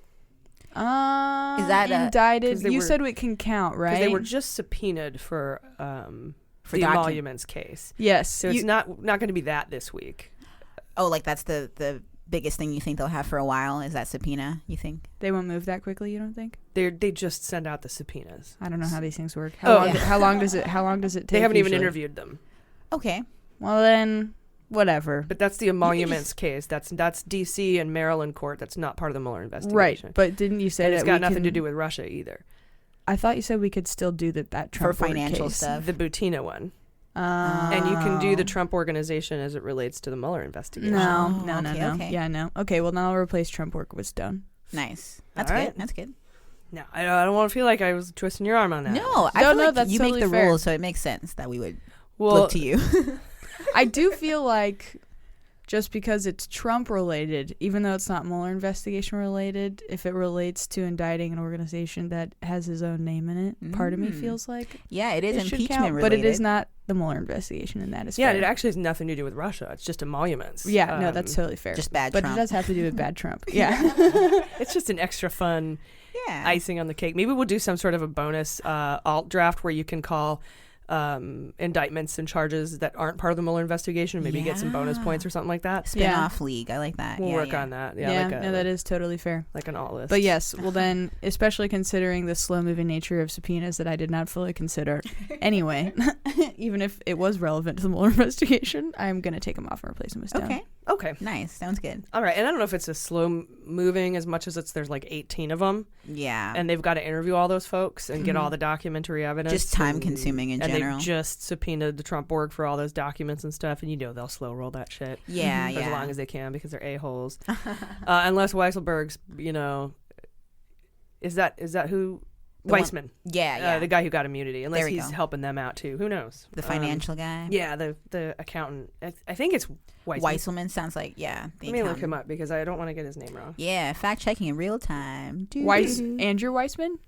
Is that indicted? You said we can count, right? Because they were just subpoenaed for the Emoluments case. Yes. So it's not going to be that this week. Oh, like that's the biggest thing you think they'll have for a while is that subpoena, you think? They won't move that quickly, you don't think? They just send out the subpoenas. I don't know how these things work. How long does it take? They haven't usually? even interviewed them. Okay. Well then, whatever. But that's the Emoluments case. That's DC and Maryland court. That's not part of the Mueller investigation. Right. But didn't you say that it's got nothing to do with Russia either? I thought you said we could still do that Trump for financial case. stuff. The Butina one. And you can do the Trump organization as it relates to the Mueller investigation. No. Okay. Yeah, no. Okay, well, now I'll replace Trump work with Stone. Nice. That's All good. right. That's good. No, I don't want to feel like I was twisting your arm on that. No, I feel like that's you totally make the fair. rules, so it makes sense that we would look to you. I do feel like just because it's Trump related, even though it's not Mueller investigation related, if it relates to indicting an organization that has his own name in it, part of me feels like it is should impeachment count, related. but it is not the Mueller investigation, and that is fair. it actually has nothing to do with Russia. It's just emoluments. Yeah, no, that's totally fair. Just bad But Trump. it does have to do with bad Trump. Yeah. It's just an extra fun icing on the cake. Maybe we'll do some sort of a bonus alt draft where you can call indictments and charges that aren't part of the Mueller investigation. Maybe get some bonus points or something like that. Spin-off league. I like that. We'll work on that. That is totally fair. Like an alt list. But yes, well then, especially considering the slow-moving nature of subpoenas that I did not fully consider. Anyway, even if it was relevant to the Mueller investigation, I'm going to take them off and replace them with Stone. Okay. Nice. Sounds good. All right. And I don't know if it's a slow moving as much as there's like 18 of them. Yeah. And they've got to interview all those folks and get all the documentary evidence. Just time consuming in general. And they've just subpoenaed the Trump org for all those documents and stuff. And they'll slow roll that shit. Yeah, for as long as they can because they're a-holes. Unless Weisselberg's, is that who? Weissman. The guy who got immunity. Unless he's helping them out too. Who knows? The financial guy? Yeah, the accountant. I think it's Weissman. Weisselman sounds like, Let me look him up because I don't want to get his name wrong. Yeah, fact checking in real time. Andrew Weissman?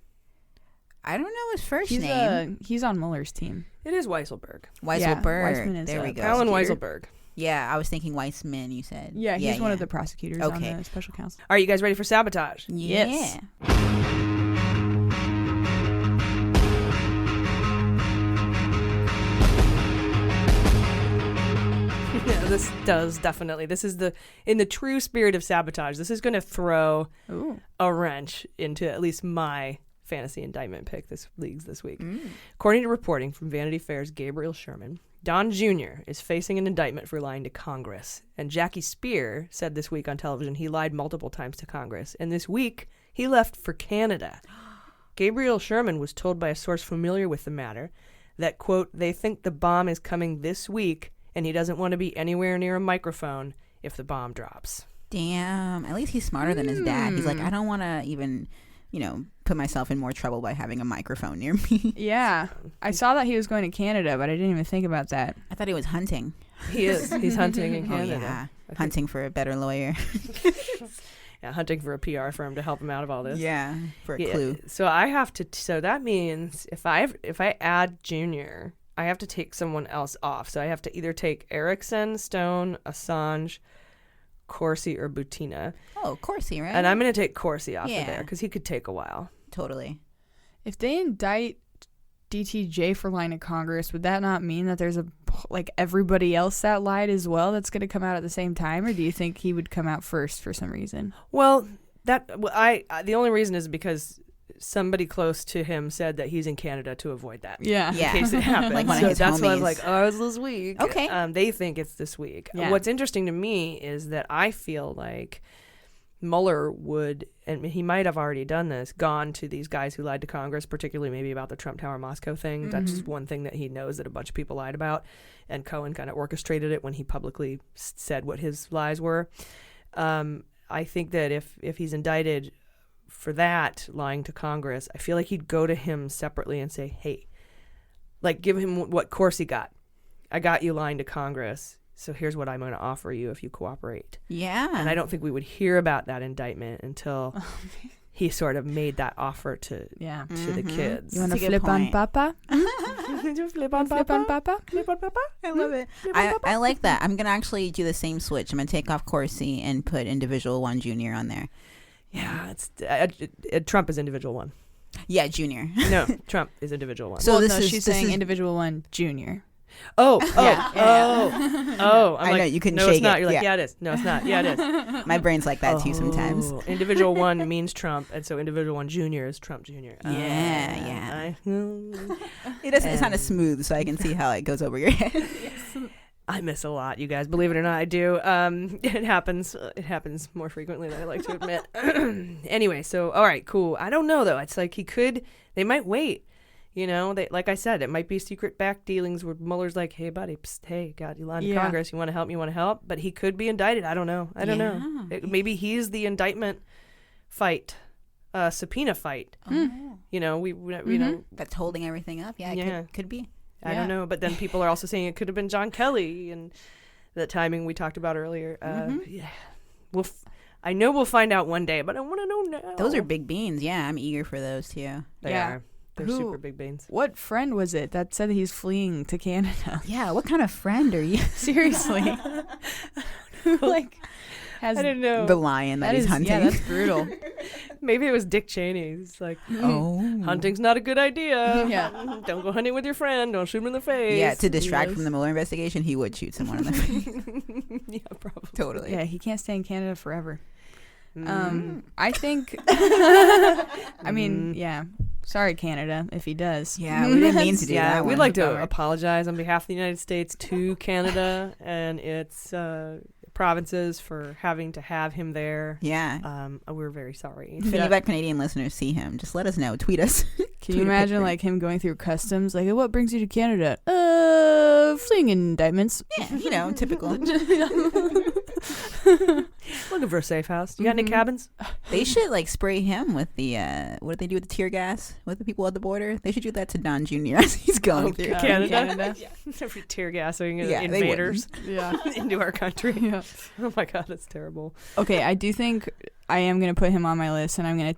I don't know his first name. He's on Mueller's team. It is Weisselberg. Weisselberg. There we go. Alan Weisselberg. Yeah, I was thinking Weissman, you said. Yeah, he's one of the prosecutors on the special counsel. All right, you guys ready for sabotage? Yes. This does definitely. This is in the true spirit of sabotage. This is going to throw a wrench into at least my fantasy indictment pick this week. According to reporting from Vanity Fair's Gabriel Sherman, Don Jr. is facing an indictment for lying to Congress. And Jackie Spear said this week on television he lied multiple times to Congress. And this week, he left for Canada. Gabriel Sherman was told by a source familiar with the matter that, quote, they think the bomb is coming this week and he doesn't want to be anywhere near a microphone if the bomb drops. Damn. At least he's smarter than his dad. He's like, I don't want to even, put myself in more trouble by having a microphone near me. Yeah. I saw that he was going to Canada, but I didn't even think about that. I thought he was hunting. He is. He's hunting in Canada. Oh, yeah. Hunting for a better lawyer. Yeah, hunting for a PR firm to help him out of all this. Yeah, for a clue. So I have to. So that means if I add Junior, I have to take someone else off. So I have to either take Erickson, Stone, Assange, Corsi, or Butina. Oh, Corsi, right? And I'm going to take Corsi off of there because he could take a while. Totally. If they indict DTJ for lying to Congress, would that not mean that there's everybody else that lied as well that's going to come out at the same time? Or do you think he would come out first for some reason? Well, the only reason is because somebody close to him said that he's in Canada to avoid that. Yeah. In case it happens. Like one of so his that's why I was homies. like, oh, it's this week. Okay. They think it's this week. Yeah. What's interesting to me is that I feel like Mueller would, and he might have already done this, gone to these guys who lied to Congress, particularly maybe about the Trump Tower Moscow thing. That's just one thing that he knows that a bunch of people lied about. And Cohen kind of orchestrated it when he publicly said what his lies were. I think that if he's indicted for that, lying to Congress, I feel like he'd go to him separately and say, hey, like give him what course he got. I got you lying to Congress, so here's what I'm going to offer you if you cooperate. Yeah. And I don't think we would hear about that indictment until he sort of made that offer to the kids. You want to That's a good flip on point. Papa? Flip on Flip on Papa? Flip on Papa? I love it. I like that. I'm going to actually do the same switch. I'm going to take off Corsi and put Individual 1 Junior on there. Yeah, it's Trump is individual one. Yeah, Junior. No, Trump is individual one. So Well, this no, is she's this saying is- individual 1 Junior. Oh. I I'm know, you couldn't no, it's shake not. it. You're like, Yeah. yeah, it is. No, it's not. Yeah, it is. My brain's like that too sometimes. Oh, individual one means Trump, and so individual one junior is Trump Jr. Yeah. It doesn't. It's not as smooth, so I can see how it goes over your head. I miss a lot, you guys. Believe it or not, I do. It happens. It happens more frequently than I like to admit. Anyway, so all right, cool. I don't know though. It's like he could. They might wait. You know, like I said, it might be secret back dealings where Mueller's like, hey, buddy, psst, hey, God, you lied to Congress. You want to help? You want to help? But he could be indicted. I don't know. I don't know. Maybe he's the indictment fight, subpoena fight. You know, we know. That's holding everything up. Yeah, it could be. I don't know. But then people are also saying it could have been John Kelly and that timing we talked about earlier. Yeah. I know we'll find out one day, but I want to know now. Those are big beans. Yeah, I'm eager for those too. They are. They're super big beans. What friend was it that said he's fleeing to Canada? Yeah, what kind of friend are you? Seriously. Like, I didn't know. The lion that he's hunting. Yeah, that's brutal. Maybe it was Dick Cheney. He's like, oh, hunting's not a good idea. Yeah. Don't go hunting with your friend. Don't shoot him in the face. yeah. To distract from the Mueller investigation, he would shoot someone in the face. Yeah, probably. Totally. Yeah, he can't stay in Canada forever. I think. I mean, yeah. Sorry, Canada, if he does. Yeah, we didn't mean to do Yeah, that. we'd one. like to apologize on behalf of the United States to Canada and its provinces for having to have him there. Yeah. We're very sorry. If any of our Canadian listeners see him, just let us know. Tweet us. Can you imagine like him going through customs? Like, what brings you to Canada? Fleeing indictments. Yeah, you know, typical. Looking for a safe house. You got any cabins? They should like spray him with the what did they do with the tear gas with the people at the border? They should do that to Don Jr. as he's going through Canada. Every tear gassing invaders into our country. Yeah. Oh my God, that's terrible. Okay, I do think I am gonna put him on my list, and I'm gonna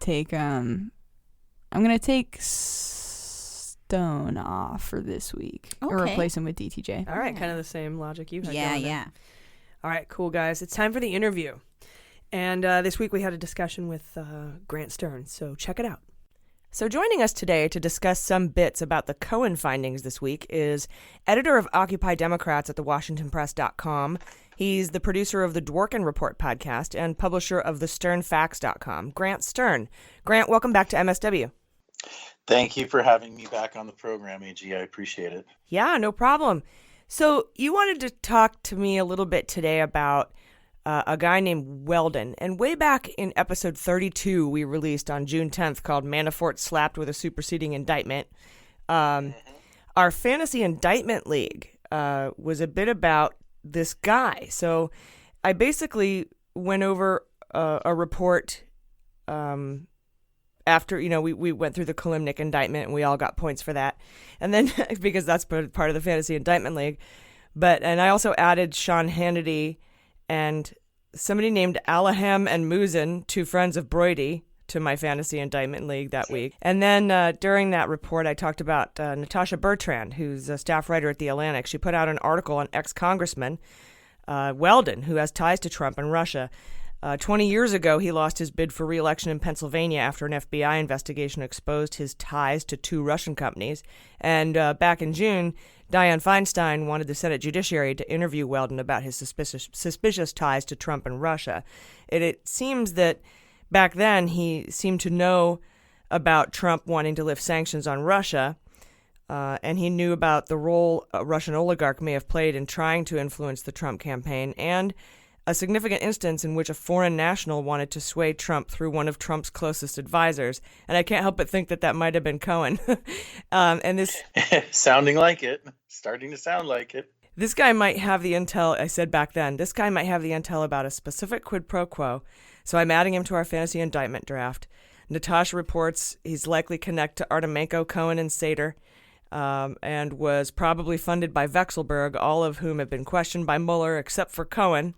take Stone off for this week, or Okay. replace him with DTJ. All right, kind of the same logic you had. Yeah, going there. yeah. All right, cool, guys. It's time for the interview. And this week we had a discussion with Grant Stern, so check it out. So joining us today to discuss some bits about the Cohen findings this week is editor of Occupy Democrats at thewashingtonpress.com. He's the producer of the Dworkin Report podcast and publisher of thesternfacts.com, Grant Stern. Grant, welcome back to MSW. Thank you for having me back on the program, AG. I appreciate it. Yeah, no problem. So you wanted to talk to me a little bit today about a guy named Weldon. And way back in episode 32 we released on June 10th called Manafort Slapped with a Superseding Indictment, our Fantasy Indictment League was a bit about this guy. So I basically went over a report after, we went through the Kalimnik indictment and we all got points for that. And then, because that's part of the Fantasy Indictment League. And I also added Sean Hannity and somebody named Alaham and Muzin, two friends of Brody, to my Fantasy Indictment League that week. And then during that report, I talked about Natasha Bertrand, who's a staff writer at The Atlantic. She put out an article on ex-congressman Weldon, who has ties to Trump and Russia. 20 years ago, he lost his bid for re-election in Pennsylvania after an FBI investigation exposed his ties to two Russian companies. And back in June, Dianne Feinstein wanted the Senate Judiciary to interview Weldon about his suspicious ties to Trump and Russia. It seems that back then he seemed to know about Trump wanting to lift sanctions on Russia. And he knew about the role a Russian oligarch may have played in trying to influence the Trump campaign, and a significant instance in which a foreign national wanted to sway Trump through one of Trump's closest advisors. And I can't help but think that that might have been Cohen. And this sounding like it, starting to sound like it. This guy might have the intel, I said back then, this guy might have the intel about a specific quid pro quo. So I'm adding him to our fantasy indictment draft. Natasha reports he's likely connected to Artemenko, Cohen, and Sater, and was probably funded by Vexelberg, all of whom have been questioned by Mueller, except for Cohen,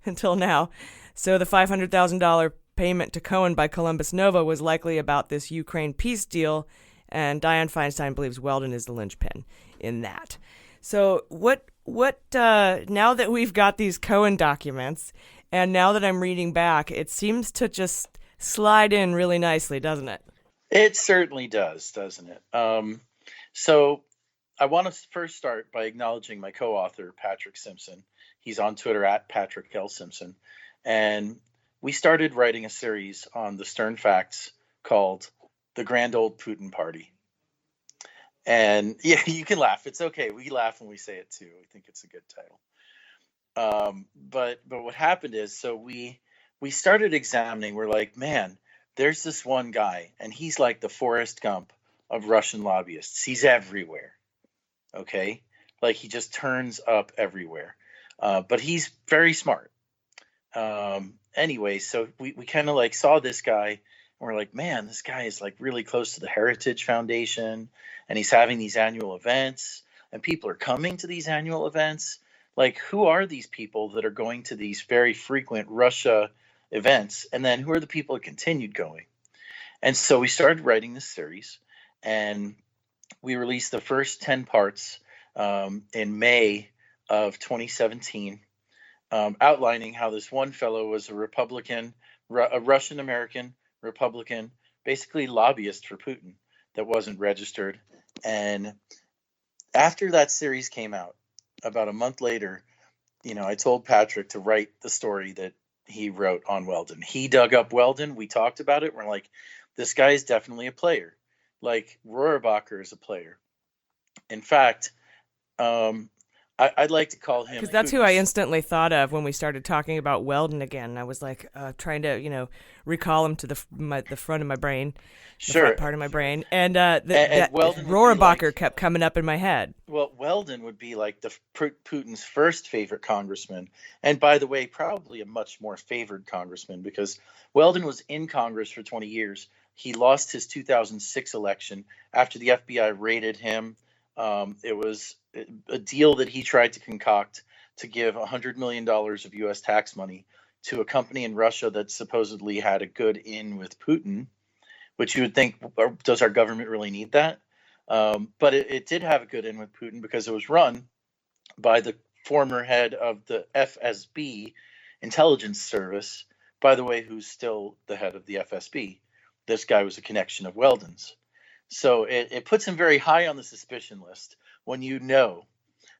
until now. So the $500,000 payment to Cohen by Columbus Nova was likely about this Ukraine peace deal, and Dianne Feinstein believes Weldon is the linchpin in that. So what now that we've got these Cohen documents, and now that I'm reading back, it seems to just slide in really nicely, doesn't it? It certainly does, doesn't it? So I want to first start by acknowledging my co-author, Patrick Simpson. He's on Twitter at Patrick L. Simpson. And we started writing a series on the Stern Facts called The Grand Old Putin Party. And yeah, you can laugh. It's okay. We laugh when we say it too. We think it's a good title. But what happened is, so we started examining, we're like, man, there's this one guy, and he's like the Forrest Gump of Russian lobbyists. He's everywhere. Okay? Like, he just turns up everywhere. But he's very smart. Anyway, so we kind of like saw this guy, and we're like, man, this guy is like really close to the Heritage Foundation, and he's having these annual events, and people are coming to these annual events. Like, who are these people that are going to these very frequent Russia events? And then who are the people that continued going? And so we started writing this series, and we released the first 10 parts in May of 2017, outlining how this one fellow was a Republican, a Russian-American Republican, basically lobbyist for Putin that wasn't registered. And after that series came out, about a month later, I told Patrick to write the story that he wrote on Weldon. He dug up Weldon. We talked about it. We're like, this guy is definitely a player. Like, Rohrabacher is a player. In fact, I'd like to call him, because that's who I instantly thought of when we started talking about Weldon again. I was like trying to, recall him to the front of my brain, the front part of my brain, and Rohrabacher kept coming up in my head. Well, Weldon would be like Putin's first favorite congressman, and by the way, probably a much more favored congressman, because Weldon was in Congress for 20 years. He lost his 2006 election after the FBI raided him. It was a deal that he tried to concoct to give $100 million of U.S. tax money to a company in Russia that supposedly had a good in with Putin, which you would think, does our government really need that? But it did have a good in with Putin because it was run by the former head of the FSB intelligence service, by the way, who's still the head of the FSB. This guy was a connection of Weldon's. So it puts him very high on the suspicion list when you know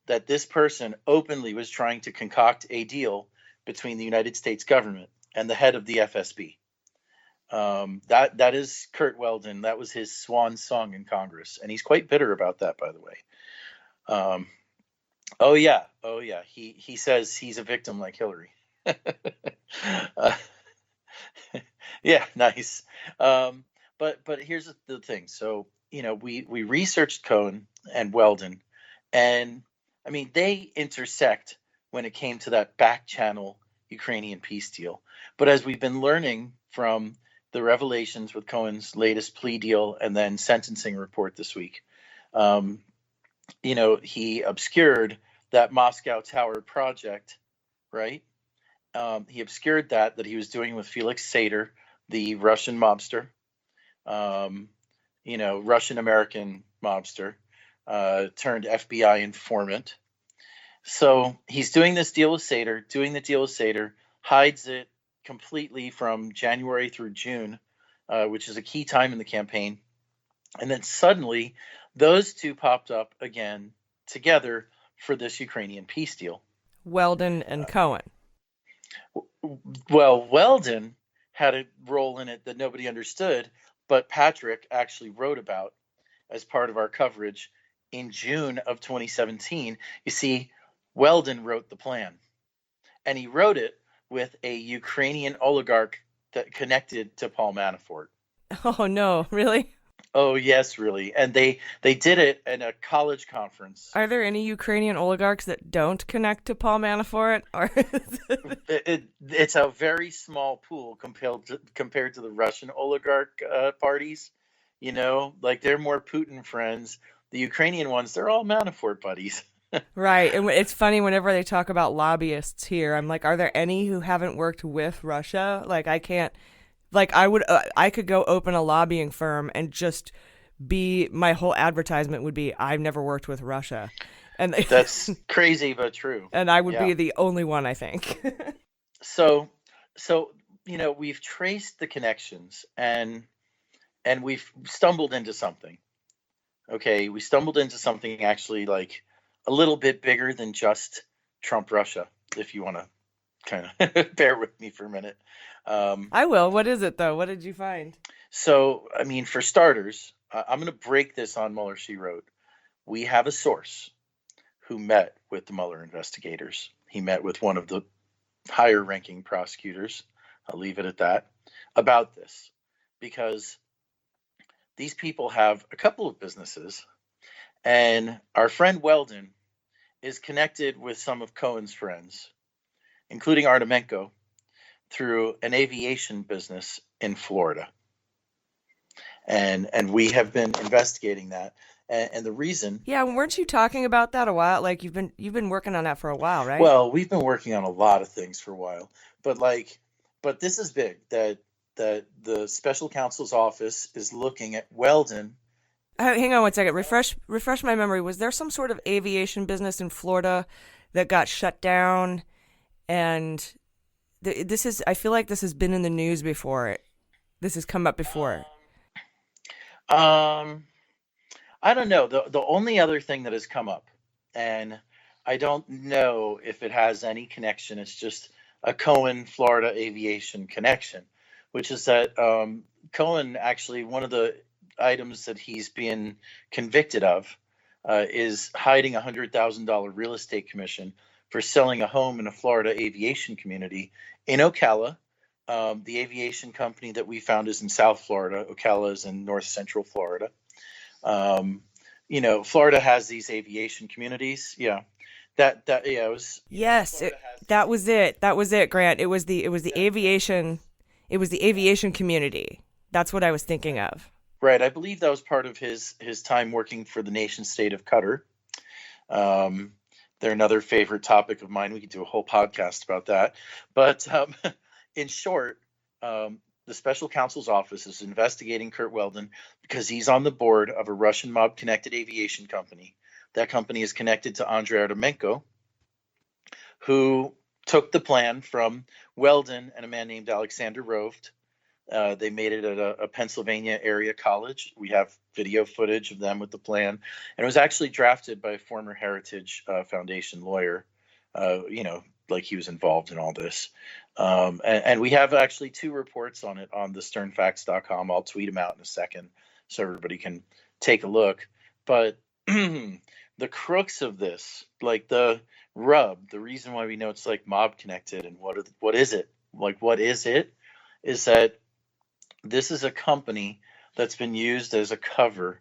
that this person openly was trying to concoct a deal between the United States government and the head of the FSB. That is Kurt Weldon. That was his swan song in Congress, and he's quite bitter about that, by the way. Oh yeah. He says he's a victim like Hillary. Yeah, nice. But here's the thing. So, we researched Cohen and Weldon, and I mean, they intersect when it came to that back channel Ukrainian peace deal. But as we've been learning from the revelations with Cohen's latest plea deal and then sentencing report this week, he obscured that Moscow Tower project, right? He obscured that he was doing with Felix Sater, the Russian mobster, Russian-American mobster, turned FBI informant. So he's doing this deal with Sater, hides it completely from January through June, which is a key time in the campaign. And then suddenly those two popped up again together for this Ukrainian peace deal. Weldon and Cohen. Well, Weldon had a role in it that nobody understood, but Patrick actually wrote about as part of our coverage in June of 2017. You see, Weldon wrote the plan, and he wrote it with a Ukrainian oligarch that connected to Paul Manafort. Oh, no, really? Oh, yes, really. And they did it in a college conference. Are there any Ukrainian oligarchs that don't connect to Paul Manafort? Or it's a very small pool compared to the Russian oligarch parties. You know, like they're more Putin friends. The Ukrainian ones, they're all Manafort buddies. Right. And it's funny whenever they talk about lobbyists here, I'm like, are there any who haven't worked with Russia? Like, I can't. Like, I could go open a lobbying firm and just my whole advertisement would be, I've never worked with Russia. And that's crazy, but true. And I would be the only one, I think. So, you know, we've traced the connections and we've stumbled into something. Okay. We stumbled into something actually like a little bit bigger than just Trump Russia, if you want to kind of bear with me for a minute. I will. What is it, though? What did you find? So, I mean, for starters, I'm going to break this on Mueller, she wrote. We have a source who met with the Mueller investigators. He met with one of the higher-ranking prosecutors, I'll leave it at that, about this. Because these people have a couple of businesses, and our friend Weldon is connected with some of Cohen's friends, including Artemenko, through an aviation business in Florida. And we have been investigating that. And the reason... Yeah, weren't you talking about that a while? Like, you've been working on that for a while, right? Well, we've been working on a lot of things for a while. But this is big, that the special counsel's office is looking at Weldon. Hang on one second. Refresh my memory. Was there some sort of aviation business in Florida that got shut down? And... I feel like this has been in the news before. This has come up before. I don't know. The only other thing that has come up, and I don't know if it has any connection, it's just a Cohen Florida aviation connection, which is that Cohen actually, one of the items that he's being convicted of is hiding $100,000 real estate commission for selling a home in a Florida aviation community in Ocala. The aviation company that we found is in South Florida. Ocala is in North Central Florida. You know, Florida has these aviation communities. Yeah, it was. Yes, that was it. That was it, Grant. It was the aviation. It was the aviation community. That's what I was thinking of. Right. I believe that was part of his time working for the nation state of Qatar. They're another favorite topic of mine. We could do a whole podcast about that. But in short, the special counsel's office is investigating Kurt Weldon because he's on the board of a Russian mob-connected aviation company. That company is connected to Andrei Artemenko, who took the plan from Weldon and a man named Alexander Roved. They made it at a Pennsylvania area college. We have video footage of them with the plan. And it was actually drafted by a former Heritage Foundation lawyer, like he was involved in all this. And we have actually 2 reports on it on the sternfacts.com. I'll tweet them out in a second so everybody can take a look. But the crux of this, like the rub, the reason why we know it's like mob connected and what is it? Like, what is it? Is that this is a company that's been used as a cover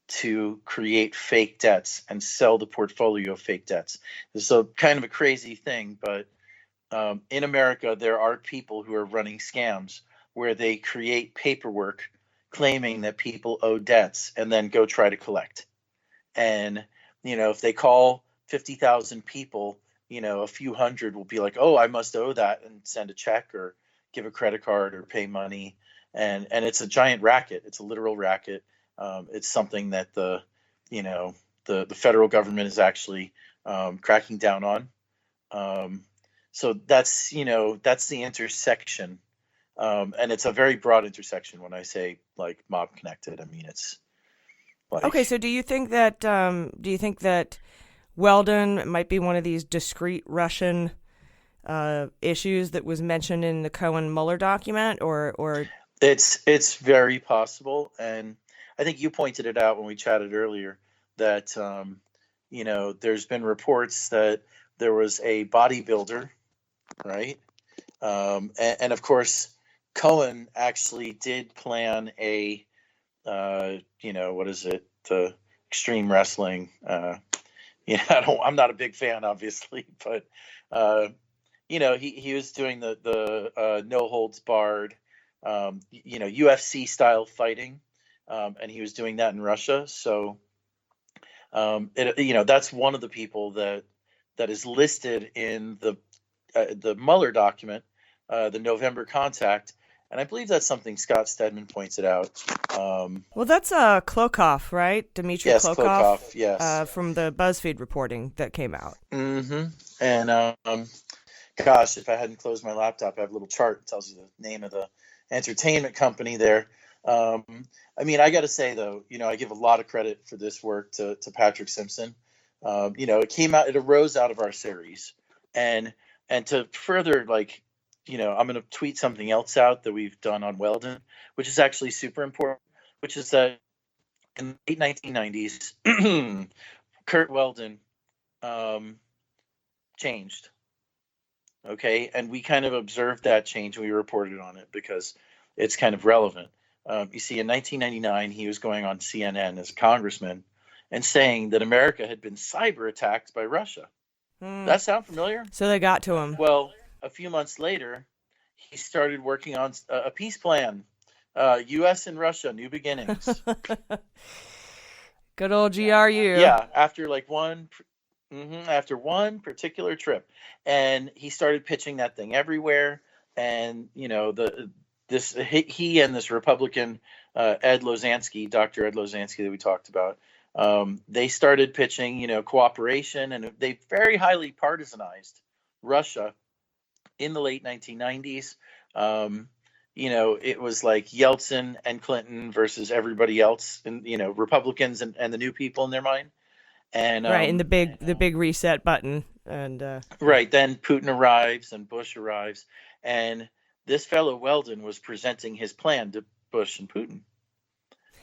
to create fake debts and sell the portfolio of fake debts. This is a kind of a crazy thing, but in America, there are people who are running scams where they create paperwork claiming that people owe debts and then go try to collect. And, you know, if they call 50,000 people, you know, a few hundred will be like, oh, I must owe that, and send a check or give a credit card or pay money. And it's a giant racket. It's a literal racket. It's something that the federal government is actually cracking down on. So that's the intersection. And it's a very broad intersection when I say like mob connected. I mean, it's like... Okay. So do you think that Weldon might be one of these discrete Russian issues that was mentioned in the Cohen Mueller document, or It's very possible, and I think you pointed it out when we chatted earlier that there's been reports that there was a bodybuilder, right? And of course, Cohen actually did plan a, what is it? The extreme wrestling. I'm not a big fan, obviously, but he was doing the no holds barred, UFC style fighting, and he was doing that in Russia. So, that's one of the people that is listed in the Mueller document, the November contact. And I believe that's something Scott Stedman pointed out. Well, that's Klokov, right? Dmitry yes, Klokov? Klokov, yes. From the BuzzFeed reporting that came out. Mm-hmm. And, gosh, if I hadn't closed my laptop, I have a little chart that tells you the name of the entertainment company there. I got to say, though, I give a lot of credit for this work to Patrick Simpson. It arose out of our series. And to further, I'm going to tweet something else out that we've done on Weldon, which is actually super important, which is that in the late 1990s, Kurt Weldon changed. Okay. And we kind of observed that change and we reported on it because it's kind of relevant. You see, in 1999, he was going on CNN as a congressman and saying that America had been cyber attacked by Russia. That sound familiar? So they got to him. Well, a few months later, he started working on a peace plan, U.S. and Russia, new beginnings. Good old GRU. Yeah, after after one particular trip, and he started pitching that thing everywhere. And he and this Republican Dr. Ed Lozansky that we talked about, they started pitching cooperation, and they very highly partisanized Russia. In the late 1990s, it was like Yeltsin and Clinton versus everybody else, and Republicans and the new people in their mind. And right, and the big reset button, and right then Putin arrives and Bush arrives, and this fellow Weldon was presenting his plan to Bush and Putin.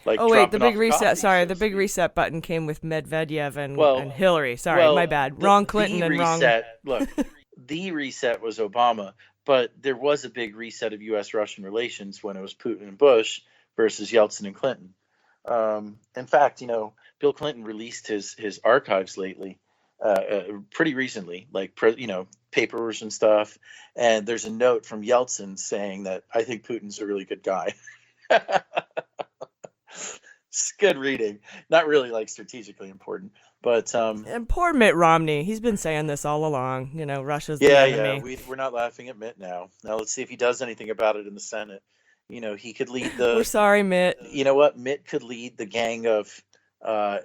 The big reset. Sorry, the big reset button came with Medvedev and Hillary. Sorry, my bad. Wrong Clinton and wrong. Look. The reset was Obama, but there was a big reset of U.S.-Russian relations when it was Putin and Bush versus Yeltsin and Clinton. In fact, Bill Clinton released his archives lately, pretty recently, papers and stuff. And there's a note from Yeltsin saying that I think Putin's a really good guy. It's good reading. Not really strategically important. But and poor Mitt Romney, he's been saying this all along. Russia's the enemy. Yeah, we're not laughing at Mitt now. Now let's see if he does anything about it in the Senate. He could lead the. We're sorry, Mitt. You know what? Mitt could lead the gang of.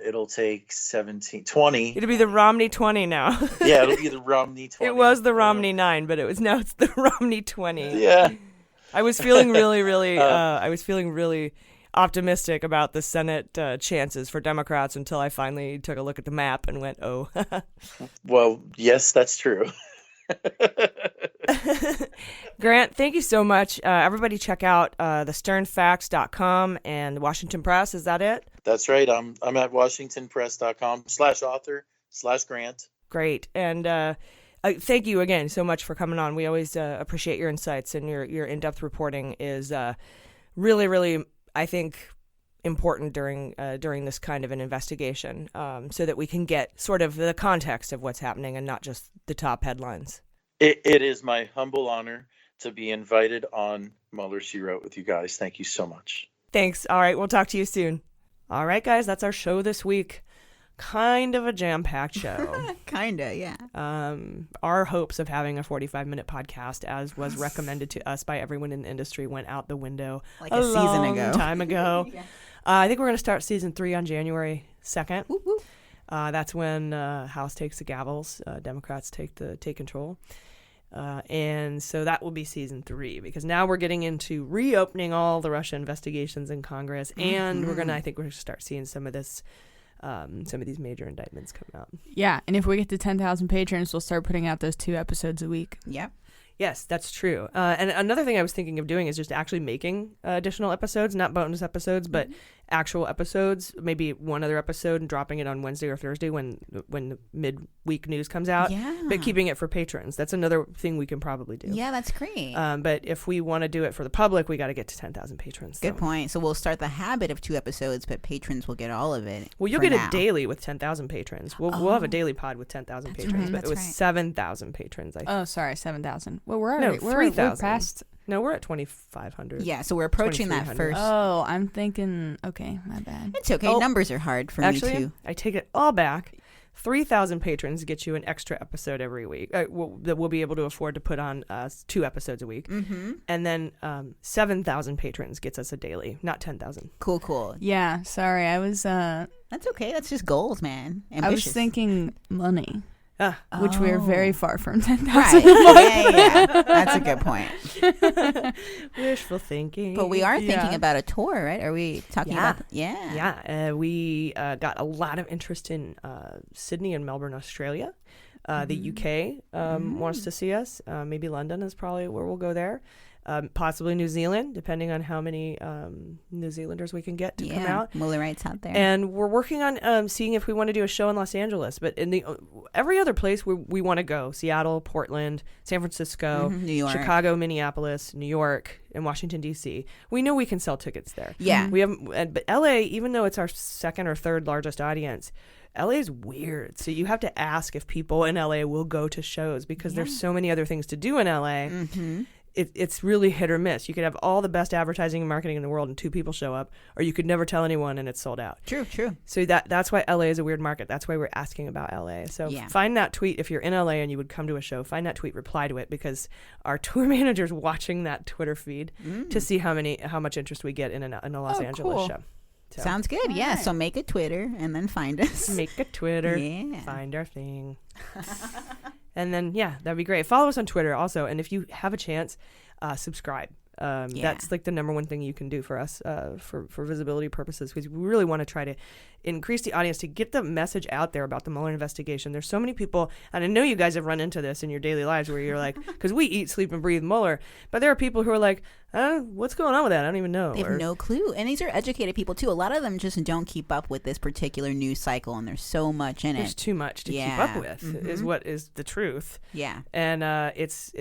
It'll take 20. It'll be the Romney 20 now. Yeah, it'll be the Romney 20. It was the Romney 9, but now it's the Romney 20. Yeah. I was feeling really optimistic about the Senate chances for Democrats until I finally took a look at the map and went, oh. Well, yes, that's true. Grant, thank you so much. Everybody check out thesternfacts.com and Washington Press. Is that it? That's right. I'm at washingtonpress.com/author/Grant. Great. And thank you again so much for coming on. We always appreciate your insights, and your in-depth reporting is really, really, I think, important during this kind of an investigation, so that we can get sort of the context of what's happening and not just the top headlines. It is my humble honor to be invited on Mueller, She Wrote with you guys. Thank you so much. Thanks. All right. We'll talk to you soon. All right, guys. That's our show this week. Kind of a jam-packed show. Kinda, yeah. Our hopes of having a 45-minute podcast, as was recommended to us by everyone in the industry, went out the window like a season ago. Time ago. Yeah. I think we're going to start season 3 on January 2nd. Woo-hoo. That's when House takes the gavels, Democrats take control. And so that will be season 3, because now we're getting into reopening all the Russia investigations in Congress, and I think we're going to start seeing some of these major indictments come out. Yeah, and if we get to 10,000 patrons, we'll start putting out those 2 episodes a week. Yep. Yes, that's true. And another thing I was thinking of doing is just actually making additional episodes, not bonus episodes, but actual episodes, maybe one other episode and dropping it on Wednesday or Thursday when the midweek news comes out. Yeah. But keeping it for patrons. That's another thing we can probably do. Yeah, that's great. But if we want to do it for the public, we got to get to 10,000 patrons. Good point. So we'll start the habit of 2 episodes, but patrons will get all of it. Well, you'll get it daily with 10,000 patrons. We'll have a daily pod with 10,000 patrons, but it was 7,000 patrons. Oh, sorry, 7,000. Well, we're already, we're 3,000. Past. No, we're at 2,500. Yeah, so we're approaching that first. Oh, I'm thinking. Okay, my bad. It's okay. Numbers are hard for me too. I take it all back. 3,000 patrons get you an extra episode every week that we'll be able to afford to put on 2 episodes a week. Mm-hmm. And then 7,000 patrons gets us a daily, not 10,000. Cool. Yeah, sorry. I was. That's okay. That's just goals, man. Ambitious. I was thinking money. Which we are very far from 10,000. Right. Yeah. That's a good point. Wishful thinking. But we are thinking about a tour, right? Are we talking about that? Yeah. Yeah. We got a lot of interest in Sydney and Melbourne, Australia. The UK wants to see us. Maybe London is probably where we'll go there. Possibly New Zealand, depending on how many New Zealanders we can get to come out. Muellerites out there. And we're working on seeing if we want to do a show in Los Angeles. But in the every other place we want to go, Seattle, Portland, San Francisco, New York, Chicago, Minneapolis, New York, and Washington, D.C. We know we can sell tickets there. Yeah. We have, but L.A., even though it's our second or third largest audience, LA is weird. So you have to ask if people in LA will go to shows because there's so many other things to do in LA. Mm-hmm. It's really hit or miss. You could have all the best advertising and marketing in the world and 2 people show up, or you could never tell anyone and it's sold out. True. So that's why LA is a weird market. That's why we're asking about LA. So find that tweet. If you're in LA and you would come to a show, find that tweet, reply to it, because our tour manager's watching that Twitter feed to see how much interest we get in a Los Angeles show. So. Sounds good. Yeah. So make a Twitter and then find us. Make a Twitter. Find our thing. And then, that'd be great. Follow us on Twitter also. And if you have a chance, subscribe. That's like the number one thing you can do for us for visibility purposes, because we really want to try to increase the audience to get the message out there about the Mueller investigation. There's so many people, and I know you guys have run into this in your daily lives where you're like, because we eat, sleep, and breathe Mueller, but there are people who are like, what's going on with that? I don't even know. They have no clue. And these are educated people too. A lot of them just don't keep up with this particular news cycle, and there's so much in it. There's too much to keep up with, is what is the truth. Yeah. And it's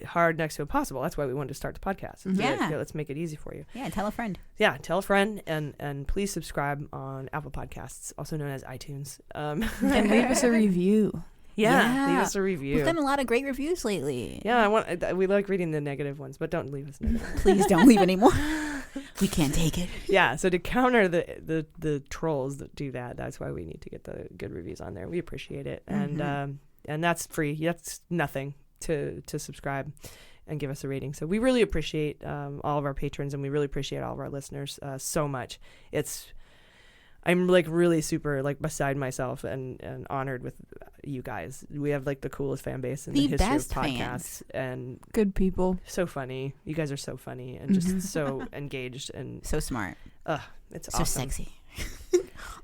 hard next to impossible. That's why we wanted to start the podcast. Yeah. Let's make it easy for you. Yeah, tell a friend. Yeah, tell a friend, and please subscribe on Apple Podcasts, also known as iTunes. And leave us a review. Yeah, leave us a review. We've gotten a lot of great reviews lately. Yeah, we like reading the negative ones, but don't leave us negative. Please don't leave any more. We can't take it. Yeah, so to counter the trolls that do that, that's why we need to get the good reviews on there. We appreciate it, and that's free. That's nothing to subscribe and give us a rating. So we really appreciate all of our patrons, and we really appreciate all of our listeners so much. I'm like really super like beside myself and honored with you guys. We have like the coolest fan base in the history of podcasts, and good people. So funny. You guys are so funny and just so engaged and so smart. It's so awesome. Sexy.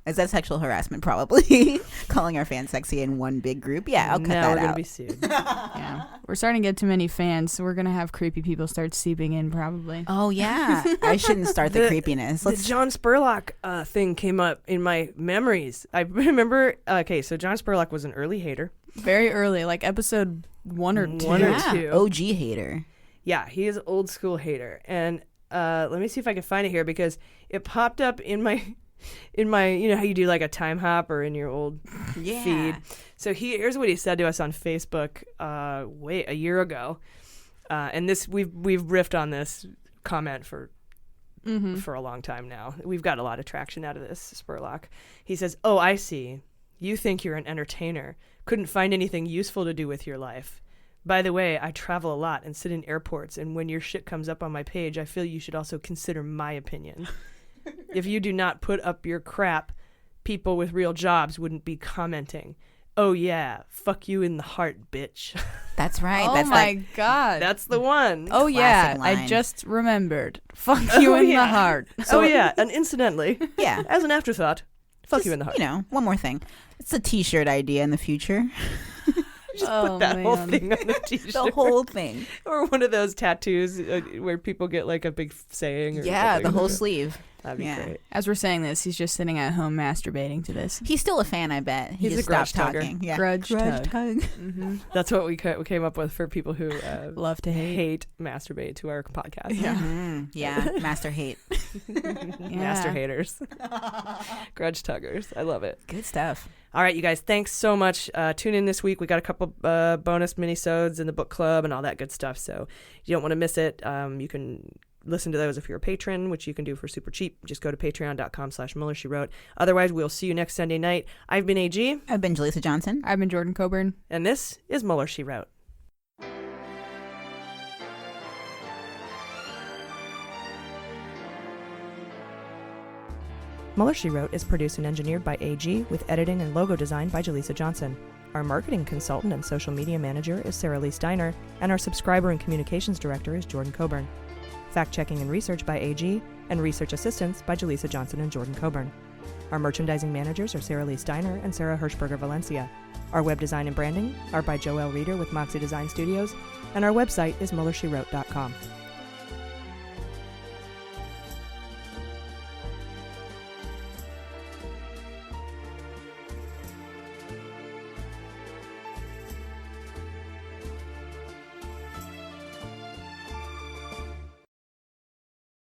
Is that sexual harassment? Probably. Calling our fans sexy in one big group. Yeah, I'll cut that out. We're gonna be sued. Yeah, we're starting to get too many fans, so we're gonna have creepy people start seeping in probably. Oh yeah, I shouldn't start the creepiness. The John Spurlock thing came up in my memories. I remember. Okay, so John Spurlock was an early hater. Very early, like episode 1 or 2. One or two. OG hater. Yeah, he is old school hater, and let me see if I can find it here, because it popped up in my, you know how you do like a time hop or in your old feed. So here's what he said to us on Facebook a year ago, and this we've riffed on this comment for a long time now. We've got a lot of traction out of this. Spurlock. He says, "Oh, I see. You think you're an entertainer. Couldn't find anything useful to do with your life. By the way, I travel a lot and sit in airports, and when your shit comes up on my page, I feel you should also consider my opinion. If you do not put up your crap, people with real jobs wouldn't be commenting. Oh yeah, fuck you in the heart, bitch." That's right. Oh my God. That's the one. Oh yeah, line. I just remembered. Fuck you in the heart. So, and incidentally, yeah, as an afterthought, fuck just, you in the heart. You know, one more thing. It's a t-shirt idea in the future. Just put that whole thing on the t-shirt. The whole thing. Or one of those tattoos where people get like a big saying. Or yeah, something. The whole sleeve. That'd be great. As we're saying this, he's just sitting at home masturbating to this. He's still a fan, I bet. He He's just a grudge stopped tugger. talking. Yeah. Grudge tug. Mm-hmm. That's what we came up with for people who love to hate masturbate to our podcast. Yeah. Mm-hmm. Yeah. Master hate. Master haters. Grudge tuggers. I love it. Good stuff. All right, you guys, thanks so much. Tune in this week. We got a couple bonus mini-sodes in the book club and all that good stuff, so you don't want to miss it. You can listen to those if you're a patron, which you can do for super cheap. Just go to patreon.com/MuellerSheWrote. Otherwise, we'll see you next Sunday night. I've been AG. I've been Jaleesa Johnson. I've been Jordan Coburn. And this is Mueller, She Wrote. Mueller, She Wrote is produced and engineered by AG with editing and logo design by Jaleesa Johnson. Our marketing consultant and social media manager is Sarah Lee Steiner, and our subscriber and communications director is Jordan Coburn. Fact-checking and research by AG, and research assistance by Jaleesa Johnson and Jordan Coburn. Our merchandising managers are Sarah Lee Steiner and Sarah Hirschberger Valencia. Our web design and branding are by Joelle Reeder with Moxie Design Studios, and our website is MuellerSheWrote.com.